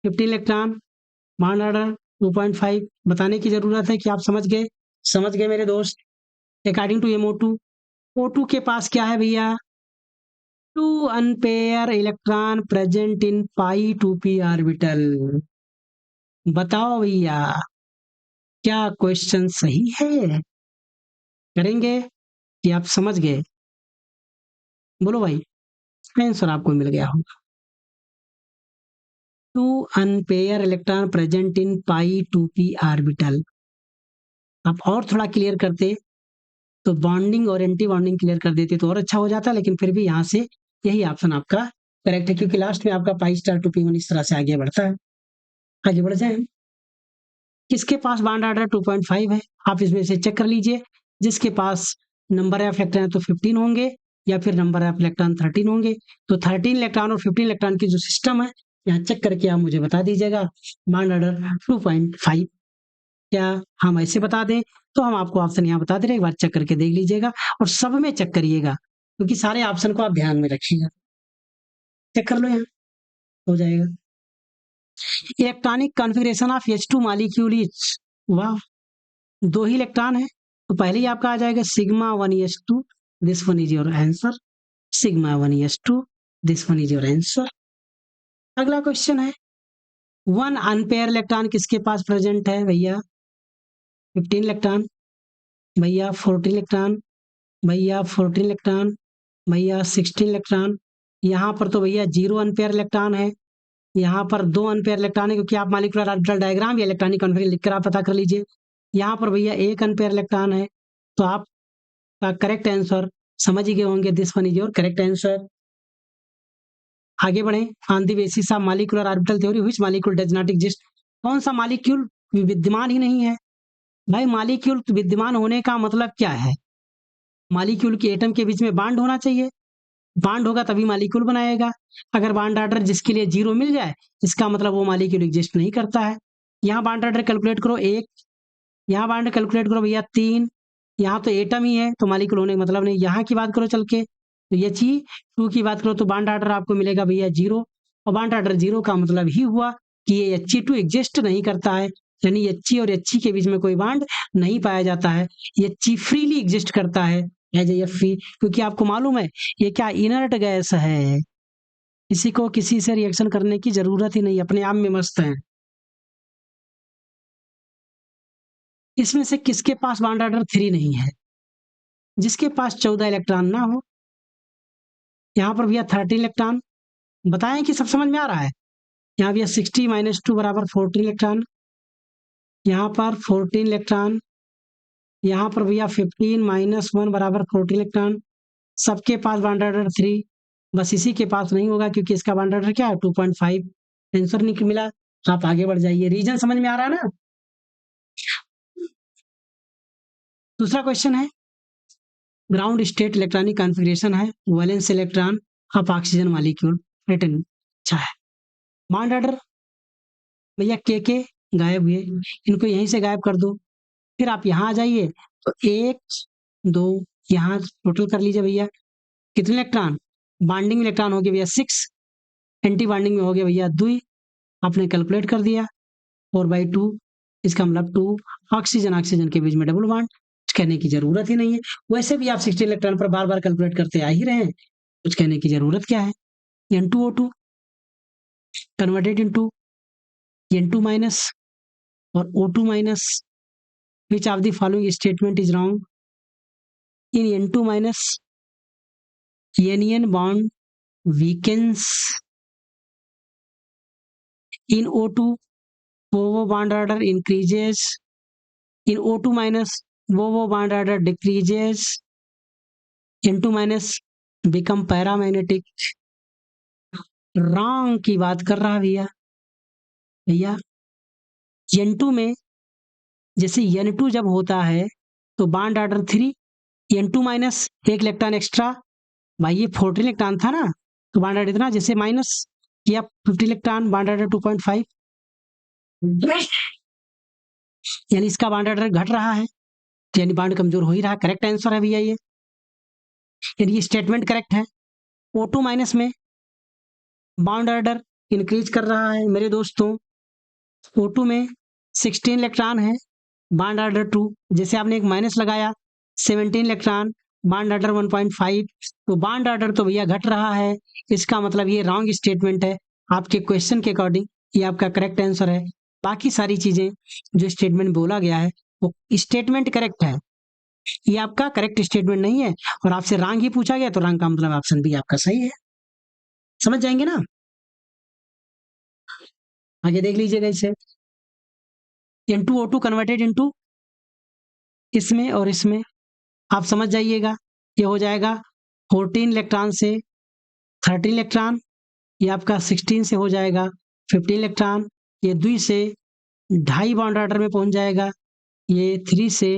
15 इलेक्ट्रॉन, बॉन्ड ऑर्डर 2.5। बताने की जरूरत है कि आप समझ गए मेरे दोस्त। अकॉर्डिंग टू MO2, O2 के पास क्या है भैया? 2 unpaired electron present in pi 2p orbital. बताओ भैया, क्या क्वेश्चन सही है? करेंगे कि आप समझ गए? बोलो भाई, आंसर आपको मिल गया होगा। 2 unpaired electron present in pi 2p orbital. आप और थोड़ा क्लियर करते तो बॉन्डिंग और एंटी बॉन्डिंग क्लियर कर देते तो और अच्छा हो जाता, लेकिन फिर भी यहाँ से यही ऑप्शन आपका करेक्ट है, क्योंकि लास्ट में आपका पाई स्टार 2p1 इस तरह से आगे बढ़ता है। आगे बढ़ जाए, किसके पास बॉन्ड ऑर्डर 2.5 है? आप इसमें से चेक कर लीजिए। जिसके पास नंबर ऑफ इलेक्ट्रॉन तो 15 होंगे, या फिर नंबर ऑफ इलेक्ट्रॉन 13 होंगे। तो 13 इलेक्ट्रॉन और 15 इलेक्ट्रॉन की जो सिस्टम है, यहाँ चेक करके आप मुझे बता दीजिएगा बॉन्ड ऑर्डर 2.5। क्या हम ऐसे बता दें? तो हम आपको ऑप्शन यहाँ बता दे रहे, एक बार चेक करके देख लीजिएगा, और सब में चेक करिएगा, क्योंकि सारे ऑप्शन को आप ध्यान में रखिएगा। चेक कर लो, यहाँ हो जाएगा। Electronic configuration of H2 molecule is, वाह, 2 ही इलेक्ट्रॉन है, तो पहले ही आपका आ जाएगा sigma 1s2, this one is your answer. Sigma 1s2, this one is your answer. अगला क्वेश्चन है, 1 अनपेयर इलेक्ट्रॉन किसके पास प्रेजेंट है भैया? 15 इलेक्ट्रॉन, भैया 14 इलेक्ट्रॉन, भैया 14 इलेक्ट्रॉन, भैया 16 इलेक्ट्रॉन। यहाँ पर तो भैया 0 अनपेयर इलेक्ट्रॉन है, यहाँ पर 2 अनपेयर इलेक्ट्रॉन है, क्योंकि आप मॉलिक्यूलर ऑर्बिटल डायग्राम या इलेक्ट्रॉनिक कॉन्फ़िगरेशन लिखकर आप पता कर लीजिए। यहाँ पर भैया 1 अनपेयर इलेक्ट्रॉन है, तो आपका करेक्ट आंसर समझ ही गए होंगे, this one is your correct answer. आगे बढ़े, on the basis of molecular orbital theory which molecule does not exist. कौन सा मॉलिक्यूल विद्यमान ही नहीं है? भाई मॉलिक्यूल विद्यमान होने का मतलब क्या है? मॉलिक्यूल के एटम के बीच में बॉन्ड होना चाहिए, बॉन्ड होगा तभी मॉलिक्यूल बनाएगा। अगर बॉन्ड ऑर्डर जिसके लिए 0 मिल जाए, इसका मतलब वो मॉलिक्यूल एग्जिस्ट नहीं करता है। यहाँ बॉन्ड ऑर्डर कैलकुलेट करो 1, यहाँ बॉन्ड कैलकुलेट करो भैया 3, यहाँ तो एटम ही है तो मॉलिक्यूल होने का मतलब नहीं। यहाँ की बात करो चल के तो He2 की बात करो तो बॉन्ड ऑर्डर आपको मिलेगा भैया 0, और बॉन्ड ऑर्डर 0 का मतलब ही हुआ कि ये He2 एग्जिस्ट नहीं करता है, यानी He और He के बीच में कोई बॉन्ड नहीं पाया जाता है। He फ्रीली एग्जिस्ट करता है एज ए Fe, क्योंकि आपको मालूम है ये क्या इनर्ट गैस है, किसी को किसी से रिएक्शन करने की जरूरत ही नहीं, अपने आप में मस्त है। इसमें से किसके पास बॉन्ड ऑर्डर 3 नहीं है? जिसके पास 14 इलेक्ट्रॉन ना हो। यहाँ पर भैया 13 इलेक्ट्रॉन, बताएं कि सब समझ में आ रहा है? यहाँ भी 60 माइनस 2 बराबर 14 इलेक्ट्रॉन, यहाँ पर 14 इलेक्ट्रॉन, यहाँ पर भैया 15 माइनस 1 बराबर 14 इलेक्ट्रॉन। सबके पास बॉन्ड ऑर्डर 3, बस इसी के पास नहीं होगा क्योंकि इसका बॉन्ड ऑर्डर क्या है 2.5। आंसर नहीं मिला, आप आगे बढ़ जाइए। रीजन समझ में आ रहा है ना। दूसरा क्वेश्चन है, ग्राउंड स्टेट इलेक्ट्रॉनिक कॉन्फ़िगरेशन है, valence electron of oxygen molecule written. अच्छा है, बॉन्ड ऑर्डर भैया के गायब हुए, इनको यहीं से गायब कर दो। फिर आप यहाँ आ जाइए तो 1 2 यहाँ टोटल कर लीजिए भैया, कितने इलेक्ट्रॉन, बॉन्डिंग इलेक्ट्रॉन हो गया भैया 6, एंटी बॉन्डिंग में हो गया भैया 2, आपने कैलकुलेट कर दिया 4/2, इसका मतलब 2। ऑक्सीजन ऑक्सीजन के बीच में डबल बॉन्ड, कुछ कहने की जरूरत ही नहीं है। वैसे भी आप 60 इलेक्ट्रॉन पर बार बार कैलकुलेट करते आ ही रहे हैं, कुछ कहने की जरूरत क्या है। N2O2 converted into N2 minus और O2 minus, which of the following statement is wrong? In N2 minus, anion bond weakens. In O2, वो bond order increases. In O2 minus, वो bond order decreases. N2 minus become paramagnetic. Wrong की बात कर रहा भैया। भैया N2 में जैसे N2 जब होता है तो bond order 3, N2 minus 1 electron extra, भाई ये 14 इलेक्ट्रॉन था ना, तो बॉन्ड ऑर्डर इतना, जैसे माइनस किया 50 इलेक्ट्रॉन, बॉन्ड ऑर्डर 2.5, यानी इसका बॉन्ड ऑर्डर घट रहा है, यानी बॉन्ड कमजोर हो ही रहा। करेक्ट आंसर है भैया ये, यानी ये स्टेटमेंट करेक्ट है। O2 माइनस में बॉन्ड ऑर्डर इंक्रीज कर रहा है मेरे दोस्तों। O2 में 16 इलेक्ट्रॉन है, बॉन्ड ऑर्डर 2, जैसे आपने एक माइनस लगाया 17 इलेक्ट्रॉन, बॉन्ड ऑर्डर 1.5, तो बॉन्ड ऑर्डर तो भैया घट रहा है, इसका मतलब ये रॉन्ग स्टेटमेंट है। आपके क्वेश्चन के अकॉर्डिंग ये आपका करेक्ट आंसर है। बाकी सारी चीजें जो स्टेटमेंट बोला गया है वो स्टेटमेंट करेक्ट है, ये आपका करेक्ट स्टेटमेंट नहीं है। और आपसे रॉन्ग ही पूछा गया तो रॉन्ग का मतलब ऑप्शन भी आपका सही है। समझ जाएंगे ना, आगे देख लीजिएगा इसे। N2O2 कन्वर्टेड इनटू, इसमें और इसमें आप समझ जाइएगा, ये हो जाएगा 14 इलेक्ट्रॉन से 13 इलेक्ट्रॉन, ये आपका 16 से हो जाएगा 15 इलेक्ट्रॉन, ये 2 से 2.5 बॉन्ड ऑर्डर में पहुंच जाएगा, ये 3 से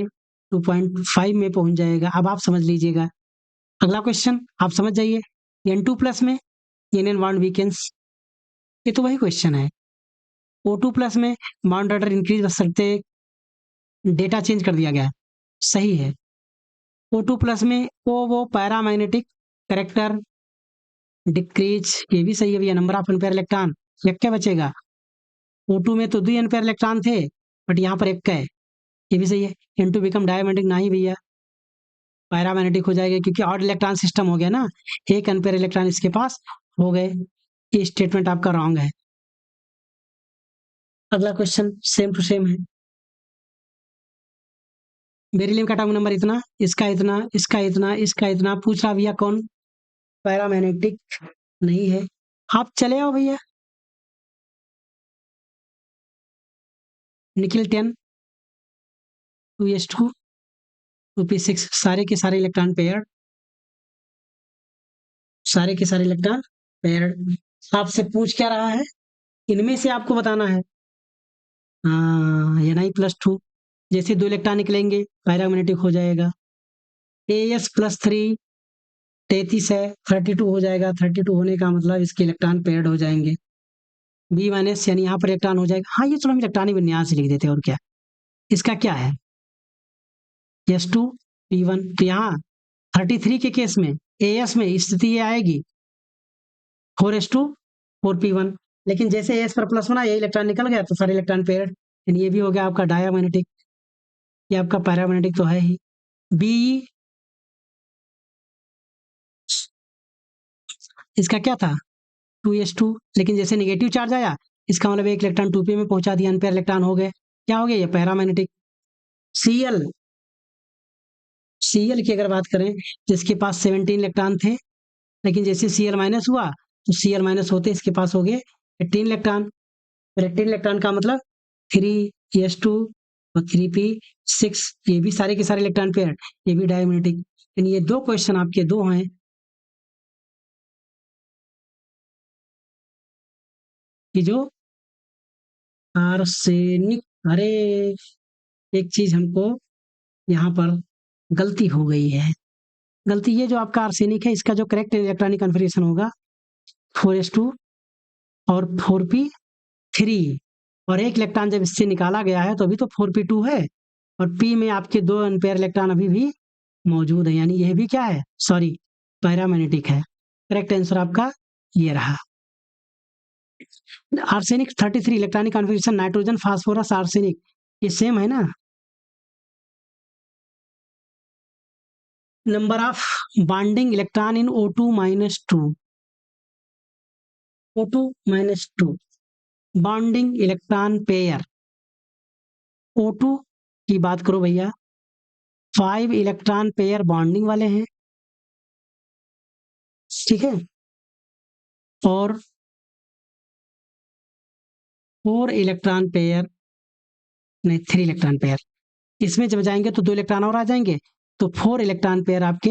2.5 में पहुंच जाएगा। अब आप समझ लीजिएगा, अगला क्वेश्चन आप समझ जाइए। N2 प्लस में एनियन बॉन्ड वीकेंस, ये तो वही क्वेश्चन है। O2 प्लस में बॉन्ड ऑर्डर इंक्रीज कर सकते, डेटा चेंज कर दिया गया है, सही है। O2 प्लस में वो पैरामैग्नेटिक करेक्टर डिक्रीज, ये भी सही है भैया। नंबर ऑफ एम्पेयर इलेक्ट्रॉन, एक क्या बचेगा, O2 में तो 2 एम्पेयर इलेक्ट्रॉन थे बट यहाँ पर एक का है, ये भी सही है। N2 बिकम डायमैग्नेटिक, नहीं भैया पैरामैग्नेटिक हो जाएगा क्योंकि ऑड इलेक्ट्रॉन सिस्टम हो गया ना, 1 एम्पेयर इलेक्ट्रॉन इसके पास हो गए, ये स्टेटमेंट आपका रॉन्ग है। अगला क्वेश्चन सेम टू सेम है। बेरिलियम का एटॉमिक नंबर इतना, इसका इतना, इसका इतना, इसका इतना, पूछ रहा भैया कौन पैरामैग्नेटिक नहीं है। आप चले आओ भैया, निकिल 10 2s2 2p6, सारे के सारे इलेक्ट्रॉन पेयर, सारे के सारे इलेक्ट्रॉन पेयर। आपसे पूछ क्या रहा है, इनमें से आपको बताना है। हाँ Ni+2, जैसे 2 इलेक्ट्रॉन निकलेंगे पैरामैग्नेटिक हो जाएगा। As+3 33 है, 32 हो जाएगा, 32 होने का मतलब इसके इलेक्ट्रॉन पेयर्ड हो जाएंगे। B माइनस यानी यहाँ पर इलेक्ट्रॉन हो जाएगा। हाँ ये चलो हम इलेक्ट्रॉनिक विन्यास लिख देते हैं, और क्या इसका क्या है S2P1, तो यहाँ 33 के केस में As में स्थिति ये आएगी 4s2 4p1, लेकिन जैसे As पर प्लस होना ये इलेक्ट्रॉन निकल गया तो सारे इलेक्ट्रॉन पेयर्ड, यानी ये भी हो गया आपका डायमैग्नेटिक, ये आपका पैरामैग्नेटिक तो है ही। बी इसका क्या था 2s2, लेकिन जैसे नेगेटिव चार्ज आया इसका मतलब एक इलेक्ट्रॉन 2p में पहुंचा दिया, अनपेयर इलेक्ट्रॉन हो गए, क्या हो गया ये पैरामैग्नेटिक। Cl, Cl की अगर बात करें जिसके पास 17 इलेक्ट्रॉन थे, लेकिन जैसे Cl माइनस हुआ तो Cl माइनस होते इसके पास हो गए 18 इलेक्ट्रॉन, और 18 इलेक्ट्रॉन का मतलब 3s2 और 3p6, ये भी सारे के सारे इलेक्ट्रॉन पेयर, ये भी डायमैग्नेटिक। यानी ये दो क्वेश्चन आपके दो हैं कि जो आर्सेनिक, अरे एक चीज हमको यहाँ पर गलती हो गई है। गलती ये, जो आपका आर्सेनिक है इसका जो करेक्ट इलेक्ट्रॉनिक कन्फिग्रेशन होगा 4s2 और 4p3, और एक इलेक्ट्रॉन जब इससे निकाला गया है तो अभी तो 4p2 है, और p में आपके 2 अनपेयर इलेक्ट्रॉन अभी भी मौजूद है, यानी यह भी क्या है, सॉरी, पैरामैग्नेटिक है। करेक्ट आंसर आपका ये रहा। Arsenic 33 electronic configuration, nitrogen phosphorus arsenic, ये सेम है ना। Number of bonding electron in O2 minus 2, O2 minus 2 bonding electron pair. O2 की बात करो भैया, 5 इलेक्ट्रॉन पेयर बॉन्डिंग वाले हैं, ठीक है, और 4 इलेक्ट्रॉन पेयर, नहीं 3 इलेक्ट्रॉन पेयर, इसमें जब जाएंगे तो 2 इलेक्ट्रॉन और आ जाएंगे, तो 4 इलेक्ट्रॉन पेयर आपके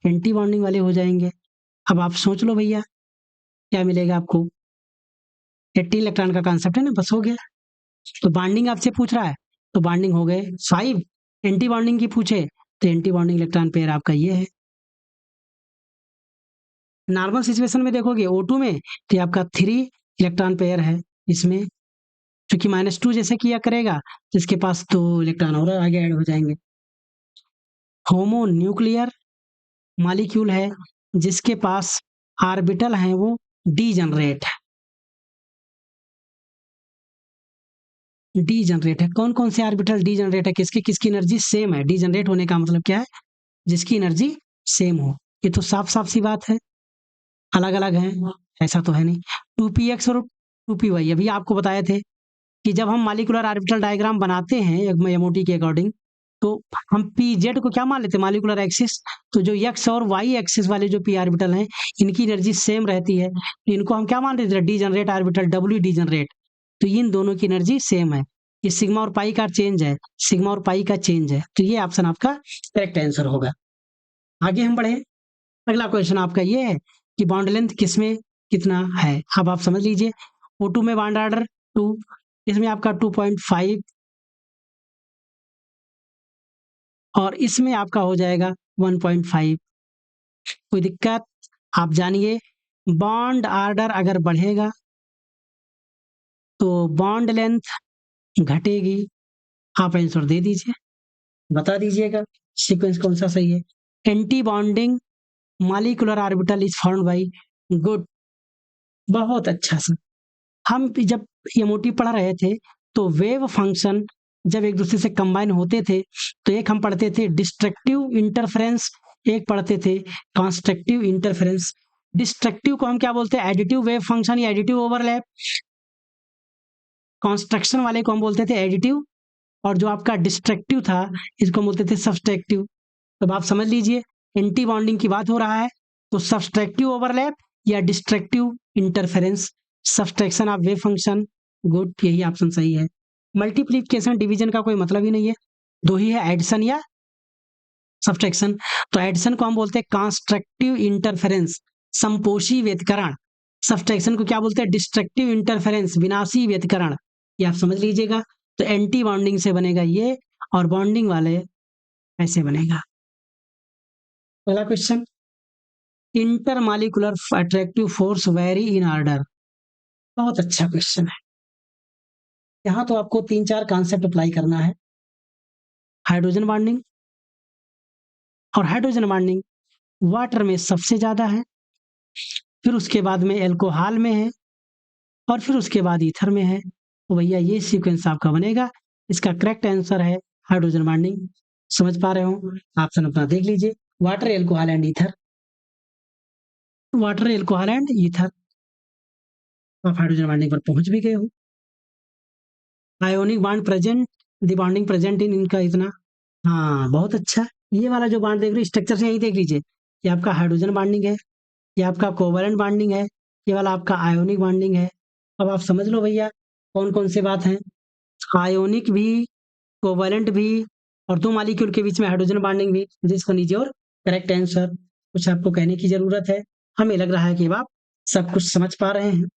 एंटी बॉन्डिंग वाले हो जाएंगे। अब आप सोच लो भैया क्या मिलेगा आपको, 18 इलेक्ट्रॉन का कॉन्सेप्ट है ना, बस हो गया। तो बॉन्डिंग आपसे पूछ रहा है, तो बॉन्डिंग हो गए 5, एंटी बॉन्डिंग की पूछे तो एंटी बॉन्डिंग इलेक्ट्रॉन पेयर आपका ये है। नॉर्मल सिचुएशन में देखोगे O2 में तो ये आपका 3 इलेक्ट्रॉन पेयर है इसमें, क्योंकि -2 जैसे किया करेगा तो इसके पास 2 इलेक्ट्रॉन और आगे ऐड हो जाएंगे। होमो न्यूक्लियर मॉलिक्यूल है जिसके पास ऑर्बिटल है वो डीजनरेट है, डीजनरेट है। कौन कौन से ऑर्बिटल डीजनरेट है, किसकी किसकी एनर्जी सेम है, डीजनरेट होने का मतलब क्या है, जिसकी एनर्जी सेम हो। ये तो साफ साफ सी बात है, अलग अलग है ऐसा तो है नहीं। 2px और 2py अभी आपको बताए थे कि जब हम मॉलिक्यूलर ऑर्बिटल डायग्राम बनाते हैं एमओटी के अकॉर्डिंग, तो हम पी जेड को क्या मान लेते हैं, मॉलिक्यूलर एक्सिस। तो जो एक्स और वाई एक्सिस वाले जो पी ऑर्बिटल हैं इनकी एनर्जी सेम रहती है, तो इनको हम क्या मान लेते हैं, D generate orbital, W D generate. तो इन दोनों की एनर्जी सेम है, ये सिग्मा और पाई का चेंज है, सिग्मा और पाई का चेंज है, तो ये ऑप्शन आपका करेक्ट आंसर होगा। आगे हम बढ़े, अगला क्वेश्चन आपका ये है कि बॉन्ड लेंथ किसमें कितना है। अब आप समझ लीजिए, O2 में बॉन्ड ऑर्डर 2, इसमें आपका 2.5, और इसमें आपका हो जाएगा 1.5। कोई दिक्कत, आप जानिए, बॉन्ड ऑर्डर अगर बढ़ेगा तो बॉन्ड लेंथ घटेगी। आप आंसर दे दीजिए, बता दीजिएगा सीक्वेंस कौन सा सही है। Anti bonding molecular orbital is formed by, good, बहुत अच्छा सर। हम जब एमओटी पढ़ रहे थे तो वेव फंक्शन जब एक दूसरे से कंबाइन होते थे तो एक हम पढ़ते थे डिस्ट्रक्टिव इंटरफेरेंस, एक पढ़ते थे कंस्ट्रक्टिव इंटरफेरेंस। डिस्ट्रक्टिव को हम क्या बोलते हैं, एडिटिव वेव फंक्शन या एडिटिव ओवरलैप। कंस्ट्रक्शन वाले को हम बोलते थे एडिटिव, और जो आपका डिस्ट्रक्टिव था इसको हम बोलते थे सब्सट्रैक्टिव। तो आप समझ लीजिए, एंटी बॉन्डिंग की बात हो रहा है तो सब्सट्रैक्टिव ओवरलैप या destructive interference, subtraction of wave function, good, यही ऑप्शन सही है। मल्टीप्लिकेशन डिवीजन का कोई मतलब ही नहीं है, दो ही है, एडिशन या सब्सट्रैक्शन। तो एडिशन को हम बोलते हैं कंस्ट्रक्टिव इंटरफेरेंस, संपोषी व्यतिकरण। सब्सट्रैक्शन को क्या बोलते हैं, डिस्ट्रक्टिव इंटरफेरेंस, विनाशी व्यतिकरण। ये आप समझ लीजिएगा। तो एंटी बॉन्डिंग से बनेगा ये, और बॉन्डिंग वाले ऐसे बनेगा। अगला question, intermolecular attractive force very in order, बहुत अच्छा क्वेश्चन है। यहाँ तो आपको 3-4 कॉन्सेप्ट अप्लाई करना है। हाइड्रोजन बॉन्डिंग, और हाइड्रोजन बॉन्डिंग वाटर में सबसे ज्यादा है, फिर उसके बाद में एल्कोहल में है, और फिर उसके बाद ईथर में है। तो भैया ये सीक्वेंस आपका बनेगा। इसका करेक्ट आंसर है हाइड्रोजन बॉन्डिंग। समझ पा रहे हो, ऑप्शन अपना देख लीजिए, water, alcohol and ether, water, alcohol and ether. आप हाइड्रोजन बॉन्डिंग पर पहुंच भी गए हो। Ionic bond present, the bonding present in, इनका इतना, हाँ बहुत अच्छा। ये वाला जो बॉन्ड देख रहे हो स्ट्रक्चर से यही देख लीजिए, ये आपका हाइड्रोजन बॉन्डिंग है, ये आपका कोवलेंट बॉन्डिंग है, ये वाला आपका आयोनिक बॉन्डिंग है, अब आप समझ लो भैया कौन कौन से बात हैं। आयोनिक भी, कोवैलेंट भी, और दो मॉलिक्यूल के बीच में हाइड्रोजन बॉन्डिंग भी, जिसको लीजिए और करेक्ट आंसर। कुछ आपको कहने की जरूरत है? हमें लग रहा है कि आप सब कुछ समझ पा रहे हैं।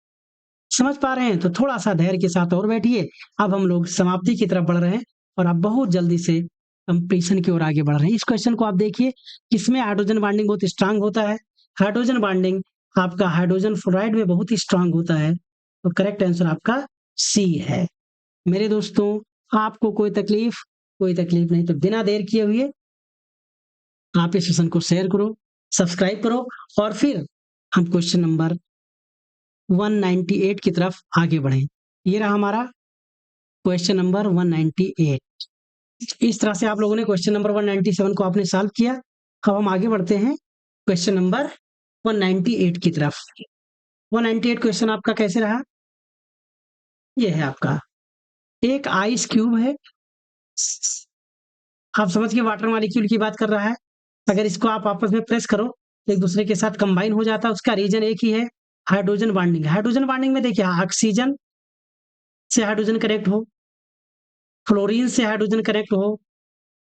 समझ पा रहे हैं तो थोड़ा सा धैर्य के साथ और बैठिए। अब हम लोग समाप्ति की तरफ बढ़ रहे हैं और आप बहुत जल्दी से कंप्लीशन की ओर आगे बढ़ रहे हैं। इस क्वेश्चन को आप देखिए, किसमें हाइड्रोजन बॉन्डिंग बहुत स्ट्रांग होता है? हाइड्रोजन बॉन्डिंग आपका हाइड्रोजन फ्लोराइड में बहुत ही स्ट्रांग होता है। तो करेक्ट आंसर आपका सी है। मेरे दोस्तों, आपको कोई तकलीफ नहीं, तो बिना देर किए हुए आप इस सेशन को शेयर करो, सब्सक्राइब करो, और फिर हम क्वेश्चन नंबर 198 की तरफ आगे बढ़े। ये रहा हमारा क्वेश्चन नंबर 198। इस तरह से आप लोगों ने क्वेश्चन नंबर 197 को आपने सॉल्व किया। अब हम आगे बढ़ते हैं क्वेश्चन नंबर 198 की तरफ। 198 क्वेश्चन आपका कैसे रहा? ये है आपका, एक आइस क्यूब है, आप समझ के वाटर मॉलिक्यूल की बात कर रहा है। अगर इसको आप आपस में प्रेस करो तो एक दूसरे के साथ कंबाइन हो जाता है। उसका रीजन एक ही है, हाइड्रोजन बॉन्डिंग। हाइड्रोजन बॉन्डिंग में देखिए, ऑक्सीजन से हाइड्रोजन कनेक्ट हो, फ्लोरीन से हाइड्रोजन कनेक्ट हो,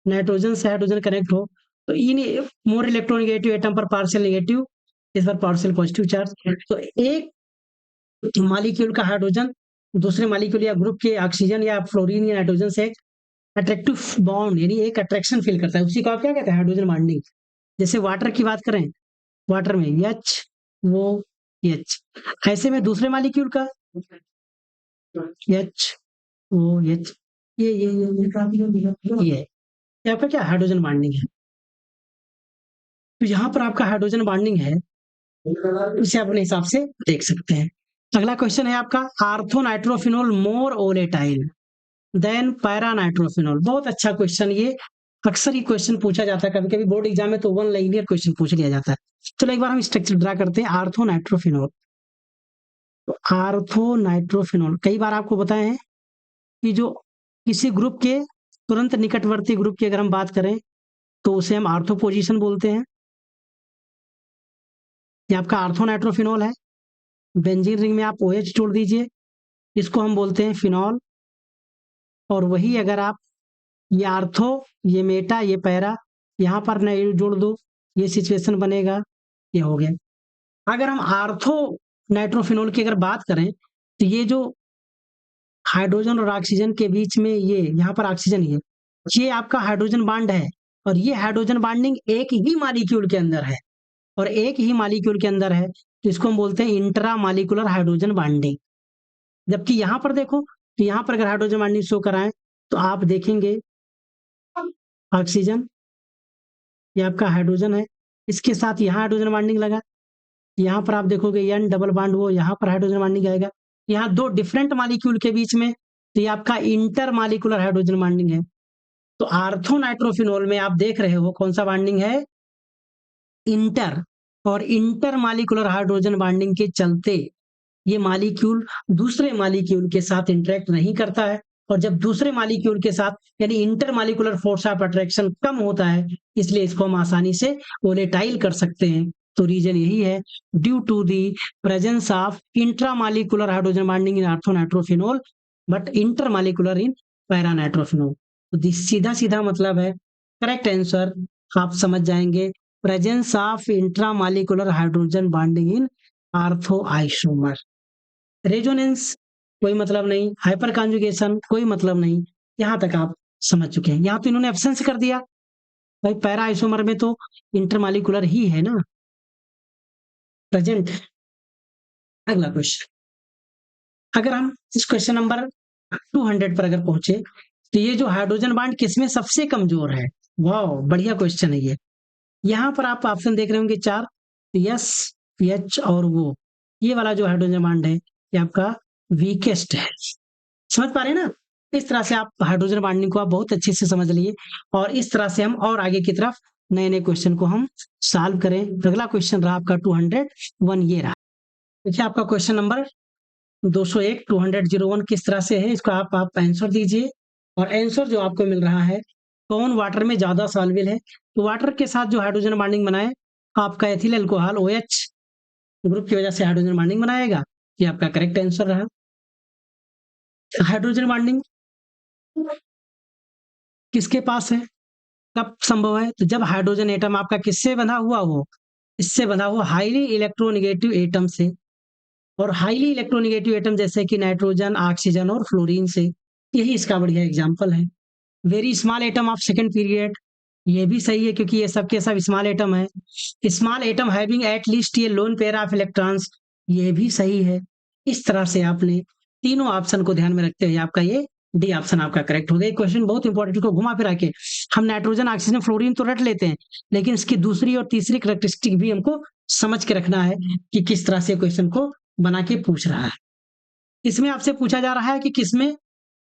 नाइट्रोजन से हाइड्रोजन कनेक्ट हो, तो इन मोर इलेक्ट्रोनेगेटिव एटम पर पार्शियल नेगेटिव, इस पर पार्शियल पॉजिटिव चार्ज। तो एक मॉलिक्यूल का हाइड्रोजन दूसरे मॉलिक्यूल या ग्रुप के ऑक्सीजन या फ्लोरीन या नाइट्रोजन से अट्रैक्टिव बॉन्ड, यानी एक अट्रैक्शन फील करता है, उसी को आप क्या कहते हैं? Hydrogen bonding. जैसे वाटर की बात करें, वाटर में एच वो एच, ऐसे में दूसरे मॉलिक्यूल का एच ओ एच, ये आपका क्या हाइड्रोजन बॉन्डिंग है। तो यहाँ पर आपका हाइड्रोजन बॉन्डिंग है, इसे अपने हिसाब से देख सकते हैं। अगला क्वेश्चन है आपका, आर्थो नाइट्रोफिनोल मोर ओलेटाइल देन पैरा नाइट्रोफिनोल। बहुत अच्छा क्वेश्चन ये, अक्सर ही क्वेश्चन पूछा जाता है, कभी कभी बोर्ड एग्जाम में तो वन लाइनियर क्वेश्चन पूछ लिया जाता है। चलो एक बार हम स्ट्रक्चर ड्रा करते हैं। आर्थो नाइट्रोफिनोल, तो आर्थो नाइट्रोफिनोल कई बार आपको बताए हैं कि जो किसी ग्रुप के तुरंत निकटवर्ती ग्रुप की अगर हम बात करें तो उसे हम आर्थो पोजीशन बोलते हैं। ये आपका आर्थो नाइट्रोफिनोल है। बेंजीन रिंग में आप OH जोड़ दीजिए, इसको हम बोलते हैं फिनॉल। और वही अगर आप ये आर्थो, ये मेटा, ये पैरा, यहाँ पर नहीं जोड़ दो, ये सिचुएशन बनेगा, ये हो गया। अगर हम आर्थो नाइट्रोफिनोल की अगर बात करें तो ये जो हाइड्रोजन और ऑक्सीजन के बीच में, ये यहाँ पर ऑक्सीजन ही है, ये आपका हाइड्रोजन बॉन्ड है, और ये हाइड्रोजन बॉन्डिंग एक ही मॉलिक्यूल के अंदर है, और एक ही मॉलिक्यूल के अंदर है, तो इसको हम बोलते हैं इंट्रा मॉलिक्यूलर हाइड्रोजन बॉन्डिंग। जबकि यहाँ पर देखो, तो यहाँ पर अगर हाइड्रोजन बॉन्डिंग शो कराएं तो आप देखेंगे ऑक्सीजन, ये आपका हाइड्रोजन है, इसके साथ यहाँ हाइड्रोजन बॉन्डिंग लगा, यहाँ पर आप देखोगे N डबल बॉन्ड, वो यहाँ पर हाइड्रोजन बॉन्डिंग आएगा। यहाँ दो डिफरेंट मॉलिक्यूल के बीच में, तो ये आपका इंटर मॉलिक्यूलर हाइड्रोजन बॉन्डिंग है। तो आर्थो नाइट्रोफिनोल में आप देख रहे हो कौन सा बॉन्डिंग है? इंटर। और इंटर मॉलिक्यूलर हाइड्रोजन बॉन्डिंग के चलते ये मॉलिक्यूल दूसरे मॉलिक्यूल के साथ इंटरेक्ट नहीं करता है, और जब दूसरे मॉलिक्यूल के साथ यानी inter molecular force of attraction कम होता है, इसलिए इसको हम आसानी से वोलेटाइल कर सकते हैं। तो रीजन यही है, due to the presence of intramolecular hydrogen bonding in ortho nitrophenol but intermolecular in para nitrophenol. तो सीधा सीधा मतलब है, करेक्ट आंसर आप समझ जाएंगे, presence of intramolecular hydrogen bonding in ortho isomer. Resonance कोई मतलब नहीं, हाइपर कॉन्जुगेशन कोई मतलब नहीं, यहाँ तक आप समझ चुके हैं। यहाँ तो इन्होंने एब्सेंस कर दिया भाई, पैरा आइसोमर में तो इंटरमॉलिक्यूलर ही है ना प्रेजेंट। अगला क्वेश्चन, अगर हम इस क्वेश्चन नंबर 200 पर अगर पहुंचे, तो ये जो हाइड्रोजन बॉन्ड किसमें सबसे कमजोर है? वाह, बढ़िया क्वेश्चन है ये। यहाँ पर आप ऑप्शन देख रहे होंगे 4, एस, एच और वो, ये वाला जो हाइड्रोजन बॉन्ड है ये आपका वीकेस्ट है। समझ पा रहे हैं ना? इस तरह से आप हाइड्रोजन बॉन्डिंग को आप बहुत अच्छे से समझ लिए, और इस तरह से हम और आगे की तरफ नए नए क्वेश्चन को हम सॉल्व करें। अगला क्वेश्चन रहा आपका 201, ये रहा। देखिए आपका क्वेश्चन नंबर 201 201 किस तरह से है, इसको आप आंसर दीजिए। और आंसर जो आपको मिल रहा है, कौन वाटर में ज्यादा सॉल्वेबल है? तो वाटर के साथ जो हाइड्रोजन बॉन्डिंग बनाए, आपका एथिल अल्कोहल OH ग्रुप की वजह से हाइड्रोजन बॉन्डिंग बनाएगा। ये आपका करेक्ट आंसर रहा। हाइड्रोजन बॉन्डिंग किसके पास है, कब संभव है? तो जब हाइड्रोजन एटम आपका किससे बंधा हुआ हो, इससे बंधा हुआ हाईली इलेक्ट्रोनेगेटिव एटम से, और हाईली इलेक्ट्रोनेगेटिव एटम जैसे कि नाइट्रोजन, ऑक्सीजन और फ्लोरीन से, यही इसका बढ़िया एग्जाम्पल है। Very small atom of second period, ये भी सही है क्योंकि ये सब के सब स्मॉल एटम है। Small atom having at least ये लोन पेयर ऑफ इलेक्ट्रॉन्स, ये भी सही है। इस तरह से आपने तीनों ऑप्शन को ध्यान में रखते हुए आपका ये डी ऑप्शन आपका करेक्ट हो गया। क्वेश्चन बहुत इंपॉर्टेंट को घुमा फिरा के हम नाइट्रोजन, ऑक्सीजन, फ्लोरीन तो रट लेते हैं, लेकिन इसकी दूसरी और तीसरी कैरेक्टरिस्टिक भी हमको समझ के रखना है कि किस तरह से क्वेश्चन को बना के पूछ रहा है। इसमें आपसे पूछा जा रहा है कि किसमें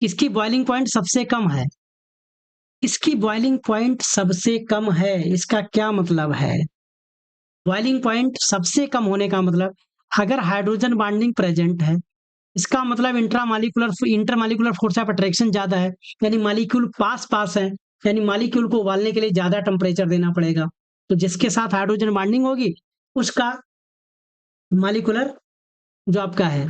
किसकी बॉइलिंग पॉइंट सबसे कम है। इसकी बॉइलिंग पॉइंट सबसे कम है, इसका क्या मतलब है? बॉइलिंग पॉइंट सबसे कम होने का मतलब, अगर हाइड्रोजन बॉन्डिंग प्रेजेंट है, इसका मतलब इंटरमॉलिक्यूलर फोर्स ऑफ अट्रैक्शन ज्यादा है, यानी मॉलिक्यूल पास पास है, यानी मॉलिक्यूल को उबालने के लिए ज्यादा टेम्परेचर देना पड़ेगा। तो जिसके साथ हाइड्रोजन बॉन्डिंग होगी उसका मॉलिक्यूलर जो आपका है,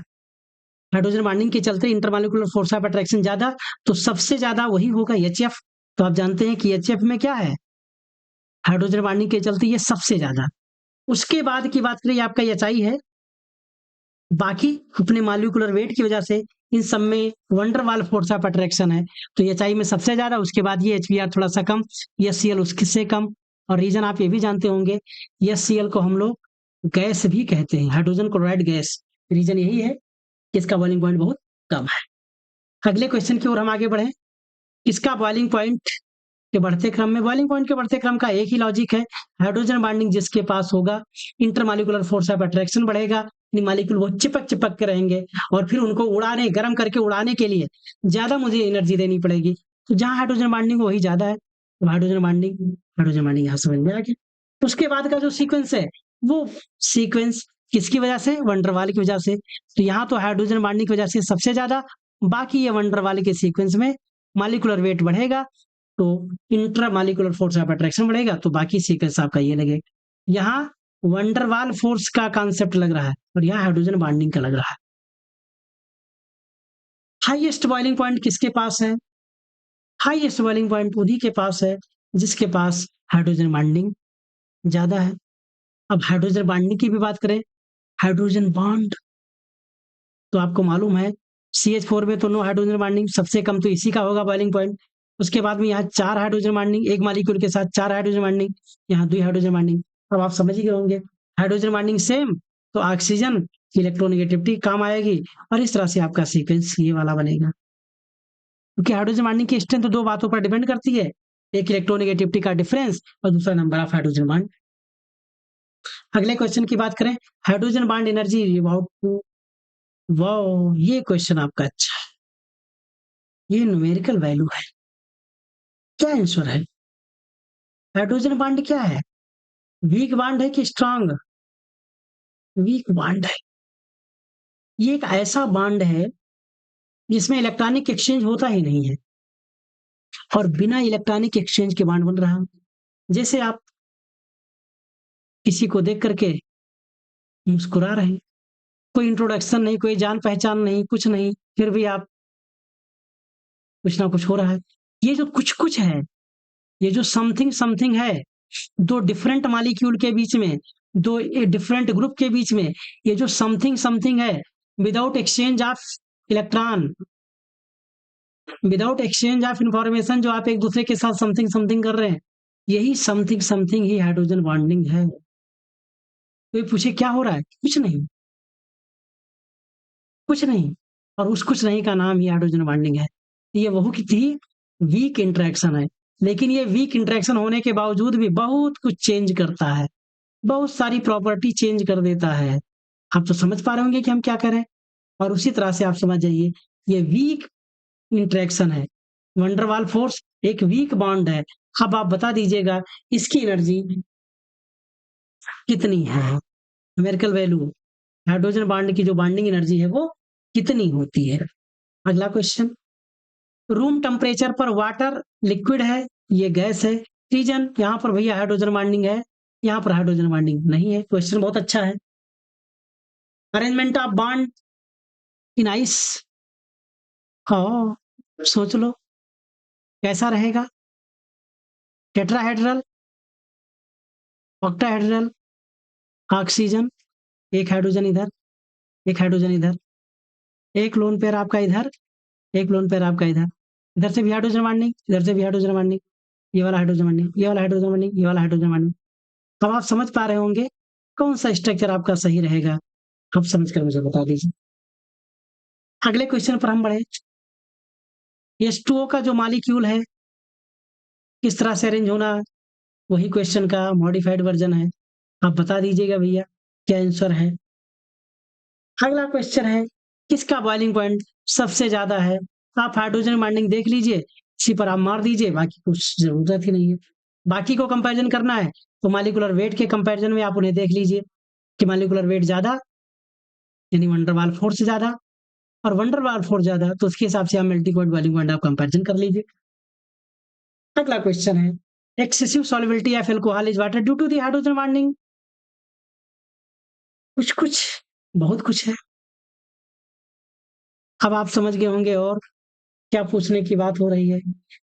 हाइड्रोजन बॉन्डिंग के चलते इंटरमॉलिक्यूलर फोर्स ऑफ अट्रैक्शन ज्यादा, तो सबसे ज्यादा वही होगा एचएफ। तो आप जानते हैं कि एचएफ में क्या है, हाइड्रोजन बॉन्डिंग के चलते ये सबसे ज्यादा। उसके बाद की बात करें आपका एचआई है, बाकी अपने मॉलिक्यूलर वेट की वजह से इन सब में वंडरवाल फोर्स ऑफ अट्रैक्शन है, तो एचआई में सबसे ज्यादा, उसके बाद ये एचबीआर थोड़ा सा कम, एचसीएल उससे कम। और रीजन आप ये भी जानते होंगे, एचसीएल को हम लोग गैस भी कहते हैं, हाइड्रोजन क्लोराइड गैस। रीजन यही है कि इसका बॉइलिंग पॉइंट बहुत कम है। अगले क्वेश्चन की ओर हम आगे बढ़े। इसका बॉइलिंग पॉइंट के बढ़ते क्रम में, बॉइलिंग पॉइंट के बढ़ते क्रम का एक ही लॉजिक है, हाइड्रोजन बॉन्डिंग जिसके पास होगा इंटरमॉलिक्यूलर फोर्स ऑफ अट्रैक्शन बढ़ेगा, मॉलिक्यूल वो चिपक चिपक के रहेंगे, और फिर उनको उड़ाने, गर्म करके उड़ाने के लिए ज्यादा मुझे एनर्जी देनी पड़ेगी। तो जहां हाइड्रोजन बॉन्डिंग वही ज्यादा है, तो हाइड्रोजन बॉन्डिंग यहाँ समझ में आ गया। उसके बाद का जो सीक्वेंस है, वो सीक्वेंस किसकी वजह से, वंडरवाल की वजह से। तो यहाँ तो हाइड्रोजन बॉन्डिंग की वजह से सबसे ज्यादा, बाकी ये वंडरवाल के सीक्वेंस में मॉलिक्यूलर वेट बढ़ेगा तो इंट्रामॉलिक्यूलर फोर्स ऑफ अट्रैक्शन बढ़ेगा, तो बाकी सीक्वेंस आपका ये लगे। यहाँ वंडरवाल फोर्स का कॉन्सेप्ट लग रहा है और यहाँ हाइड्रोजन बॉन्डिंग का लग रहा है। हाईएस्ट बॉइलिंग पॉइंट किसके पास है, हाईएस्ट बॉइलिंग पॉइंट उन्हीं के पास है जिसके पास हाइड्रोजन बॉन्डिंग ज्यादा है। अब हाइड्रोजन बॉन्डिंग की भी बात करें, हाइड्रोजन बॉन्ड तो आपको मालूम है CH4 में तो नो हाइड्रोजन बॉन्डिंग, सबसे कम तो इसी का होगा बॉइलिंग पॉइंट। उसके बाद में यहाँ 4 हाइड्रोजन बॉन्डिंग, एक मॉलिक्यूल के साथ 4 हाइड्रोजन बॉन्डिंग, यहाँ 2 हाइड्रोजन बॉन्डिंग। अब आप समझ ही गए होंगे, हाइड्रोजन बॉन्डिंग सेम तो ऑक्सीजन की इलेक्ट्रोनेगेटिविटी काम आएगी, और इस तरह से आपका सीक्वेंस ये वाला बनेगा। क्योंकि हाइड्रोजन बॉन्डिंग की स्ट्रेंथ दो बातों पर डिपेंड करती है, एक इलेक्ट्रोनेगेटिविटी का डिफरेंस और दूसरा नंबर ऑफ हाइड्रोजन बॉन्ड। अगले क्वेश्चन की बात करें, hydrogen bond energy about to, wow ये क्वेश्चन आपका अच्छा है, ये न्यूमेरिकल वैल्यू है, क्या आंसर है? हाइड्रोजन बॉन्ड क्या है, वीक बॉन्ड है कि स्ट्रांग? वीक बॉन्ड है। ये एक ऐसा बॉन्ड है जिसमें इलेक्ट्रॉनिक एक्सचेंज होता ही नहीं है, और बिना इलेक्ट्रॉनिक एक्सचेंज के बॉन्ड बन रहा है। जैसे आप किसी को देख करके मुस्कुरा रहे हैं, कोई इंट्रोडक्शन नहीं, कोई जान पहचान नहीं, कुछ नहीं, फिर भी आप कुछ ना कुछ हो रहा है। ये जो कुछ कुछ है, ये जो समथिंग समथिंग है, दो डिफरेंट मॉलिक्यूल के बीच में, दो डिफरेंट ग्रुप के बीच में, ये जो समथिंग समथिंग है, without exchange of electron, without exchange of information, जो आप एक दूसरे के साथ समथिंग समथिंग कर रहे हैं, यही समथिंग समथिंग ही हाइड्रोजन बॉन्डिंग है। कोई पूछे क्या हो रहा है, कुछ नहीं, कुछ नहीं, और उस कुछ नहीं का नाम ही हाइड्रोजन बॉन्डिंग है। ये बहुत ही वीक इंटरेक्शन है, लेकिन ये वीक इंटरेक्शन होने के बावजूद भी बहुत कुछ चेंज करता है, बहुत सारी प्रॉपर्टी चेंज कर देता है। आप तो समझ पा रहे होंगे कि हम क्या करें, और उसी तरह से आप समझ जाइए, ये वीक इंटरेक्शन है, वंडरवाल फोर्स एक वीक बॉन्ड है। अब आप बता दीजिएगा इसकी एनर्जी कितनी है, न्यूमेरिकल वैल्यू, हाइड्रोजन बॉन्ड की जो बॉन्डिंग एनर्जी है वो कितनी होती है। अगला क्वेश्चन, रूम टेम्परेचर पर वाटर लिक्विड है, ये गैस है, रीजन यहाँ पर भैया हाइड्रोजन बॉन्डिंग है, यहाँ पर हाइड्रोजन बॉन्डिंग नहीं है। क्वेश्चन बहुत अच्छा है। Arrangement of bond in ice, सोच लो कैसा रहेगा? टेट्राहेड्रल, ऑक्टाहेड्रल, ऑक्सीजन, एक हाइड्रोजन इधर, एक हाइड्रोजन इधर, एक लोन पेयर आपका इधर, एक लोन पेयर आपका इधर, इधर से भी हाइड्रोजन बॉन्डिंग, इधर से भी हाइड्रोजन बॉन्डिंग, ये वाला हाइड्रोजन बॉन्डिंग, ये वाला हाइड्रोजन बॉन्डिंग, ये वाला हाइड्रोजन बॉन्डिंग। अब आप समझ पा रहे होंगे कौन सा स्ट्रक्चर आपका सही रहेगा? आप समझ कर मुझे बता दीजिए। अगले क्वेश्चन पर हम बढ़े। H2O का जो मॉलिक्यूल है किस तरह से अरेंज होना, वही क्वेश्चन का मॉडिफाइड वर्जन है। आप बता दीजिएगा भैया क्या आंसर है। अगला क्वेश्चन है किसका बॉइलिंग पॉइंट सबसे ज्यादा है? आप हाइड्रोजन बॉन्डिंग देख लीजिए, इसी पर आप मार दीजिए, बाकी कुछ जरूरत ही नहीं है। बाकी को कंपैरिजन करना है तो मॉलिक्यूलर वेट के कंपैरिजन में आप उन्हें देख लीजिए कि मॉलिक्यूलर वेट ज्यादा यानी वंडरवाल फोर्स से ज्यादा, और वंडरवाल फोर्स ज्यादा तो उसके हिसाब से आप मल्टी पॉइंट बॉइलिंग पॉइंट आप कंपैरिजन कर लीजिए। अगला क्वेश्चन है excessive solubility of alcohol is water due to the hydrogen bonding. कुछ कुछ बहुत कुछ है। अब आप समझ गए होंगे और क्या पूछने की बात हो रही है।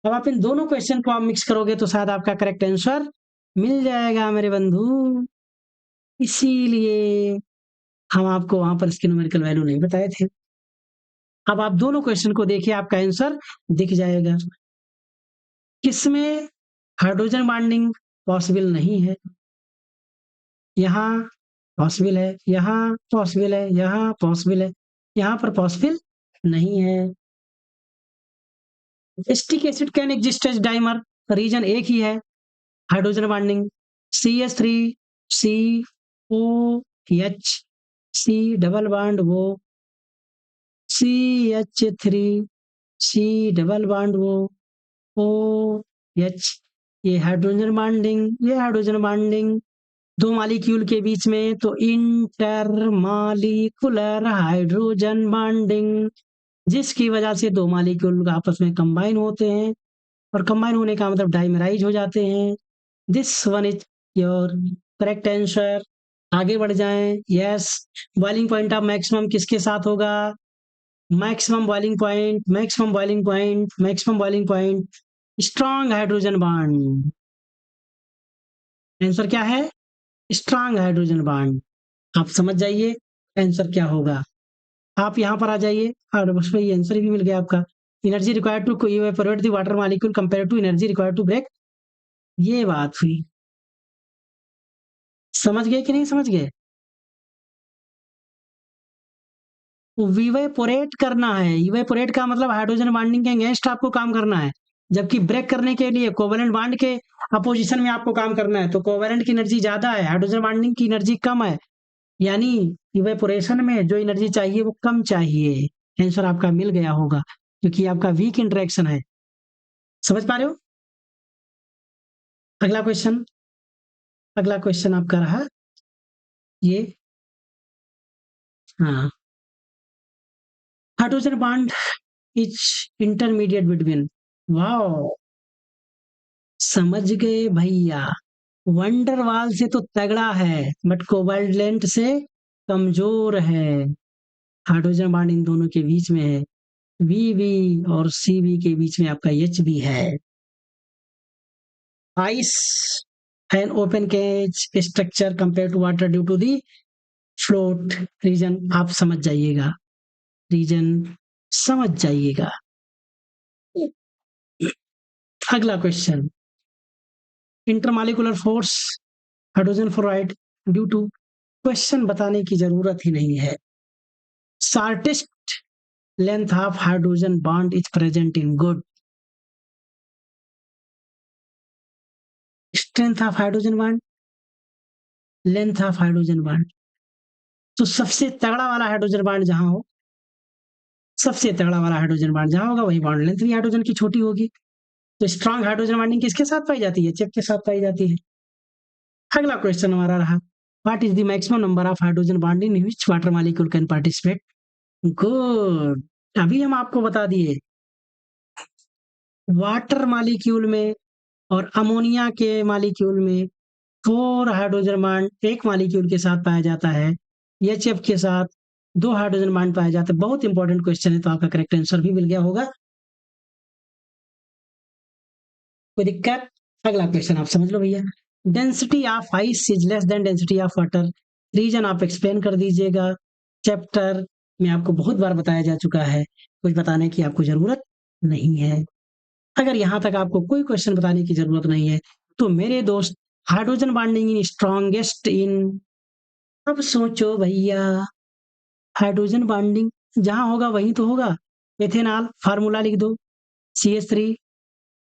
अब आप इन दोनों क्वेश्चन को आप मिक्स करोगे तो शायद आपका करेक्ट आंसर मिल जाएगा मेरे बंधु। इसीलिए हम आपको वहां पर इसके न्यूमेरिकल वैल्यू नहीं बताए थे। अब आप दोनों क्वेश्चन को देखिए, आपका आंसर दिख जाएगा। किसमें हाइड्रोजन बॉन्डिंग पॉसिबल नहीं है? यहाँ पॉसिबल है, यहाँ पॉसिबल है, यहाँ पॉसिबल है, यहाँ पर पॉसिबल नहीं है। Acetic acid can exist as dimer, reason एक ही है hydrogen bonding CH3 COH, C double bond वो CH3 C डबल बॉन्ड वो OH, ये हाइड्रोजन बॉन्डिंग, ये हाइड्रोजन बॉन्डिंग दो मॉलिक्यूल के बीच में तो इंटरमॉलिक्यूलर हाइड्रोजन बॉन्डिंग, जिसकी वजह से दो मॉलिक्यूल आपस में कंबाइन होते हैं और कंबाइन होने का मतलब डाइमराइज हो जाते हैं। This one is your correct answer. आगे बढ़ जाएं। Yes, boiling point of maximum किसके साथ होगा? Maximum boiling point, maximum boiling point, maximum boiling point strong hydrogen bond. Answer क्या है? Strong hydrogen bond. आप समझ जाइए आंसर क्या होगा। आप यहाँ पर आ जाइए और बस वही आंसर भी मिल गया आपका। Energy required to evaporate the water molecule compare to energy required to break, ये बात हुई। समझ गए कि नहीं समझ गए? इवेपोरेट करना है, इवेपोरेट का मतलब हाइड्रोजन बॉन्डिंग के अगेंस्ट आपको काम करना है, जबकि ब्रेक करने के लिए कोवेलेंट बॉन्ड के अपोजिशन में आपको काम करना है। तो कोवेलेंट की एनर्जी ज्यादा है, हाइड्रोजन बॉन्डिंग की एनर्जी कम है, यानी इवेपोरेशन में जो एनर्जी चाहिए वो कम चाहिए। आंसर आपका मिल गया होगा क्योंकि आपका वीक इंटरेक्शन है। समझ पा रहे हो? अगला क्वेश्चन, अगला क्वेश्चन आपका रहा ये। हाँ, hydrogen bond is intermediate between, wow समझ गए भैया। वंडरवाल से तो तगड़ा है बट कोवैलेंट से कमजोर है। हाइड्रोजन बॉन्ड इन दोनों के बीच में है, वी और CV के बीच में आपका H भी है। Ice an open cage structure compare to water due to the float reason. आप समझ जाइएगा, रीजन समझ जाइएगा। अगला question, intermolecular force hydrogen fluoride due to, question बताने की जरूरत ही नहीं है। Shortest length of hydrogen bond is present in good, strength of hydrogen bond, length of hydrogen bond. तो सबसे तगड़ा वाला हाइड्रोजन बॉन्ड जहां हो, सबसे तगड़ा वाला हाइड्रोजन बॉन्ड जहां होगा वही बॉन्ड लेंथ भी हाइड्रोजन की छोटी होगी। तो स्ट्रॉन्ग हाइड्रोजन बॉन्डिंग किसके साथ पाई जाती है? चेक के साथ पाई जाती है। अगला क्वेश्चन हमारा रहा, what is the maximum number of hydrogen bond in which water molecule can participate? Good, अभी हम आपको बता दिए वाटर मॉलिक्यूल में और अमोनिया के मॉलिक्यूल में 4 हाइड्रोजन बॉन्ड एक मॉलिक्यूल के साथ पाया जाता है, HF के साथ 2 हाइड्रोजन बॉन्ड पाए जाते हैं। बहुत इंपॉर्टेंट क्वेश्चन है, तो आपका करेक्ट आंसर भी मिल गया होगा। कोई दिक्कत? अगला क्वेश्चन आप समझ लो भैया। Density of ice is less than density of water, reason आप एक्सप्लेन कर दीजिएगा। चैप्टर में आपको बहुत बार बताया जा चुका है, कुछ बताने की आपको जरूरत नहीं है। अगर यहाँ तक आपको कोई क्वेश्चन बताने की जरूरत नहीं है, तो मेरे दोस्त hydrogen bonding in strongest in, अब सोचो भैया, हाइड्रोजन बॉन्डिंग जहां होगा वहीं तो होगा। एथेनॉल फार्मूला लिख दो, CH3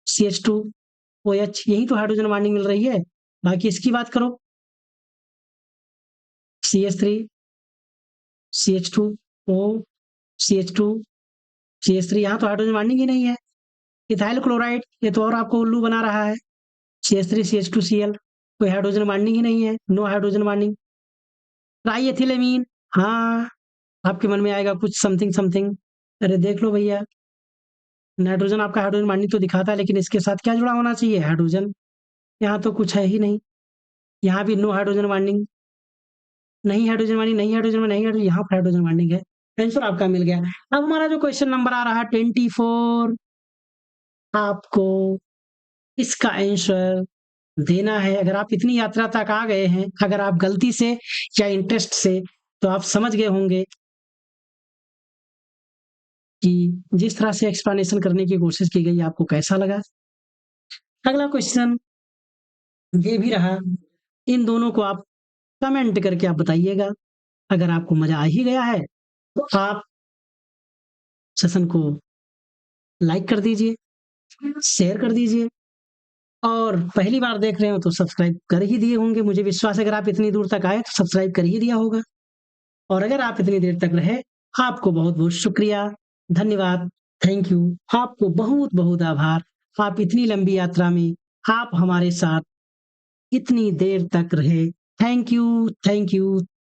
CH2 OH, यही तो हाइड्रोजन बॉन्डिंग मिल रही है। बाकी इसकी बात करो, CH3 CH2 O CH2 CH3, यहाँ तो हाइड्रोजन बॉन्डिंग ही नहीं है। इथाइल क्लोराइड, ये तो और आपको उल्लू बना रहा है, CH3 CH2Cl, कोई हाइड्रोजन बॉन्डिंग ही नहीं है, नो हाइड्रोजन बॉन्डिंग। ट्राई एथिलेमीन, हाँ, आपके मन में आएगा कुछ समथिंग समथिंग। अरे देख लो भैया, नाइट्रोजन आपका हाइड्रोजन बॉन्डिंग तो दिखाता है, लेकिन इसके साथ क्या जुड़ा होना चाहिए? हाइड्रोजन। यहाँ तो कुछ है ही नहीं, यहाँ भी नो हाइड्रोजन बॉन्डिंग, नहीं हाइड्रोजन बॉन्डिंग, नहीं हाइड्रोजन नहीं हाइड्रोजन, यहाँ पर हाइड्रोजन बॉन्डिंग है। आंसर आपका मिल गया। अब हमारा जो क्वेश्चन नंबर आ रहा है 24, आपको इसका आंसर देना है। अगर आप इतनी यात्रा तक आ गए हैं, अगर आप गलती से या इंटरेस्ट से, तो आप समझ गए होंगे कि जिस तरह से एक्सप्लेनेशन करने की कोशिश की गई आपको कैसा लगा। अगला क्वेश्चन ये भी रहा, इन दोनों को आप कमेंट करके आप बताइएगा। अगर आपको मजा आ ही गया है, तो आप सेशन को लाइक कर दीजिए, शेयर कर दीजिए, और पहली बार देख रहे हो तो सब्सक्राइब कर ही दिए होंगे। मुझे विश्वास है अगर आप इतनी दूर तक आए तो सब्सक्राइब कर ही दिया होगा। और अगर आप इतनी देर तक रहे, आपको बहुत बहुत शुक्रिया, धन्यवाद, थैंक यू, आपको बहुत बहुत आभार। आप इतनी लंबी यात्रा में आप हमारे साथ इतनी देर तक रहे, थैंक यू, थैंक यू।